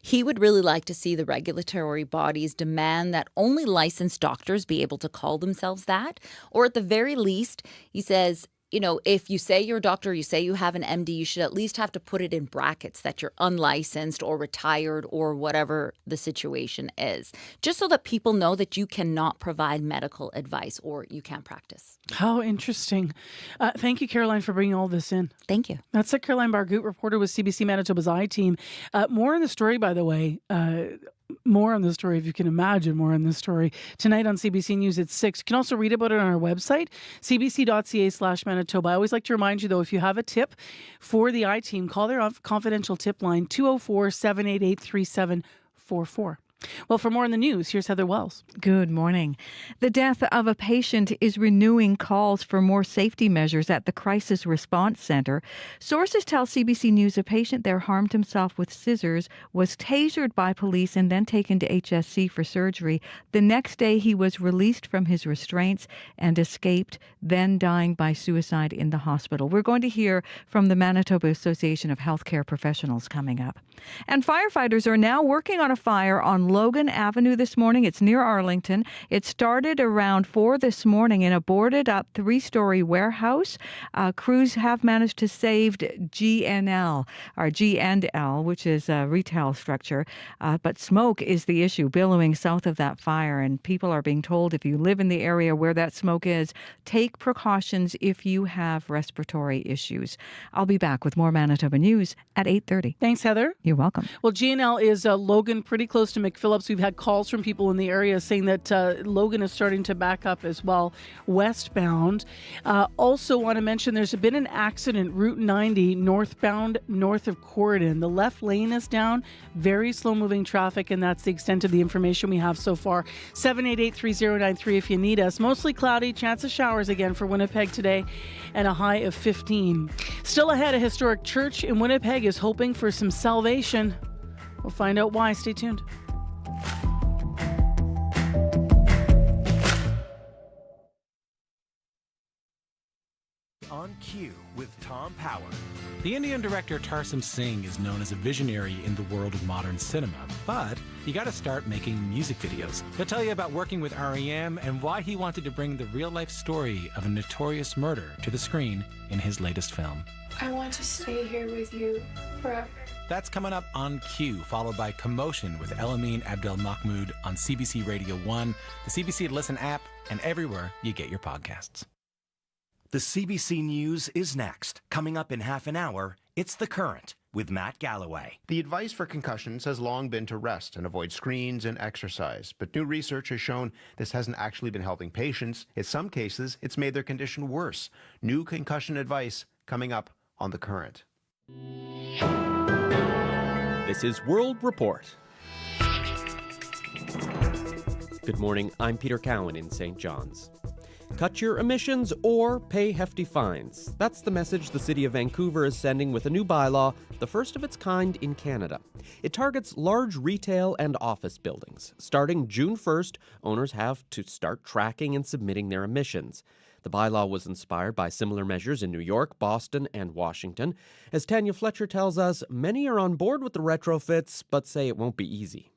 He would really like to see the regulatory bodies demand that only licensed doctors be able to call themselves that, or at the very least, he says, you know, if you say you're a doctor, you say you have an MD, you should at least have to put it in brackets that you're unlicensed or retired or whatever the situation is, just so that people know that you cannot provide medical advice or you can't practice. How interesting. Thank you, Caroline, for bringing all this in. Thank you. That's Caroline Bargout, reporter with CBC Manitoba's I-Team. More on the story, by the way. More on the story, if you can imagine more on this story, tonight on CBC News at 6. You can also read about it on our website, cbc.ca/Manitoba. I always like to remind you, though, if you have a tip for the I-Team, call their confidential tip line, 204-788-3744. Well, for more on the news, here's Heather Wells. Good morning. The death of a patient is renewing calls for more safety measures at the Crisis Response Centre. Sources tell CBC News a patient there harmed himself with scissors, was tasered by police and then taken to HSC for surgery. The next day, he was released from his restraints and escaped, then dying by suicide in the hospital. We're going to hear from the Manitoba Association of Healthcare Professionals coming up. And firefighters are now working on a fire on Logan Avenue this morning. It's near Arlington. It started around 4 this morning in a boarded-up 3-story warehouse. Crews have managed to save G&L, which is a retail structure. But smoke is the issue, billowing south of that fire. And people are being told, if you live in the area where that smoke is, take precautions if you have respiratory issues. I'll be back with more Manitoba News at 8:30. Thanks, Heather. You're welcome. Well, G&L is Logan, pretty close to McPhillips. We've had calls from people in the area saying that Logan is starting to back up as well, westbound. Also want to mention there's been an accident, Route 90, northbound, north of Corridon. The left lane is down, very slow-moving traffic, and that's the extent of the information we have so far. 788-3093 if you need us. Mostly cloudy, chance of showers again for Winnipeg today, and a high of 15. Still ahead, a historic church in Winnipeg is hoping for some salvation. We'll find out why. Stay tuned. On Cue with Tom Power. The Indian director Tarsem Singh is known as a visionary in the world of modern cinema, but you got to start making music videos. He'll tell you about working with R.E.M. and why he wanted to bring the real-life story of a notorious murder to the screen in his latest film. I want to stay here with you forever. That's coming up on Q, followed by Commotion with Elamine Abdelmahmoud on CBC Radio 1, the CBC Listen app, and everywhere you get your podcasts. The CBC News is next. Coming up in half an hour, it's The Current with Matt Galloway. The advice for concussions has long been to rest and avoid screens and exercise, but new research has shown this hasn't actually been helping patients. In some cases, it's made their condition worse. New concussion advice coming up on The Current. This is World Report. Good morning, I'm Peter Cowan in St. John's. Cut your emissions or pay hefty fines. That's the message the City of Vancouver is sending with a new bylaw, the first of its kind in Canada. It targets large retail and office buildings. Starting June 1st, owners have to start tracking and submitting their emissions. The bylaw was inspired by similar measures in New York, Boston, and Washington. As Tanya Fletcher tells us, many are on board with the retrofits, but say it won't be easy.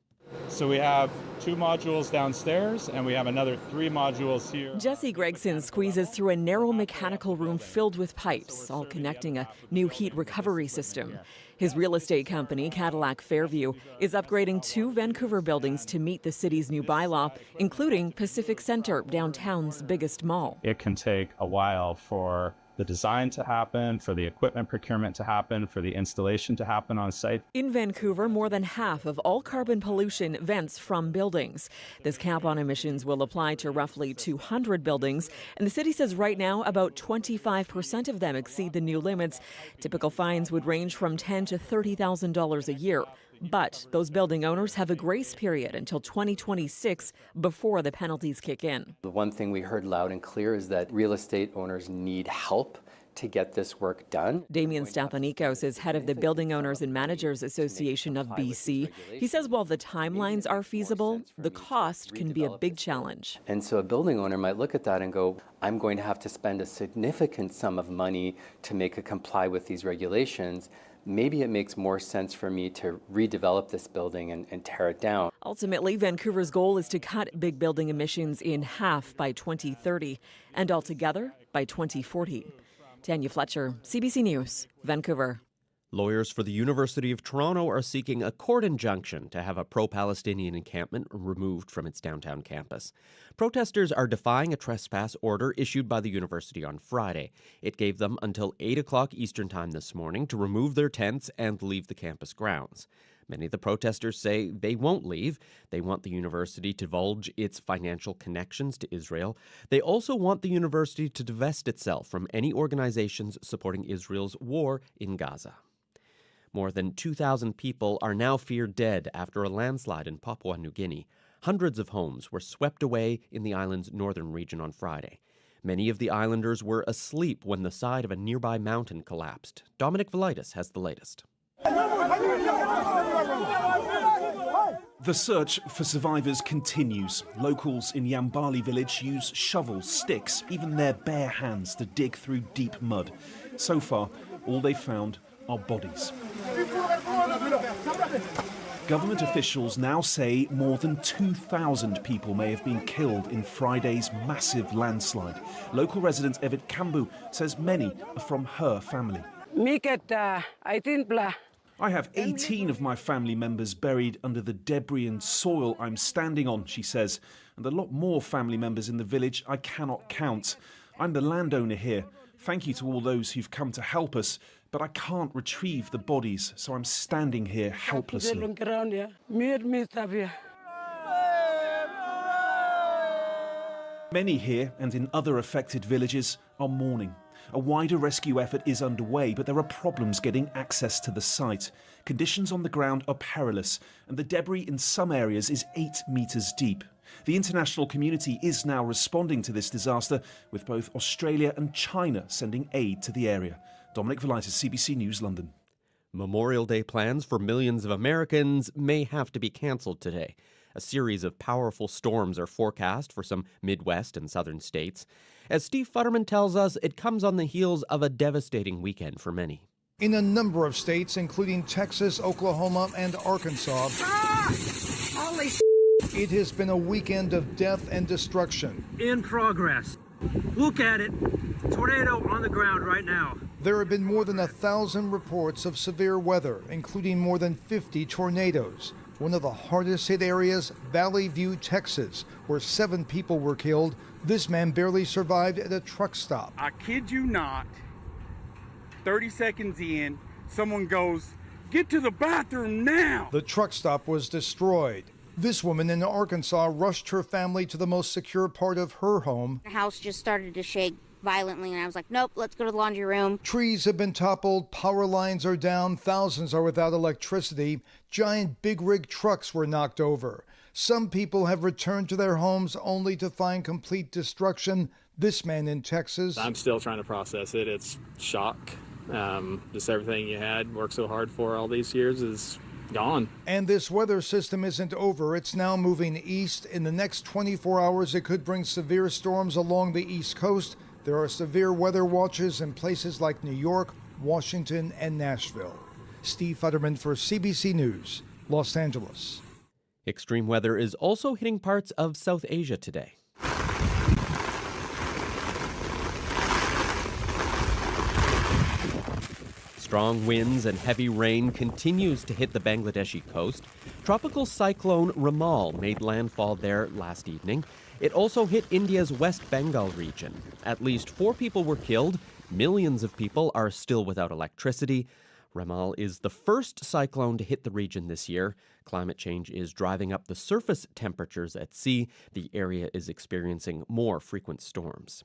So we have 2 modules downstairs, and we have another 3 modules here. Jesse Gregson squeezes through a narrow mechanical room filled with pipes, all connecting a new heat recovery system. His real estate company, Cadillac Fairview, is upgrading 2 Vancouver buildings to meet the city's new bylaw, including Pacific Centre, downtown's biggest mall. It can take a while for the design to happen, for the equipment procurement to happen, for the installation to happen on site. In Vancouver, more than half of all carbon pollution vents from buildings. This cap on emissions will apply to roughly 200 buildings, and the city says right now about 25% of them exceed the new limits. Typical fines would range from $10,000 to $30,000 a year. But those building owners have a grace period until 2026 before the penalties kick in. The one thing we heard loud and clear is that real estate owners need help to get this work done. Damian Stapanikos is head of the Building Owners and Managers Association of BC. He says while the timelines are feasible, the cost can be a big challenge. And so a building owner might look at that and go, I'm going to have to spend a significant sum of money to make it comply with these regulations. Maybe it makes more sense for me to redevelop this building and tear it down. Ultimately, Vancouver's goal is to cut big building emissions in half by 2030 and altogether by 2040. Tanya Fletcher, CBC News, Vancouver. Lawyers for the University of Toronto are seeking a court injunction to have a pro-Palestinian encampment removed from its downtown campus. Protesters are defying a trespass order issued by the university on Friday. It gave them until 8 o'clock Eastern Time this morning to remove their tents and leave the campus grounds. Many of the protesters say they won't leave. They want the university to divulge its financial connections to Israel. They also want the university to divest itself from any organizations supporting Israel's war in Gaza. More than 2,000 people are now feared dead after a landslide in Papua New Guinea. Hundreds of homes were swept away in the island's northern region on Friday. Many of the islanders were asleep when the side of a nearby mountain collapsed. Dominic Velitis has the latest. The search for survivors continues. Locals in Yambali village use shovels, sticks, even their bare hands to dig through deep mud. So far, all they've found are bodies. Government officials now say more than 2,000 people may have been killed in Friday's massive landslide. Local resident Evit Kambu says many are from her family. I have 18 of my family members buried under the debris and soil I'm standing on, she says, and a lot more family members in the village I cannot count. I'm the landowner here. Thank you to all those who've come to help us, but I can't retrieve the bodies, so I'm standing here helplessly. Many here and in other affected villages are mourning. A wider rescue effort is underway, but there are problems getting access to the site. Conditions on the ground are perilous, and the debris in some areas is 8 metres deep. The international community is now responding to this disaster, with both Australia and China sending aid to the area. Dominic Velitis, CBC News, London. Memorial Day plans for millions of Americans may have to be cancelled today. A series of powerful storms are forecast for some Midwest and southern states. As Steve Futterman tells us, it comes on the heels of a devastating weekend for many. In a number of states, including Texas, Oklahoma, and Arkansas, it has been a weekend of death and destruction. In progress. Look at it. Tornado on the ground right now. There have been more than 1,000 reports of severe weather, including more than 50 tornadoes. One of the hardest hit areas, Valley View, Texas, where 7 people were killed. This man barely survived at a truck stop. I kid you not, 30 seconds in, someone goes, "Get to the bathroom now!" The truck stop was destroyed. This woman in Arkansas rushed her family to the most secure part of her home. The house just started to shake violently, and I was like, nope, let's go to the laundry room. Trees have been toppled, power lines are down, thousands are without electricity. Giant big rig trucks were knocked over. Some people have returned to their homes only to find complete destruction. This man in Texas. I'm still trying to process it. It's shock. Just everything you had, worked so hard for all these years is gone. And this weather system isn't over. It's now moving east. In the next 24 hours, it could bring severe storms along the East Coast. There are severe weather watches in places like New York, Washington, and Nashville. Steve Futterman for CBC News, Los Angeles. Extreme weather is also hitting parts of South Asia today. Strong winds and heavy rain continues to hit the Bangladeshi coast. Tropical cyclone Ramal made landfall there last evening. It also hit India's West Bengal region. At least 4 people were killed. Millions of people are still without electricity. Ramal is the first cyclone to hit the region this year. Climate change is driving up the surface temperatures at sea. The area is experiencing more frequent storms.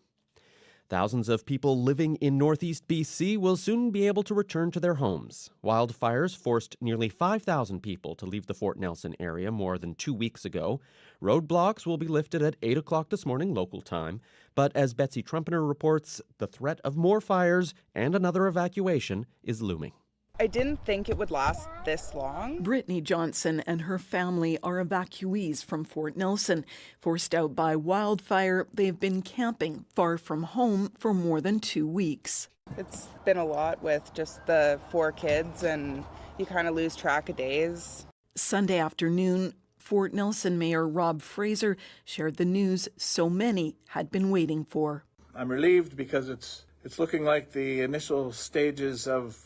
Thousands of people living in northeast BC will soon be able to return to their homes. Wildfires forced nearly 5,000 people to leave the Fort Nelson area more than 2 weeks ago. Roadblocks will be lifted at 8 o'clock this morning local time. But as Betsy Trumpeter reports, the threat of more fires and another evacuation is looming. I didn't think it would last this long. Brittany Johnson and her family are evacuees from Fort Nelson. Forced out by wildfire, they've been camping far from home for more than 2 weeks. It's been a lot with just the 4 kids, and you kind of lose track of days. Sunday afternoon, Fort Nelson Mayor Rob Fraser shared the news so many had been waiting for. I'm relieved because it's looking like the initial stages of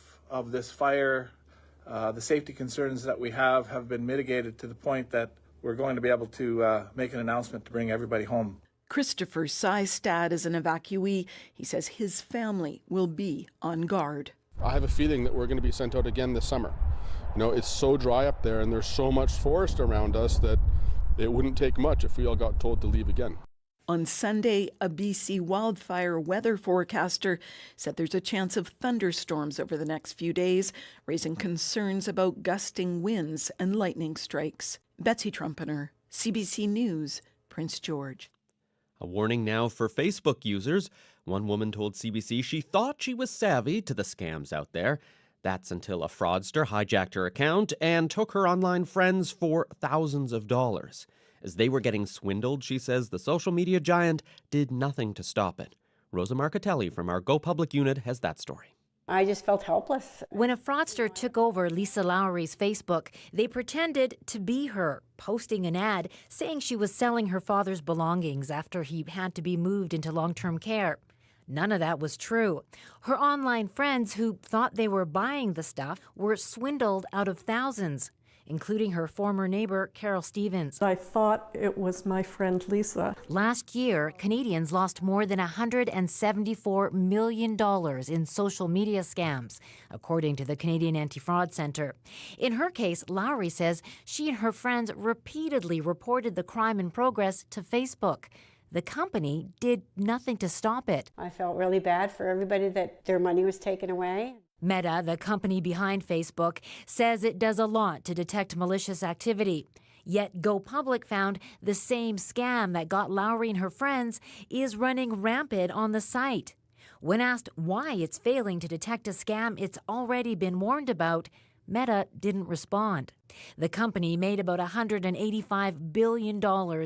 this fire, the safety concerns that we have been mitigated to the point that we're going to be able to make an announcement to bring everybody home. Christopher Seistad is an evacuee. He says his family will be on guard. I have a feeling that we're going to be sent out again this summer. You know, it's so dry up there and there's so much forest around us that it wouldn't take much if we all got told to leave again. On Sunday, a BC wildfire weather forecaster said there's a chance of thunderstorms over the next few days, raising concerns about gusting winds and lightning strikes. Betsy Trumpeter, CBC News, Prince George. A warning now for Facebook users. One woman told CBC she thought she was savvy to the scams out there. That's until a fraudster hijacked her account and took her online friends for thousands of dollars. As they were getting swindled, she says the social media giant did nothing to stop it. Rosa Marcatelli from our Go Public unit has that story. I just felt helpless. When a fraudster took over Lisa Lowry's Facebook, they pretended to be her, posting an ad saying she was selling her father's belongings after he had to be moved into long-term care. None of that was true. Her online friends who thought they were buying the stuff were swindled out of thousands, including her former neighbor, Carol Stevens. I thought it was my friend Lisa. Last year, Canadians lost more than $174 million in social media scams, according to the Canadian Anti-Fraud Centre. In her case, Lowry says she and her friends repeatedly reported the crime in progress to Facebook. The company did nothing to stop it. I felt really bad for everybody that their money was taken away. Meta, the company behind Facebook, says it does a lot to detect malicious activity. Yet Go Public found the same scam that got Lowry and her friends is running rampant on the site. When asked why it's failing to detect a scam it's already been warned about, Meta didn't respond. The company made about $185 billion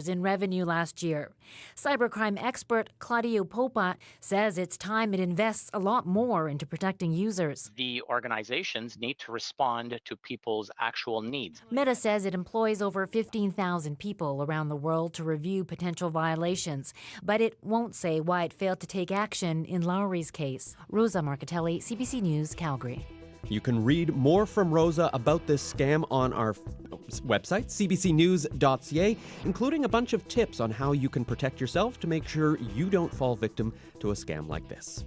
in revenue last year. Cybercrime expert Claudio Popa says it's time it invests a lot more into protecting users. The organizations need to respond to people's actual needs. Meta says it employs over 15,000 people around the world to review potential violations, but it won't say why it failed to take action in Lowry's case. Rosa Marcatelli, CBC News, Calgary. You can read more from Rosa about this scam on our website, cbcnews.ca, including a bunch of tips on how you can protect yourself to make sure you don't fall victim to a scam like this.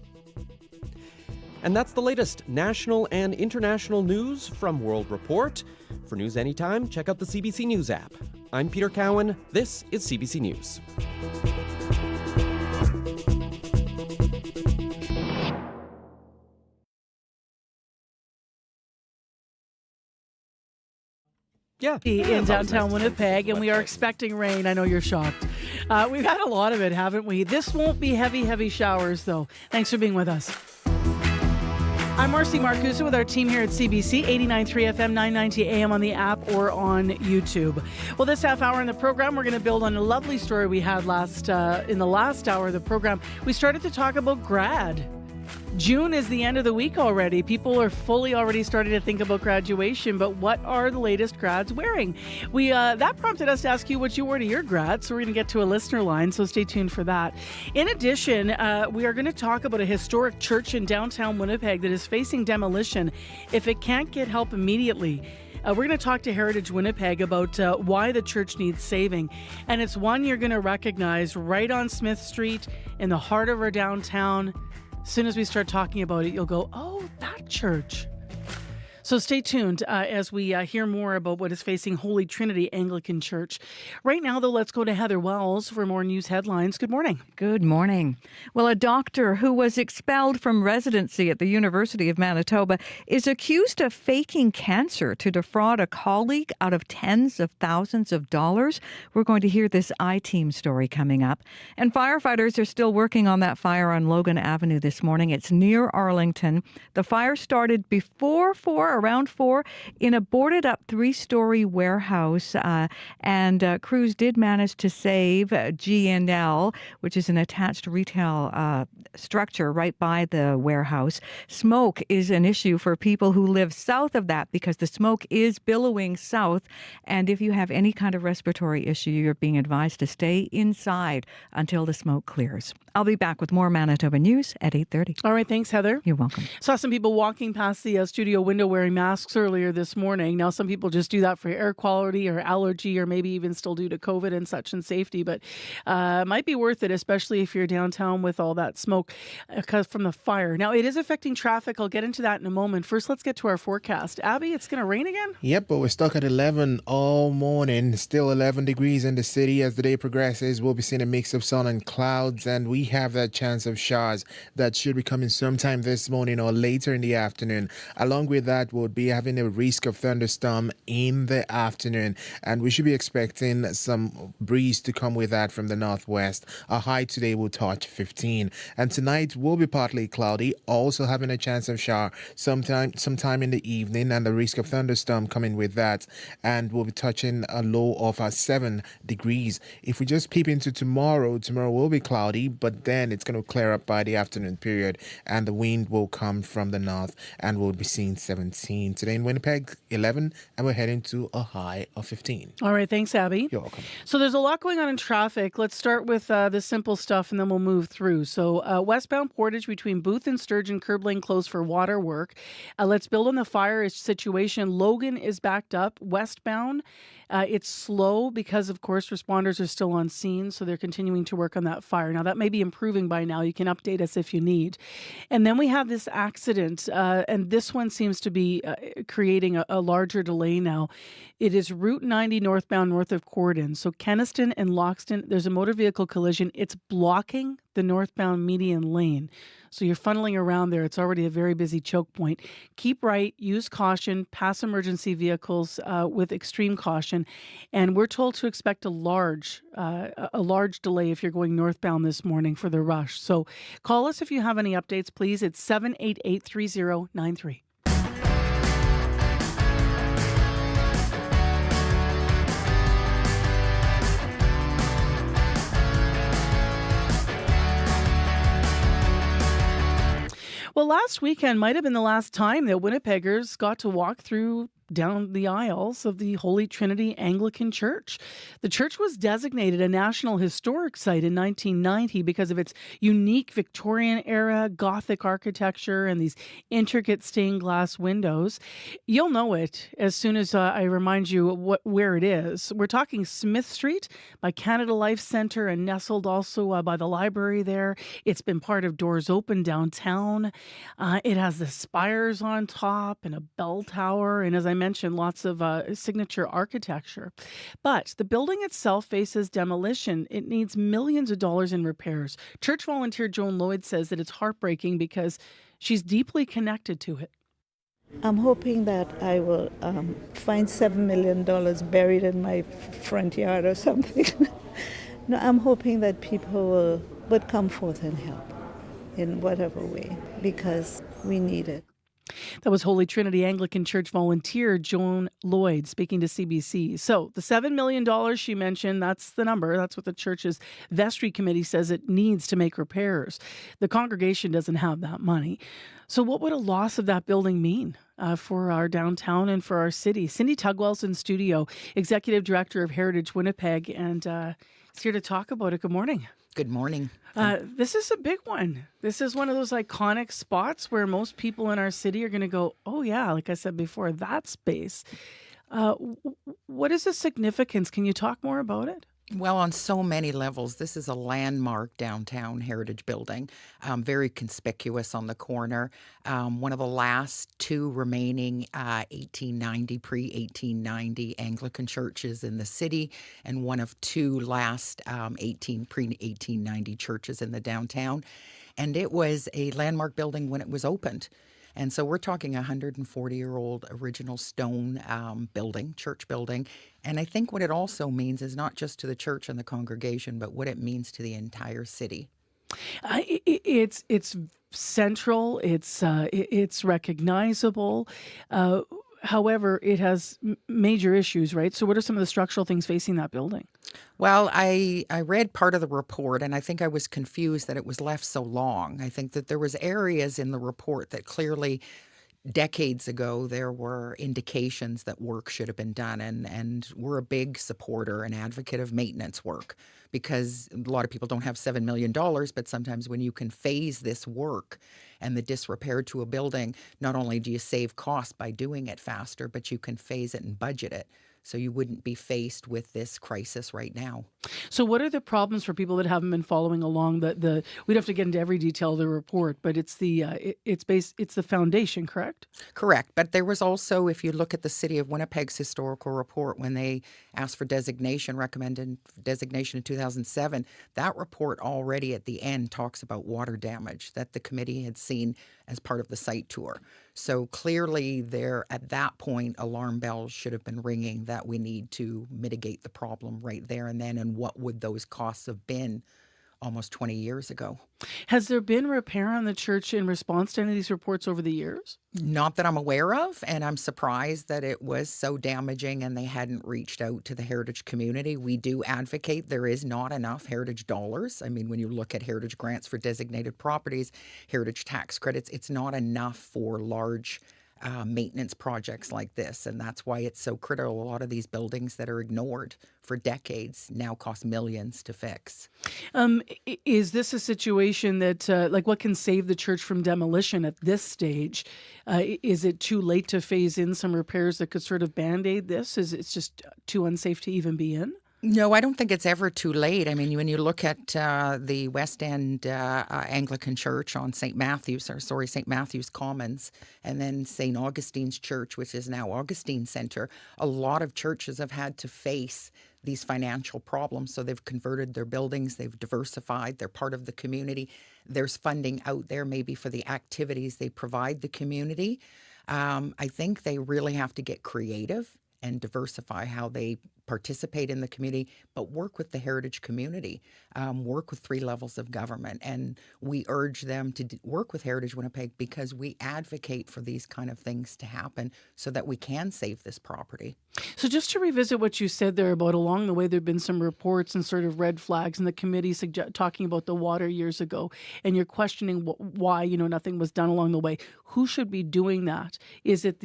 And that's the latest national and international news from World Report. For news anytime, check out the CBC News app. I'm Peter Cowan. This is CBC News. Yeah. In downtown Winnipeg, and we are expecting rain. I know you're shocked. We've had a lot of it, haven't we? This won't be heavy showers, though. Thanks for being with us. I'm Marcy Marcusa with our team here at CBC, 89.3 FM, 990 AM on the app or on YouTube. Well, this half hour in the program, we're going to build on a lovely story we had in the last hour of the program. We started to talk about grad. June is the end of the week already. People are fully already starting to think about graduation, but what are the latest grads wearing? That prompted us to ask you what you wore to your grad, so we're going to get to a listener line, so stay tuned for that. In addition, we are going to talk about a historic church in downtown Winnipeg that is facing demolition if it can't get help immediately. We're going to talk to Heritage Winnipeg about why the church needs saving. And it's one you're going to recognize right on Smith Street in the heart of our downtown. As soon as we start talking about it, you'll go, oh, that church. So stay tuned as we hear more about what is facing Holy Trinity Anglican Church. Right now, though, let's go to Heather Wells for more news headlines. Good morning. Good morning. Well, a doctor who was expelled from residency at the University of Manitoba is accused of faking cancer to defraud a colleague out of tens of thousands of dollars. We're going to hear this I-Team story coming up. And firefighters are still working on that fire on Logan Avenue this morning. It's near Arlington. The fire started around 4 in a boarded up 3-story warehouse, and crews did manage to save G&L, which is an attached retail structure right by the warehouse. Smoke is an issue for people who live south of that because the smoke is billowing south, and if you have any kind of respiratory issue, you're being advised to stay inside until the smoke clears. I'll be back with more Manitoba news at 8:30. All right, thanks, Heather. You're welcome. Saw some people walking past the studio window wearing masks earlier this morning. Now, some people just do that for air quality or allergy or maybe even still due to COVID and such and safety, but might be worth it, especially if you're downtown with all that smoke from the fire. Now, it is affecting traffic. I'll get into that in a moment. First, let's get to our forecast. Abby, it's going to rain again? Yep, but we're stuck at 11 all morning. Still 11 degrees in the city. As the day progresses, we'll be seeing a mix of sun and clouds, and we have that chance of showers that should be coming sometime this morning or later in the afternoon. Along with that, we'll be having a risk of thunderstorm in the afternoon, and we should be expecting some breeze to come with that from the northwest. Our high today will touch 15, and tonight will be partly cloudy, also having a chance of shower sometime in the evening, and the risk of thunderstorm coming with that, and we'll be touching a low of 7 degrees. If we just peep into tomorrow will be cloudy, but then it's going to clear up by the afternoon period, and the wind will come from the north, and we'll be seeing 17. Today in Winnipeg, 11, and we're heading to a high of 15. All right, thanks, Abby. You're welcome. So there's a lot going on in traffic. Let's start with the simple stuff, and then we'll move through. So westbound Portage between Booth and Sturgeon, curb lane closed for water work. Let's build on the fire situation. Logan is backed up. Westbound, it's slow because, of course, responders are still on scene, so they're continuing to work on that fire. Now, that may be improving by now. You can update us if you need. And then we have this accident, and this one seems to be creating a larger delay now. It is Route 90 northbound north of Cordon. So Kenniston and Loxton, there's a motor vehicle collision. It's blocking the northbound median lane. So you're funneling around there. It's already a very busy choke point. Keep right, use caution, pass emergency vehicles with extreme caution. And we're told to expect a large delay if you're going northbound this morning for the rush. So call us if you have any updates, please. It's 788-3093. last weekend might have been the last time that Winnipeggers got to walk through down the aisles of the Holy Trinity Anglican Church. The church was designated a National Historic Site in 1990 because of its unique Victorian-era Gothic architecture and these intricate stained glass windows. You'll know it as soon as I remind you where it is. We're talking Smith Street by Canada Life Centre and nestled also by the library there. It's been part of Doors Open downtown. It has the spires on top and a bell tower, and as I mentioned, lots of signature architecture. But the building itself faces demolition. It needs millions of dollars in repairs. Church volunteer Joan Lloyd says that it's heartbreaking because she's deeply connected to it. I'm hoping that I will find $7 million buried in my front yard or something. No, I'm hoping that people would come forth and help in whatever way, because we need it. That was Holy Trinity Anglican Church volunteer Joan Lloyd speaking to CBC. So the $7 million she mentioned, that's the number. That's what the church's vestry committee says it needs to make repairs. The congregation doesn't have that money. So what would a loss of that building mean for our downtown and for our city? Cindy Tugwell's in studio, Executive Director of Heritage Winnipeg, and is here to talk about it. Good morning. Good morning. This is a big one. This is one of those iconic spots where most people in our city are going to go, oh yeah, like I said before, that space. What is the significance? Can you talk more about it? Well, on so many levels, this is a landmark downtown heritage building, very conspicuous on the corner. One of the last two remaining pre-1890 Anglican churches in the city, and one of two last pre-1890 churches in the downtown. And it was a landmark building when it was opened. And so we're talking a 140-year-old original stone church building. And I think what it also means is not just to the church and the congregation, but what it means to the entire city. It's central. It's recognizable. However, it has major issues, right? So what are some of the structural things facing that building? Well, I read part of the report, and I think I was confused that it was left so long. I think that there was areas in the report that clearly decades ago there were indications that work should have been done, and we're a big supporter and advocate of maintenance work, because a lot of people don't have $7 million, but sometimes when you can phase this work and the disrepair to a building, not only do you save costs by doing it faster, but you can phase it and budget it. So you wouldn't be faced with this crisis right now. So what are the problems for people that haven't been following along? We'd have to get into every detail of the report, but it's the foundation, correct? Correct. But there was also, if you look at the City of Winnipeg's historical report, when they asked for recommended designation in 2007, that report already at the end talks about water damage that the committee had seen as part of the site tour. So clearly there, at that point, alarm bells should have been ringing that we need to mitigate the problem right there and then. And what would those costs have been almost 20 years ago? Has there been repair on the church in response to any of these reports over the years? Not that I'm aware of, and I'm surprised that it was so damaging and they hadn't reached out to the heritage community. We do advocate there is not enough heritage dollars. I mean, when you look at heritage grants for designated properties, heritage tax credits, it's not enough for large maintenance projects like this, and that's why it's so critical. A lot of these buildings that are ignored for decades now cost millions to fix. Is this a situation that, what can save the church from demolition at this stage? Is it too late to phase in some repairs that could sort of band-aid this? Is it just too unsafe to even be in? No, I don't think it's ever too late. I mean, when you look at the West End Anglican Church on St. Matthew's Commons, and then St. Augustine's Church, which is now Augustine Centre, a lot of churches have had to face these financial problems. So they've converted their buildings, they've diversified, they're part of the community. There's funding out there maybe for the activities they provide the community. I think they really have to get creative and diversify how they participate in the community, but work with the heritage community, work with 3 levels of government. And we urge them to work with Heritage Winnipeg because we advocate for these kind of things to happen so that we can save this property. So just to revisit what you said there about along the way, there have been some reports and sort of red flags in the committee talking about the water years ago, and you're questioning why, nothing was done along the way. Who should be doing that? Is it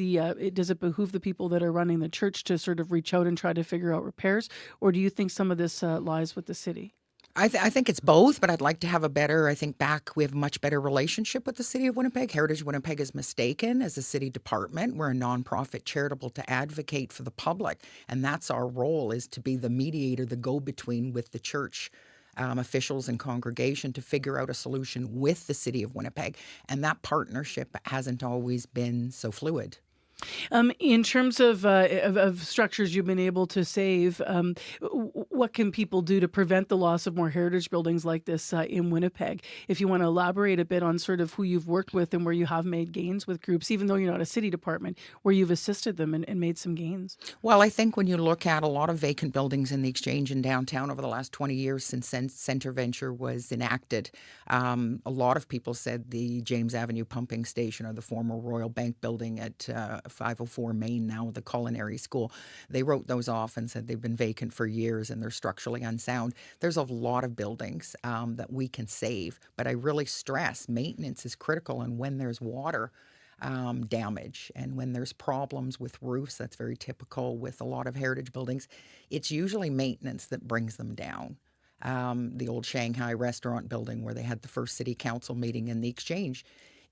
does it behoove the people that are running the church to sort of reach out and try to figure out repairs, or do you think some of this lies with the city? I think it's both, but I'd like to have we have a much better relationship with the City of Winnipeg. Heritage Winnipeg is mistaken as a city department. We're a nonprofit charitable to advocate for the public, and that's our role, is to be the mediator, the go-between with the church officials and congregation to figure out a solution with the City of Winnipeg, and that partnership hasn't always been so fluid. In terms of structures you've been able to save, what can people do to prevent the loss of more heritage buildings like this in Winnipeg? If you want to elaborate a bit on sort of who you've worked with and where you have made gains with groups, even though you're not a city department, where you've assisted them and made some gains. Well, I think when you look at a lot of vacant buildings in the Exchange in downtown over the last 20 years since Centre Venture was enacted, a lot of people said the James Avenue pumping station or the former Royal Bank building at 504 Main, now the Culinary School, they wrote those off and said they've been vacant for years and they're structurally unsound. There's a lot of buildings that we can save, but I really stress maintenance is critical, and when there's water damage and when there's problems with roofs, that's very typical with a lot of heritage buildings, it's usually maintenance that brings them down. The old Shanghai restaurant building where they had the first city council meeting in the Exchange,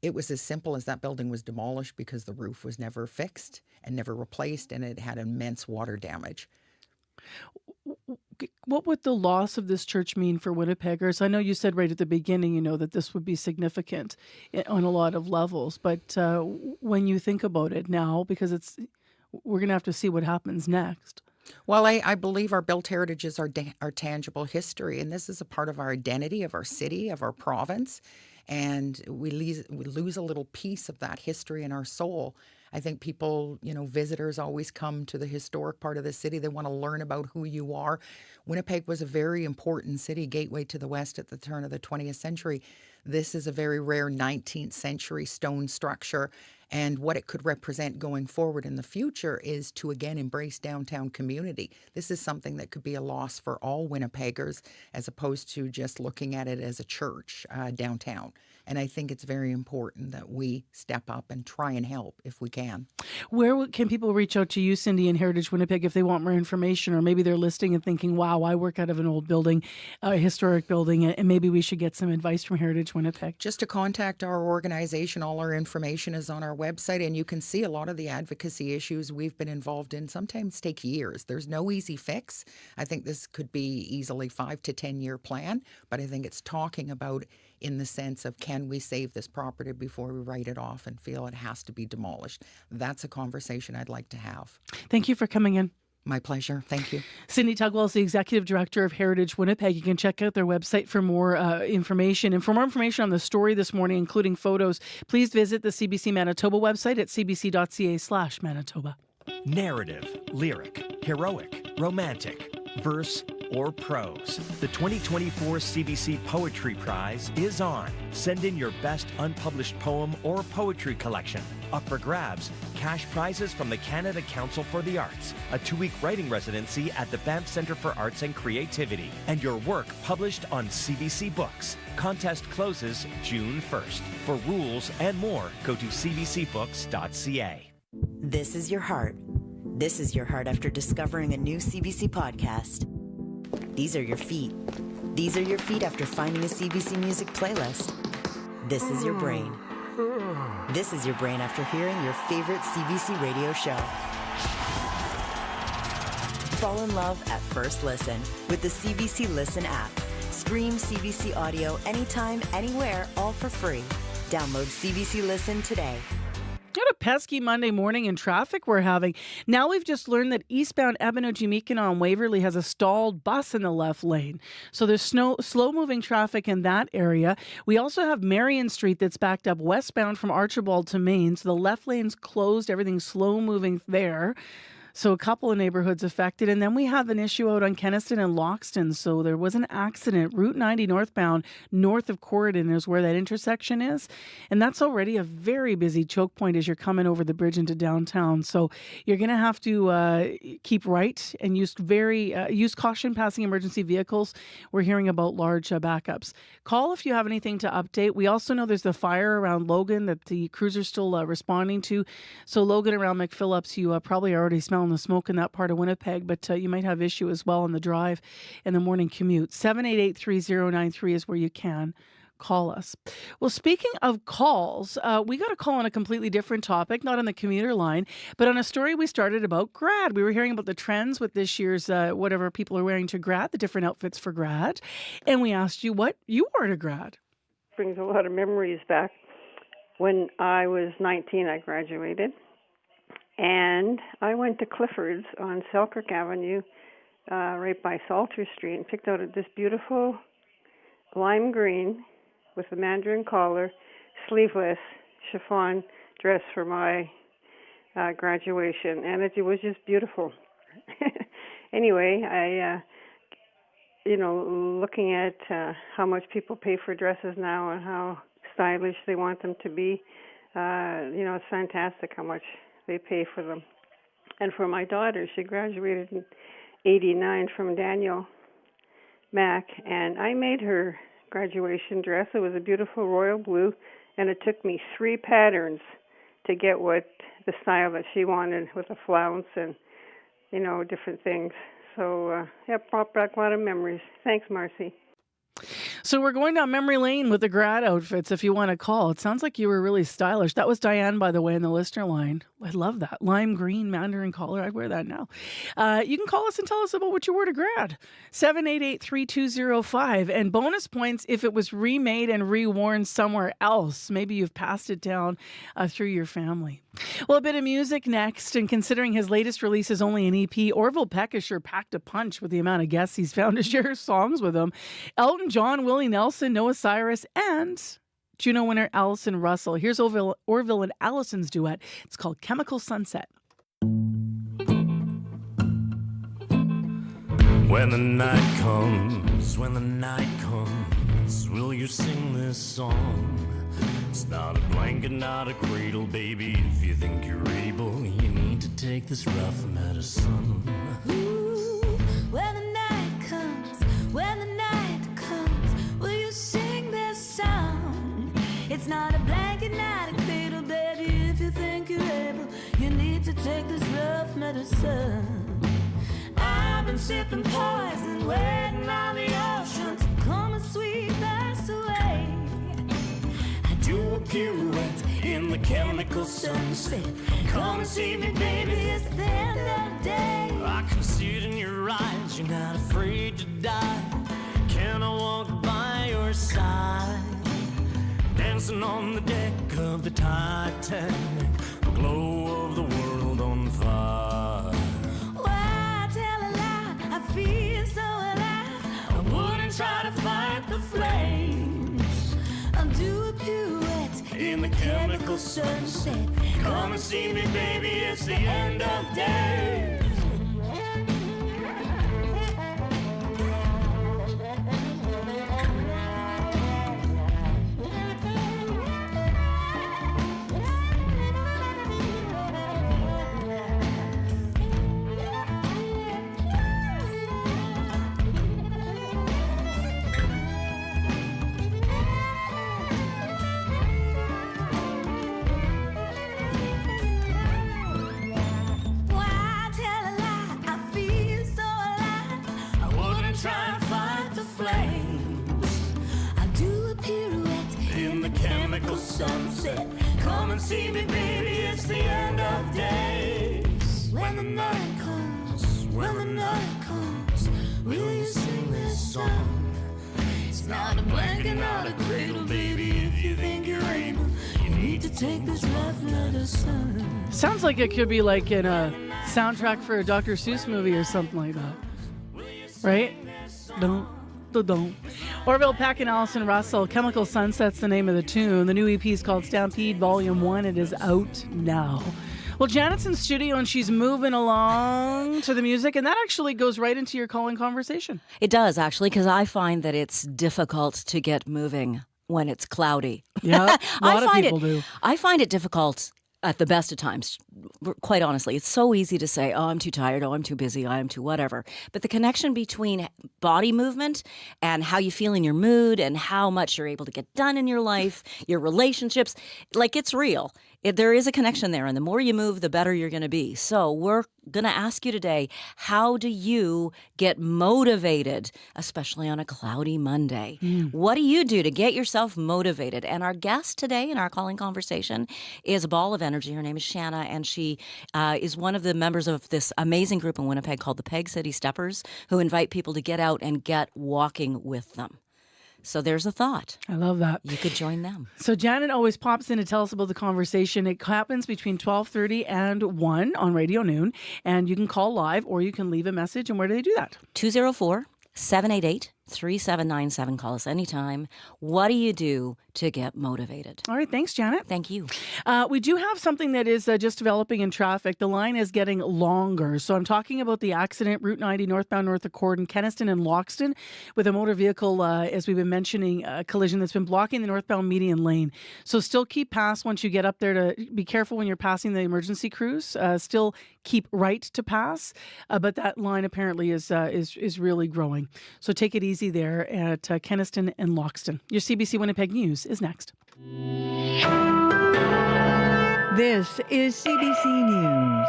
it was as simple as that building was demolished because the roof was never fixed and never replaced, and it had immense water damage. What would the loss of this church mean for Winnipeggers? I know you said right at the beginning, that this would be significant on a lot of levels, but when you think about it now, because we're going to have to see what happens next. Well, I believe our built heritage is our tangible history, and this is a part of our identity, of our city, of our province, and we lose a little piece of that history in our soul. I think people, visitors always come to the historic part of the city. They want to learn about who you are. Winnipeg was a very important city, gateway to the West at the turn of the 20th century. This is a very rare 19th century stone structure. And what it could represent going forward in the future is to again embrace downtown community. This is something that could be a loss for all Winnipeggers as opposed to just looking at it as a church downtown. And I think it's very important that we step up and try and help if we can. Where can people reach out to you, Cindy, in Heritage Winnipeg if they want more information, or maybe they're listening and thinking, wow, I work out of an old building, a historic building, and maybe we should get some advice from Heritage Winnipeg? Just to contact our organization. All our information is on our website, and you can see a lot of the advocacy issues we've been involved in sometimes take years. There's no easy fix. I think this could be easily 5 to 10 year plan, but I think it's talking about in the sense of, can we save this property before we write it off and feel it has to be demolished? That's a conversation I'd like to have. Thank you for coming in. My pleasure. Thank you. Cindy Tugwell is the Executive Director of Heritage Winnipeg. You can check out their website for more information. And for more information on the story this morning, including photos, please visit the CBC Manitoba website at cbc.ca/Manitoba. Narrative, lyric, heroic, romantic, verse, or prose. The 2024 CBC Poetry Prize is on. Send in your best unpublished poem or poetry collection. Up for grabs, cash prizes from the Canada Council for the Arts, a 2-week writing residency at the Banff Centre for Arts and Creativity, and your work published on CBC Books. Contest closes June 1st. For rules and more, go to cbcbooks.ca. This is your heart. This is your heart after discovering a new CBC podcast. These are your feet. These are your feet after finding a CBC music playlist. This is your brain. This is your brain after hearing your favorite CBC radio show. Fall in love at first listen with the CBC Listen app. Stream CBC audio anytime, anywhere, all for free. Download CBC Listen today. What a pesky Monday morning in traffic we're having. Now we've just learned that eastbound Abenoji-Meekina on Waverley has a stalled bus in the left lane. So there's slow-moving traffic in that area. We also have Marion Street that's backed up westbound from Archibald to Main. So the left lane's closed. Everything's slow-moving there. So a couple of neighborhoods affected. And then we have an issue out on Kenniston and Loxton. So there was an accident. Route 90 northbound, north of Corridon is where that intersection is. And that's already a very busy choke point as you're coming over the bridge into downtown. So you're going to have to keep right and use caution passing emergency vehicles. We're hearing about large backups. Call if you have anything to update. We also know there's the fire around Logan that the crews are still responding to. So Logan around McPhillips, you probably are already smelling the smoke in that part of Winnipeg, but you might have issue as well on the drive in the morning commute. 788-3093 is where you can call us. Well, speaking of calls, we got a call on a completely different topic, not on the commuter line, but on a story we started about grad. We were hearing about the trends with this year's whatever people are wearing to grad, the different outfits for grad, and we asked you what you wore to grad. Brings a lot of memories back. When I was 19, I graduated. And I went to Clifford's on Selkirk Avenue, right by Salter Street, and picked out this beautiful lime green with a mandarin collar, sleeveless chiffon dress for my graduation. And it was just beautiful. Anyway, looking at how much people pay for dresses now and how stylish they want them to be, it's fantastic how much they pay for them. And for my daughter, she graduated in 89 from Daniel Mac, and I made her graduation dress. It was a beautiful royal blue, and it took me 3 patterns to get the style that she wanted with a flounce and, different things. So, brought back a lot of memories. Thanks, Marcy. So we're going down memory lane with the grad outfits if you want to call. It sounds like you were really stylish. That was Diane, by the way, in the listener line. I love that. Lime green mandarin collar. I'd wear that now. You can call us and tell us about what you wore to grad. 788-3205. And bonus points if it was remade and reworn somewhere else. Maybe you've passed it down through your family. Well, a bit of music next. And considering his latest release is only an EP, Orville Peck has sure packed a punch with the amount of guests he's found to share songs with him. Elton John, Willie Nelson, Noah Cyrus, and Juno winner Allison Russell. Here's Orville and Allison's duet. It's called Chemical Sunset. When the night comes, will you sing this song? It's not a blanket, not a cradle, baby. If you think you're able, you need to take this rough medicine. Ooh, when the night comes, will you sing this song? It's not a blanket, not a cradle, baby. If you think you're able, you need to take this rough medicine. I've been sipping poison, waiting on the ocean to come and sweep us away. I do a pirouette in the chemical sunset. Come and see me, baby, it's the end of the day. I can see it in your eyes, you're not afraid to die. Can I walk by your side? Dancing on the deck of the Titanic, the glow of the world on fire. Why tell a lie? I feel so alive. I wouldn't try to fight the flames. I'll do a pirouette In the chemical sunset, come and see me, baby, it's the end of days. Why tell a lie? I feel so alive. I wouldn't try to fight the flames. I'll do a pirouette In the chemical sunset, come and see me, baby, it's the end of days. When the night comes, will you sing this song? It's not a blanket, not a cradle, baby. If you think you're able, you need to take this rough medicine. Sounds like it could be like in a soundtrack for a Dr. Seuss movie or something like that. Right? Don't. Orville Peck and Allison Russell. Chemical Sunset's the name of the tune. The new EP is called Stampede Volume 1. It is out now. Well, Janet's in studio and she's moving along to the music, and that actually goes right into your calling conversation. It does, actually, because I find that it's difficult to get moving when it's cloudy. Yeah, a lot of people do. I find it difficult at the best of times, quite honestly. It's so easy to say, oh, I'm too tired, oh, I'm too busy, I'm too whatever. But the connection between body movement and how you feel in your mood and how much you're able to get done in your life, your relationships, like it's real. There is a connection there, and the more you move, the better you're going to be. So we're going to ask you today, how do you get motivated, especially on a cloudy Monday? What do you do to get yourself motivated? And our guest today in our calling conversation is a ball of energy. Her name is Shanna, and she is one of the members of this amazing group in Winnipeg called the Peg City Steppers, who invite people to get out and get walking with them. So there's a thought. I love that. You could join them. So Janet always pops in to tell us about the conversation. It happens between 12:30 and 1 on Radio Noon. And you can call live or you can leave a message. And where do they do that? 204-788-3797. Call us anytime. What do you do to get motivated? All right. Thanks, Janet. Thank you. We do have something that is just developing in traffic. The line is getting longer. So I'm talking about the accident, Route 90 northbound North Accord in Kenaston and Loxton, with a motor vehicle, as we've been mentioning, a collision that's been blocking the northbound median lane. So still keep past once you get up there. To be careful when you're passing the emergency crews. Still keep right to pass. But that line apparently is really growing. So take it easy there at Kenaston and Loxton. Your CBC Winnipeg News is next. This is CBC News.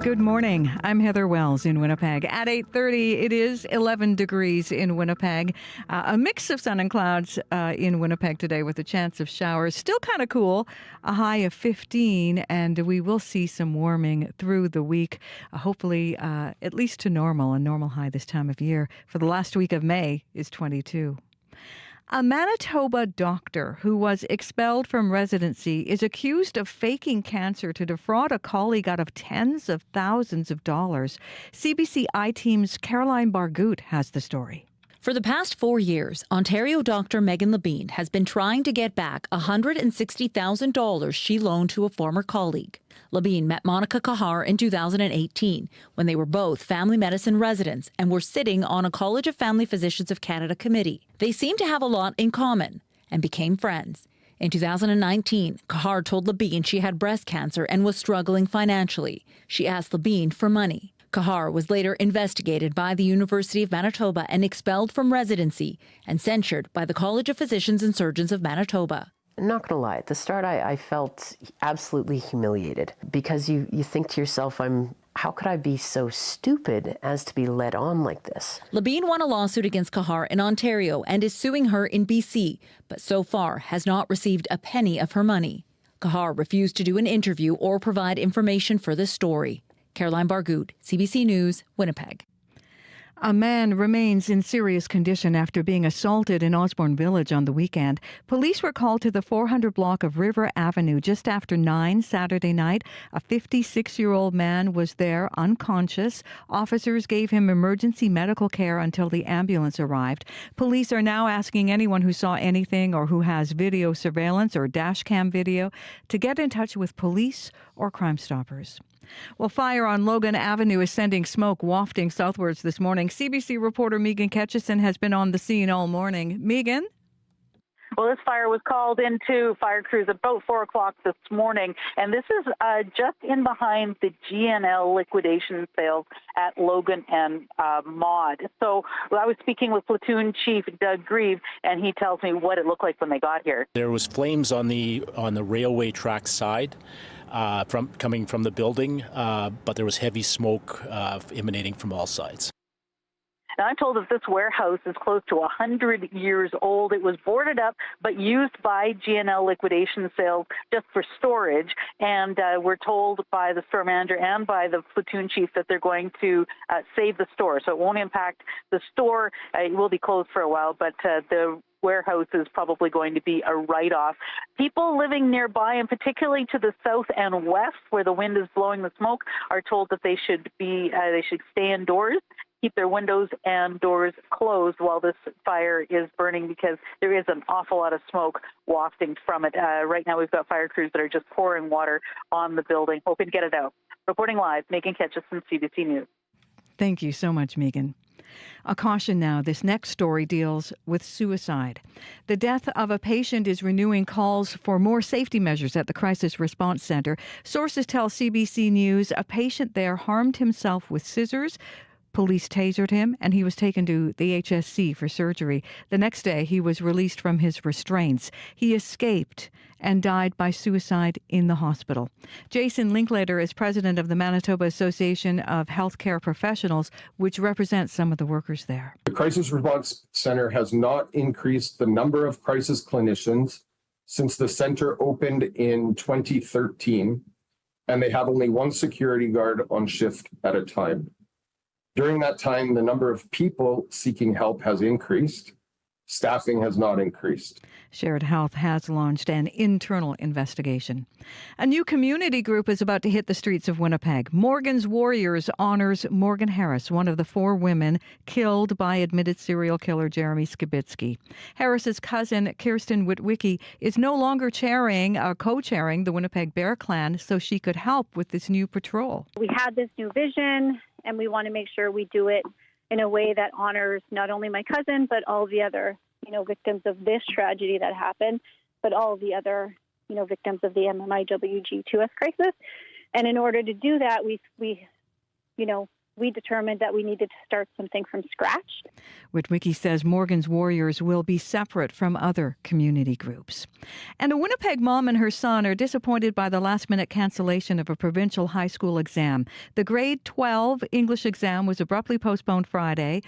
Good morning. I'm Heather Wells in Winnipeg. At 8:30, it is 11 degrees in Winnipeg. A mix of sun and clouds in Winnipeg today with a chance of showers. Still kind of cool, a high of 15, and we will see some warming through the week, hopefully at least to normal. A normal high this time of year for the last week of May is 22. A Manitoba doctor who was expelled from residency is accused of faking cancer to defraud a colleague out of tens of thousands of dollars. CBC I-Team's Caroline Bargout has the story. For the past 4 years, Ontario doctor Megan Labine has been trying to get back $160,000 she loaned to a former colleague. Labine met Monica Kahar in 2018 when they were both family medicine residents and were sitting on a College of Family Physicians of Canada committee. They seemed to have a lot in common and became friends. In 2019, Kahar told Labine she had breast cancer and was struggling financially. She asked Labine for money. Kahar was later investigated by the University of Manitoba and expelled from residency and censured by the College of Physicians and Surgeons of Manitoba. I'm not going to lie. At the start, I felt absolutely humiliated because you think to yourself, how could I be so stupid as to be led on like this? Labine won a lawsuit against Kahar in Ontario and is suing her in BC, but so far has not received a penny of her money. Kahar refused to do an interview or provide information for this story. Caroline Bargout, CBC News, Winnipeg. A man remains in serious condition after being assaulted in Osborne Village on the weekend. Police were called to the 400 block of River Avenue just after 9 Saturday night. A 56-year-old man was there unconscious. Officers gave him emergency medical care until the ambulance arrived. Police are now asking anyone who saw anything or who has video surveillance or dash cam video to get in touch with police or Crime Stoppers. Well, fire on Logan Avenue is sending smoke wafting southwards this morning. CBC reporter Megan Ketchison has been on the scene all morning. Megan? Well, this fire was called into fire crews about 4 o'clock this morning, and this is just in behind the GNL liquidation sales at Logan and Maud. So I was speaking with Platoon Chief Doug Grieve, and he tells me what it looked like when they got here. There was flames on the railway track side. Coming from the building, but there was heavy smoke emanating from all sides. Now, I'm told that this warehouse is close to 100 years old. It was boarded up, but used by GNL liquidation sales just for storage. And we're told by the store manager and by the platoon chief that they're going to save the store. So it won't impact the store. It will be closed for a while, but the warehouse is probably going to be a write-off. People living nearby, and particularly to the south and west where the wind is blowing the smoke, are told that they should stay indoors keep their windows and doors closed while this fire is burning, because there is an awful lot of smoke wafting from it. Right now we've got fire crews that are just pouring water on the building, hoping to get it out. Reporting live, Megan Ketchison, CBC News. Thank you so much, Megan. A caution now. This next story deals with suicide. The death of a patient is renewing calls for more safety measures at the Crisis Response Center. Sources tell CBC News a patient there harmed himself with scissors. Police tasered him, and he was taken to the HSC for surgery. The next day, he was released from his restraints. He escaped and died by suicide in the hospital. Jason Linklater is president of the Manitoba Association of Healthcare Professionals, which represents some of the workers there. The Crisis Response Center has not increased the number of crisis clinicians since the center opened in 2013, and they have only one security guard on shift at a time. During that time, the number of people seeking help has increased. Staffing has not increased. Shared Health has launched an internal investigation. A new community group is about to hit the streets of Winnipeg. Morgan's Warriors honors Morgan Harris, one of the 4 women killed by admitted serial killer Jeremy Skibitsky. Harris's cousin, Kirsten Witwicky, is no longer co-chairing the Winnipeg Bear Clan, so she could help with this new patrol. We had this new vision, and we want to make sure we do it in a way that honors not only my cousin, but all the other, victims of this tragedy that happened, but all the other, victims of the MMIWG2S crisis. And in order to do that, we determined that we needed to start something from scratch. Witwicky says Morgan's Warriors will be separate from other community groups. And a Winnipeg mom and her son are disappointed by the last-minute cancellation of a provincial high school exam. The grade 12 English exam was abruptly postponed Friday.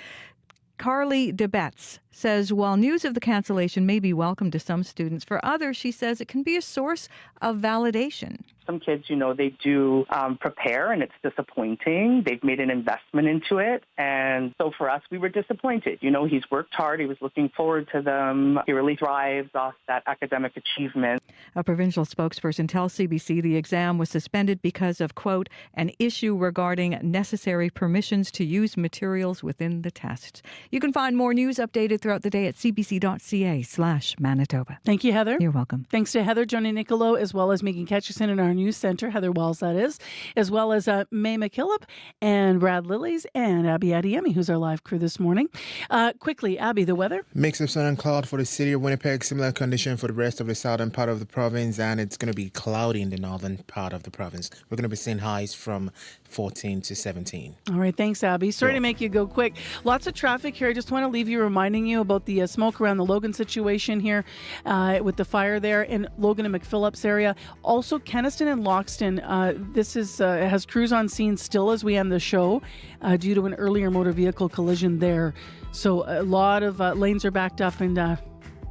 Carly DeBetz says while news of the cancellation may be welcome to some students, for others, she says it can be a source of validation. Some kids, they do prepare, and it's disappointing. They've made an investment into it. And so for us, we were disappointed. He's worked hard. He was looking forward to them. He really thrives off that academic achievement. A provincial spokesperson tells CBC the exam was suspended because of, quote, an issue regarding necessary permissions to use materials within the test. You can find more news updated throughout the day at cbc.ca/Manitoba. Thank you, Heather. You're welcome. Thanks to Heather, Johnny Nicolo, as well as Megan Ketchison in our news center, Heather Wells, that is, as well as May McKillop and Brad Lillies and Abby Adiemi, who's our live crew this morning. Quickly, Abby, the weather? Mix of sun and cloud for the city of Winnipeg. Similar condition for the rest of the southern part of the province, and it's going to be cloudy in the northern part of the province. We're going to be seeing highs from 14 to 17. All right, thanks, Abby. Sorry to make you go quick. Lots of traffic here. I just want to leave you reminding you about the smoke around the Logan situation here with the fire there in Logan and McPhillips area. Also, Kenaston and Loxton. This has crews on scene still as we end the show due to an earlier motor vehicle collision there. So a lot of lanes are backed up, and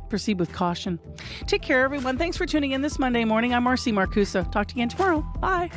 proceed with caution. Take care, everyone. Thanks for tuning in this Monday morning. I'm Marcy Marcusa. Talk to you again tomorrow. Bye.